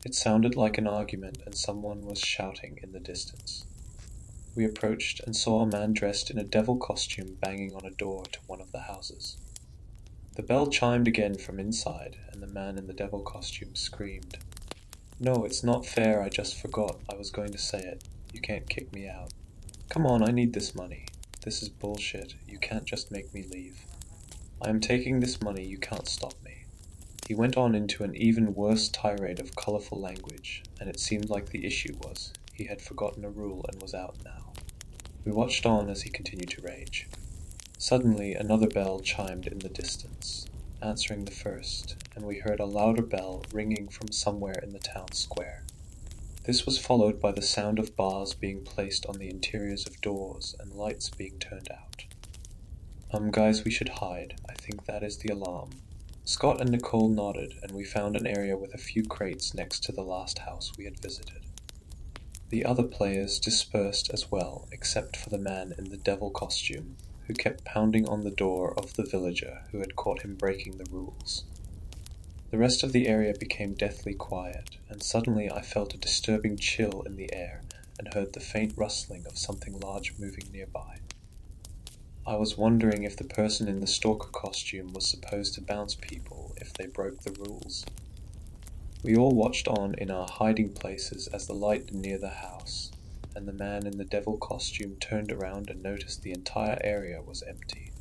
It sounded like an argument and someone was shouting in the distance. We approached and saw a man dressed in a devil costume banging on a door to one of the houses. The bell chimed again from inside, and the man in the devil costume screamed, "No, it's not fair, I just forgot, I was going to say it. You can't kick me out. Come on, I need this money. This is bullshit, you can't just make me leave. I am taking this money, you can't stop me." He went on into an even worse tirade of colorful language, and it seemed like the issue was he had forgotten a rule and was out now. We watched on as he continued to rage. Suddenly another bell chimed in the distance, answering the first, and we heard a louder bell ringing from somewhere in the town square. This was followed by the sound of bars being placed on the interiors of doors and lights being turned out. Guys, we should hide. I think that is the alarm." Scott and Nicole nodded, and we found an area with a few crates next to the last house we had visited. The other players dispersed as well, except for the man in the devil costume, who kept pounding on the door of the villager who had caught him breaking the rules. The rest of the area became deathly quiet, and suddenly I felt a disturbing chill in the air and heard the faint rustling of something large moving nearby. I was wondering if the person in the stalker costume was supposed to bounce people if they broke the rules. We all watched on in our hiding places as the light near the house, and the man in the devil costume turned around and noticed the entire area was empty.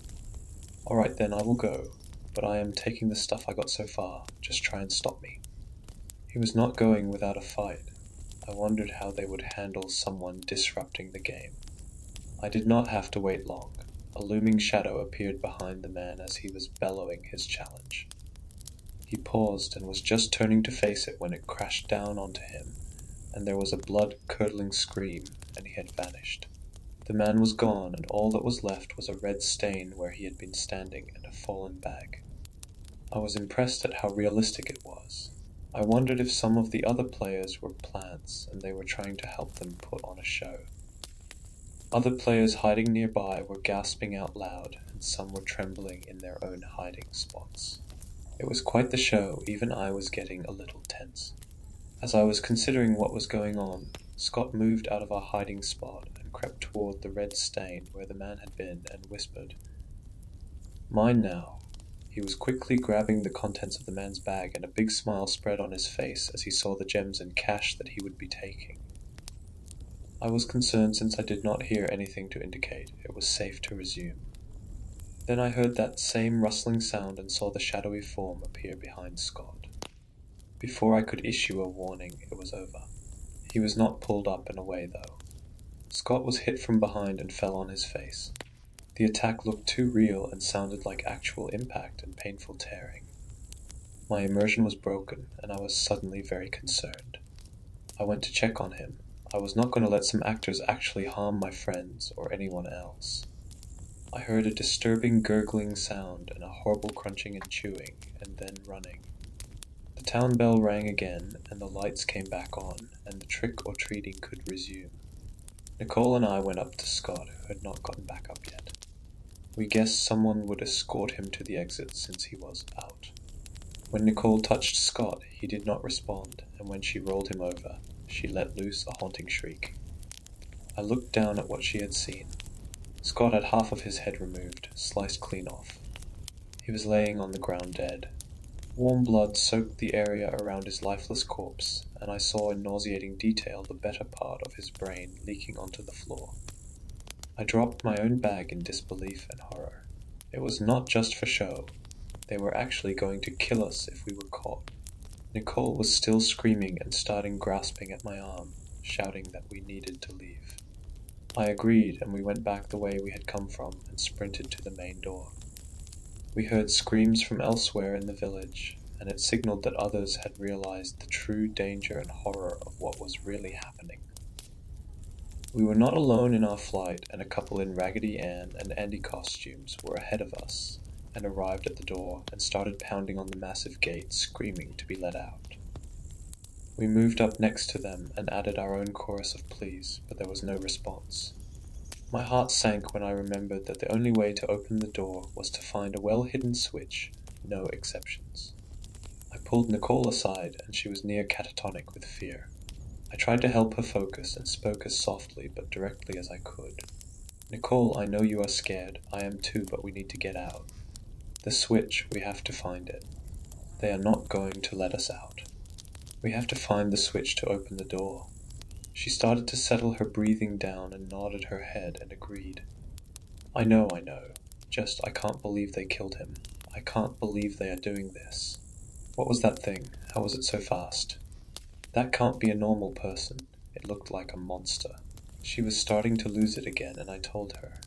"All right then, I will go, but I am taking the stuff I got so far, just try and stop me." He was not going without a fight. I wondered how they would handle someone disrupting the game. I did not have to wait long. A looming shadow appeared behind the man as he was bellowing his challenge. He paused and was just turning to face it when it crashed down onto him, and there was a blood-curdling scream, and he had vanished. The man was gone, and all that was left was a red stain where he had been standing and a fallen bag. I was impressed at how realistic it was. I wondered if some of the other players were plants and they were trying to help them put on a show. Other players hiding nearby were gasping out loud, and some were trembling in their own hiding spots. It was quite the show, even I was getting a little tense. As I was considering what was going on, Scott moved out of our hiding spot and crept toward the red stain where the man had been and whispered, "Mine now." He was quickly grabbing the contents of the man's bag, and a big smile spread on his face as he saw the gems and cash that he would be taking. I was concerned since I did not hear anything to indicate it was safe to resume. Then I heard that same rustling sound and saw the shadowy form appear behind Scott. Before I could issue a warning, it was over. He was not pulled up and away, though. Scott was hit from behind and fell on his face. The attack looked too real and sounded like actual impact and painful tearing. My immersion was broken, and I was suddenly very concerned. I went to check on him. I was not going to let some actors actually harm my friends or anyone else. I heard a disturbing gurgling sound and a horrible crunching and chewing, and then running. The town bell rang again, and the lights came back on, and the trick-or-treating could resume. Nicole and I went up to Scott, who had not gotten back up yet. We guessed someone would escort him to the exit since he was out. When Nicole touched Scott, he did not respond, and when she rolled him over, she let loose a haunting shriek. I looked down at what she had seen. Scott had half of his head removed, sliced clean off. He was laying on the ground dead. Warm blood soaked the area around his lifeless corpse, and I saw in nauseating detail the better part of his brain leaking onto the floor. I dropped my own bag in disbelief and horror. It was not just for show. They were actually going to kill us if we were caught. Nicole was still screaming and starting grasping at my arm, shouting that we needed to leave. I agreed, and we went back the way we had come from and sprinted to the main door. We heard screams from elsewhere in the village, and it signaled that others had realized the true danger and horror of what was really happening. We were not alone in our flight, and a couple in Raggedy Ann and Andy costumes were ahead of us and arrived at the door and started pounding on the massive gate, screaming to be let out. We moved up next to them and added our own chorus of pleas, but there was no response. My heart sank when I remembered that the only way to open the door was to find a well-hidden switch, no exceptions. I pulled Nicole aside, and she was near catatonic with fear. I tried to help her focus and spoke as softly but directly as I could. "Nicole, I know you are scared. I am too, but we need to get out. The switch, we have to find it. They are not going to let us out. We have to find the switch to open the door." She started to settle her breathing down and nodded her head and agreed. I know. Just, I can't believe they killed him. I can't believe they are doing this. What was that thing? How was it so fast? That can't be a normal person. It looked like a monster." She was starting to lose it again, and I told her,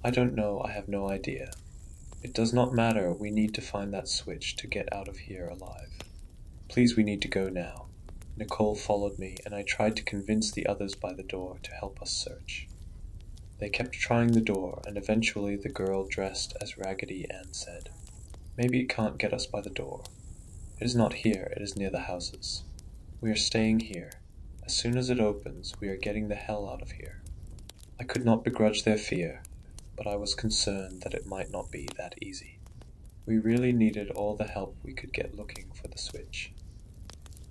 "I don't know, I have no idea. It does not matter, we need to find that switch to get out of here alive. Please, we need to go now." Nicole followed me, and I tried to convince the others by the door to help us search. They kept trying the door, and eventually the girl dressed as Raggedy Ann said, "Maybe it can't get us by the door. It is not here, it is near the houses. We are staying here. As soon as it opens, we are getting the hell out of here." I could not begrudge their fear, but I was concerned that it might not be that easy. We really needed all the help we could get looking for the switch.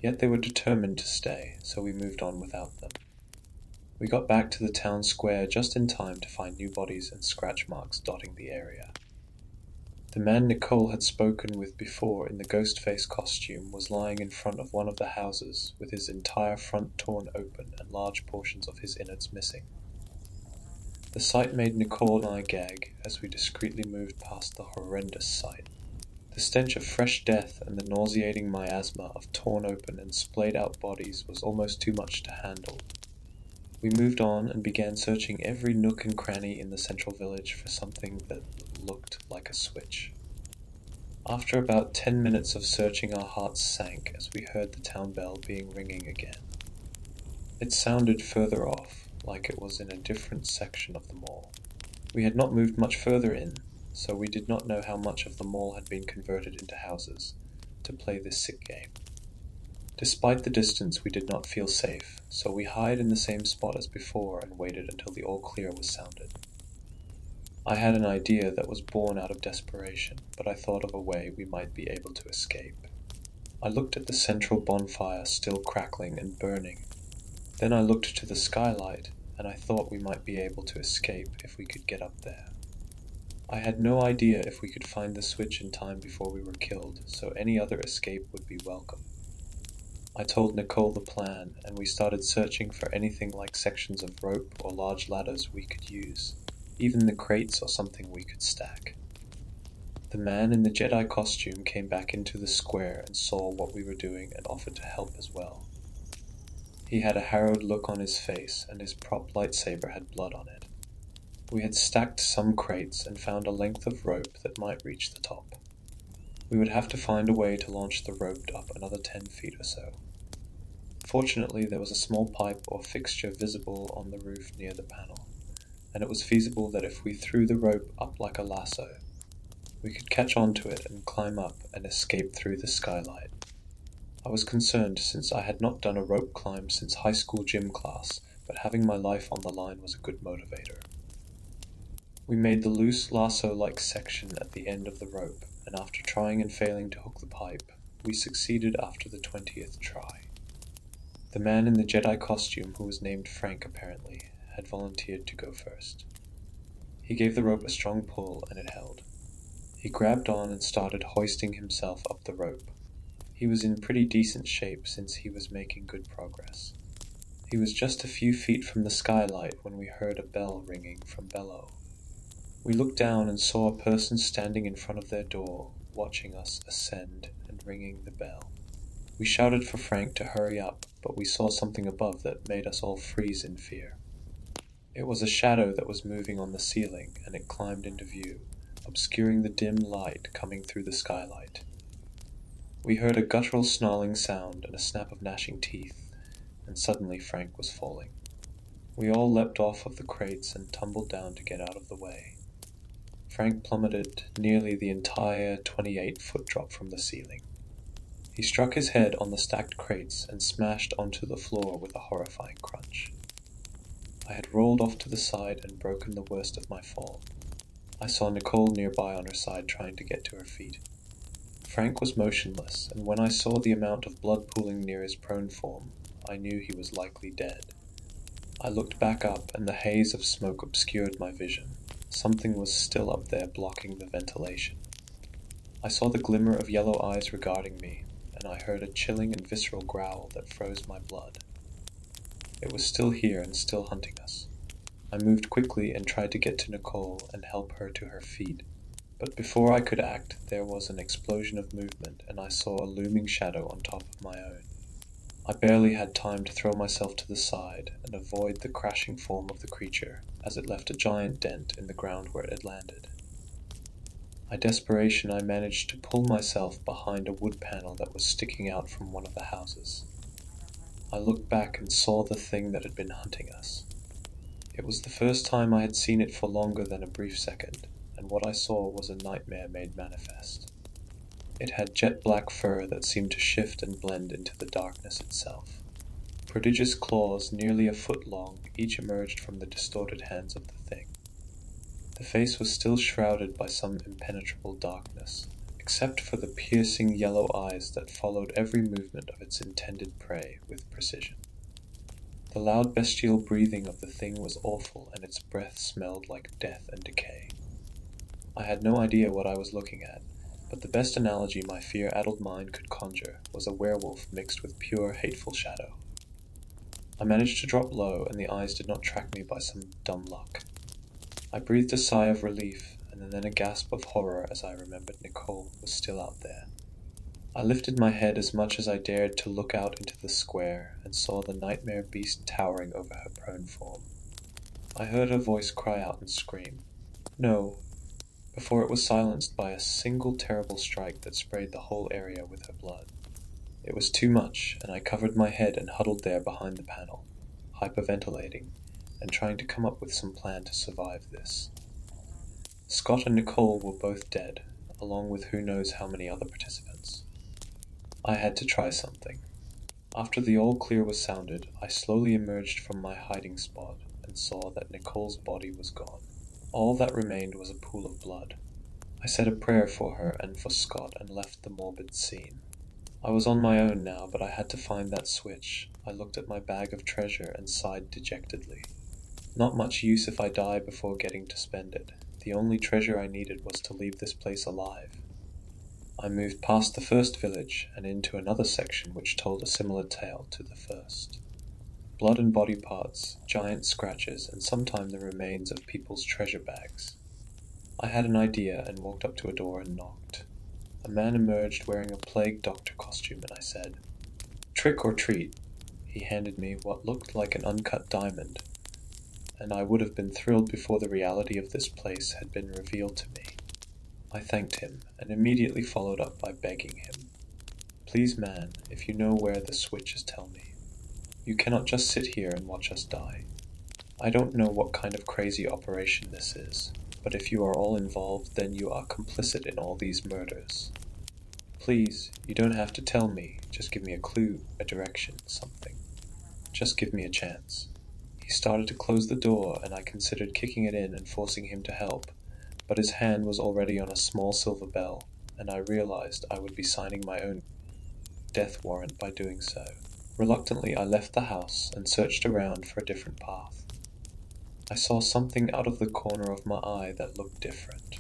Yet they were determined to stay, so we moved on without them. We got back to the town square just in time to find new bodies and scratch marks dotting the area. The man Nicole had spoken with before in the ghost face costume was lying in front of one of the houses with his entire front torn open and large portions of his innards missing. The sight made Nicole and I gag as we discreetly moved past the horrendous sight. The stench of fresh death and the nauseating miasma of torn open and splayed out bodies was almost too much to handle. We moved on and began searching every nook and cranny in the central village for something that looked like a switch. After about 10 minutes of searching, our hearts sank as we heard the town bell being ringing again. It sounded further off, like it was in a different section of the mall. We had not moved much further in, so we did not know how much of the mall had been converted into houses to play this sick game. Despite the distance, we did not feel safe, so we hid in the same spot as before and waited until the all clear was sounded. I had an idea that was born out of desperation, but I thought of a way we might be able to escape. I looked at the central bonfire still crackling and burning. Then I looked to the skylight, and I thought we might be able to escape if we could get up there. I had no idea if we could find the switch in time before we were killed, so any other escape would be welcome. I told Nicole the plan, and we started searching for anything like sections of rope or large ladders we could use, even the crates or something we could stack. The man in the Jedi costume came back into the square and saw what we were doing and offered to help as well. He had a harrowed look on his face, and his prop lightsaber had blood on it. We had stacked some crates and found a length of rope that might reach the top. We would have to find a way to launch the rope up another 10 feet or so. Fortunately, there was a small pipe or fixture visible on the roof near the panel, and it was feasible that if we threw the rope up like a lasso, we could catch onto it and climb up and escape through the skylight. I was concerned since I had not done a rope climb since high school gym class, but having my life on the line was a good motivator. We made the loose lasso-like section at the end of the rope, and after trying and failing to hook the pipe, we succeeded after the 20th try. The man in the Jedi costume, who was named Frank apparently, had volunteered to go first. He gave the rope a strong pull, and it held. He grabbed on and started hoisting himself up the rope. He was in pretty decent shape since he was making good progress. He was just a few feet from the skylight when we heard a bell ringing from below. We looked down and saw a person standing in front of their door, watching us ascend and ringing the bell. We shouted for Frank to hurry up, but we saw something above that made us all freeze in fear. It was a shadow that was moving on the ceiling, and it climbed into view, obscuring the dim light coming through the skylight. We heard a guttural snarling sound and a snap of gnashing teeth, and suddenly Frank was falling. We all leapt off of the crates and tumbled down to get out of the way. Frank plummeted nearly the entire 28-foot drop from the ceiling. He struck his head on the stacked crates and smashed onto the floor with a horrifying crunch. I had rolled off to the side and broken the worst of my fall. I saw Nicole nearby on her side trying to get to her feet. Frank was motionless, and when I saw the amount of blood pooling near his prone form, I knew he was likely dead. I looked back up, and the haze of smoke obscured my vision. Something was still up there blocking the ventilation. I saw the glimmer of yellow eyes regarding me, and I heard a chilling and visceral growl that froze my blood. It was still here and still hunting us. I moved quickly and tried to get to Nicole and help her to her feet, but before I could act, there was an explosion of movement, and I saw a looming shadow on top of my own. I barely had time to throw myself to the side and avoid the crashing form of the creature as it left a giant dent in the ground where it had landed. In desperation, I managed to pull myself behind a wood panel that was sticking out from one of the houses. I looked back and saw the thing that had been hunting us. It was the first time I had seen it for longer than a brief second, and what I saw was a nightmare made manifest. It had jet-black fur that seemed to shift and blend into the darkness itself. Prodigious claws, nearly a foot long, each emerged from the distorted hands of the thing. The face was still shrouded by some impenetrable darkness, except for the piercing yellow eyes that followed every movement of its intended prey with precision. The loud bestial breathing of the thing was awful, and its breath smelled like death and decay. I had no idea what I was looking at, but the best analogy my fear-addled mind could conjure was a werewolf mixed with pure, hateful shadow. I managed to drop low, and the eyes did not track me by some dumb luck. I breathed a sigh of relief, and then a gasp of horror as I remembered Nicole was still out there. I lifted my head as much as I dared to look out into the square, and saw the nightmare beast towering over her prone form. I heard her voice cry out and scream, "No," before it was silenced by a single terrible strike that sprayed the whole area with her blood. It was too much, and I covered my head and huddled there behind the panel, hyperventilating, and trying to come up with some plan to survive this. Scott and Nicole were both dead, along with who knows how many other participants. I had to try something. After the all clear was sounded, I slowly emerged from my hiding spot and saw that Nicole's body was gone. All that remained was a pool of blood. I said a prayer for her and for Scott and left the morbid scene. I was on my own now, but I had to find that switch. I looked at my bag of treasure and sighed dejectedly. Not much use if I die before getting to spend it. The only treasure I needed was to leave this place alive. I moved past the first village and into another section which told a similar tale to the first. Blood and body parts, giant scratches, and sometimes the remains of people's treasure bags. I had an idea and walked up to a door and knocked. A man emerged wearing a plague doctor costume and I said, "Trick or treat." He handed me what looked like an uncut diamond, and I would have been thrilled before the reality of this place had been revealed to me. I thanked him and immediately followed up by begging him, "Please, man, if you know where the switch is, tell me. You cannot just sit here and watch us die. I don't know what kind of crazy operation this is, but if you are all involved, then you are complicit in all these murders. Please, you don't have to tell me, just give me a clue, a direction, something. Just give me a chance." He started to close the door, and I considered kicking it in and forcing him to help, but his hand was already on a small silver bell, and I realized I would be signing my own death warrant by doing so. Reluctantly, I left the house and searched around for a different path. I saw something out of the corner of my eye that looked different.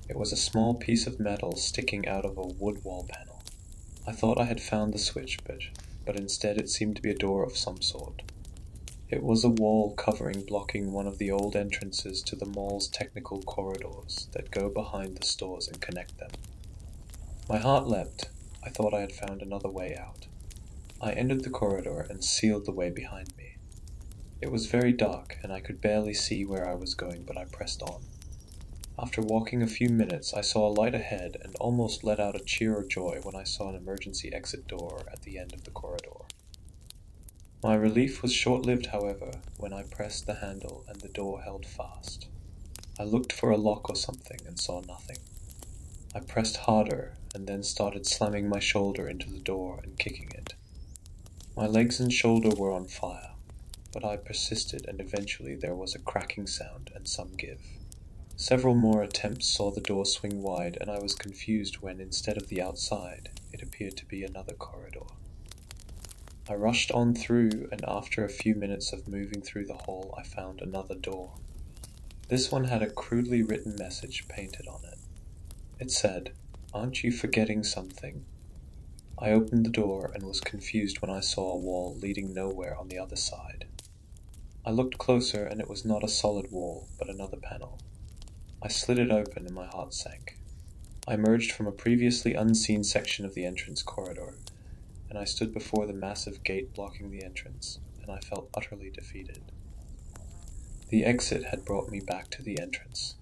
It was a small piece of metal sticking out of a wood wall panel. I thought I had found the switch, but instead it seemed to be a door of some sort. It was a wall covering blocking one of the old entrances to the mall's technical corridors that go behind the stores and connect them. My heart leapt. I thought I had found another way out. I entered the corridor and sealed the way behind me. It was very dark, and I could barely see where I was going, but I pressed on. After walking a few minutes, I saw a light ahead and almost let out a cheer of joy when I saw an emergency exit door at the end of the corridor. My relief was short-lived, however, when I pressed the handle and the door held fast. I looked for a lock or something and saw nothing. I pressed harder and then started slamming my shoulder into the door and kicking it. My legs and shoulder were on fire, but I persisted and eventually there was a cracking sound and some give. Several more attempts saw the door swing wide and I was confused when, instead of the outside, it appeared to be another corridor. I rushed on through, and after a few minutes of moving through the hall, I found another door. This one had a crudely written message painted on it. It said, "Aren't you forgetting something?" I opened the door and was confused when I saw a wall leading nowhere on the other side. I looked closer and it was not a solid wall, but another panel. I slid it open and my heart sank. I emerged from a previously unseen section of the entrance corridor, and I stood before the massive gate blocking the entrance, and I felt utterly defeated. The exit had brought me back to the entrance.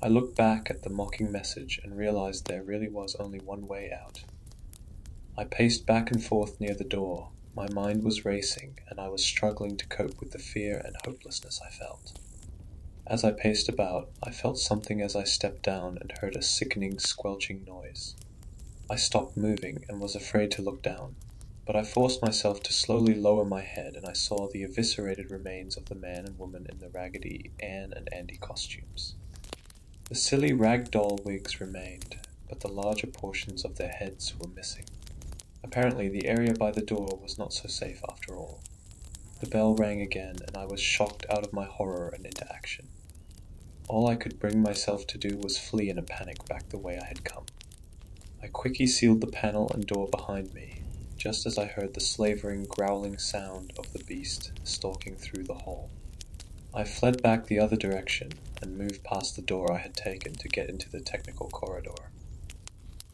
I looked back at the mocking message and realized there really was only one way out. I paced back and forth near the door. My mind was racing, and I was struggling to cope with the fear and hopelessness I felt. As I paced about, I felt something as I stepped down and heard a sickening, squelching noise. I stopped moving and was afraid to look down, but I forced myself to slowly lower my head and I saw the eviscerated remains of the man and woman in the Raggedy Ann and Andy costumes. The silly rag doll wigs remained, but the larger portions of their heads were missing. Apparently the area by the door was not so safe after all. The bell rang again and I was shocked out of my horror and into action. All I could bring myself to do was flee in a panic back the way I had come. I quickly sealed the panel and door behind me, just as I heard the slavering, growling sound of the beast stalking through the hall. I fled back the other direction and moved past the door I had taken to get into the technical corridor.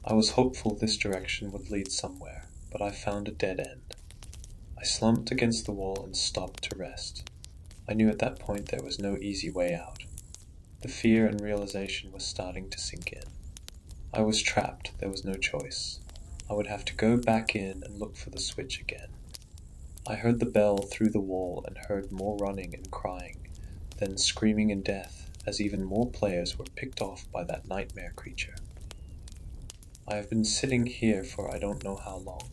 I was hopeful this direction would lead somewhere, but I found a dead end. I slumped against the wall and stopped to rest. I knew at that point there was no easy way out. The fear and realization was starting to sink in. I was trapped, there was no choice. I would have to go back in and look for the switch again. I heard the bell through the wall and heard more running and crying, then screaming in death as even more players were picked off by that nightmare creature. I have been sitting here for I don't know how long.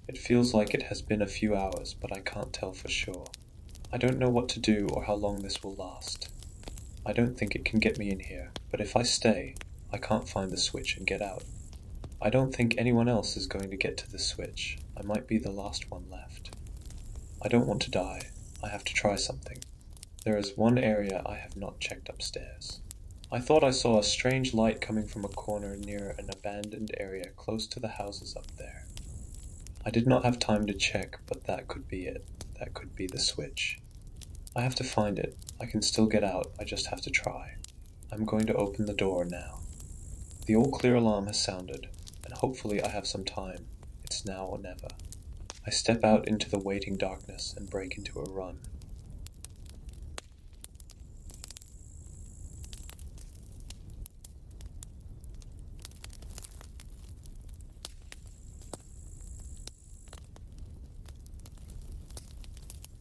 It feels like it has been a few hours, but I can't tell for sure. I don't know what to do or how long this will last. I don't think it can get me in here, but if I stay, I can't find the switch and get out. I don't think anyone else is going to get to the switch. I might be the last one left. I don't want to die. I have to try something. There is one area I have not checked upstairs. I thought I saw a strange light coming from a corner near an abandoned area close to the houses up there. I did not have time to check, but that could be it. That could be the switch. I have to find it. I can still get out. I just have to try. I'm going to open the door now. The all clear alarm has sounded, and hopefully I have some time. It's now or never. I step out into the waiting darkness and break into a run.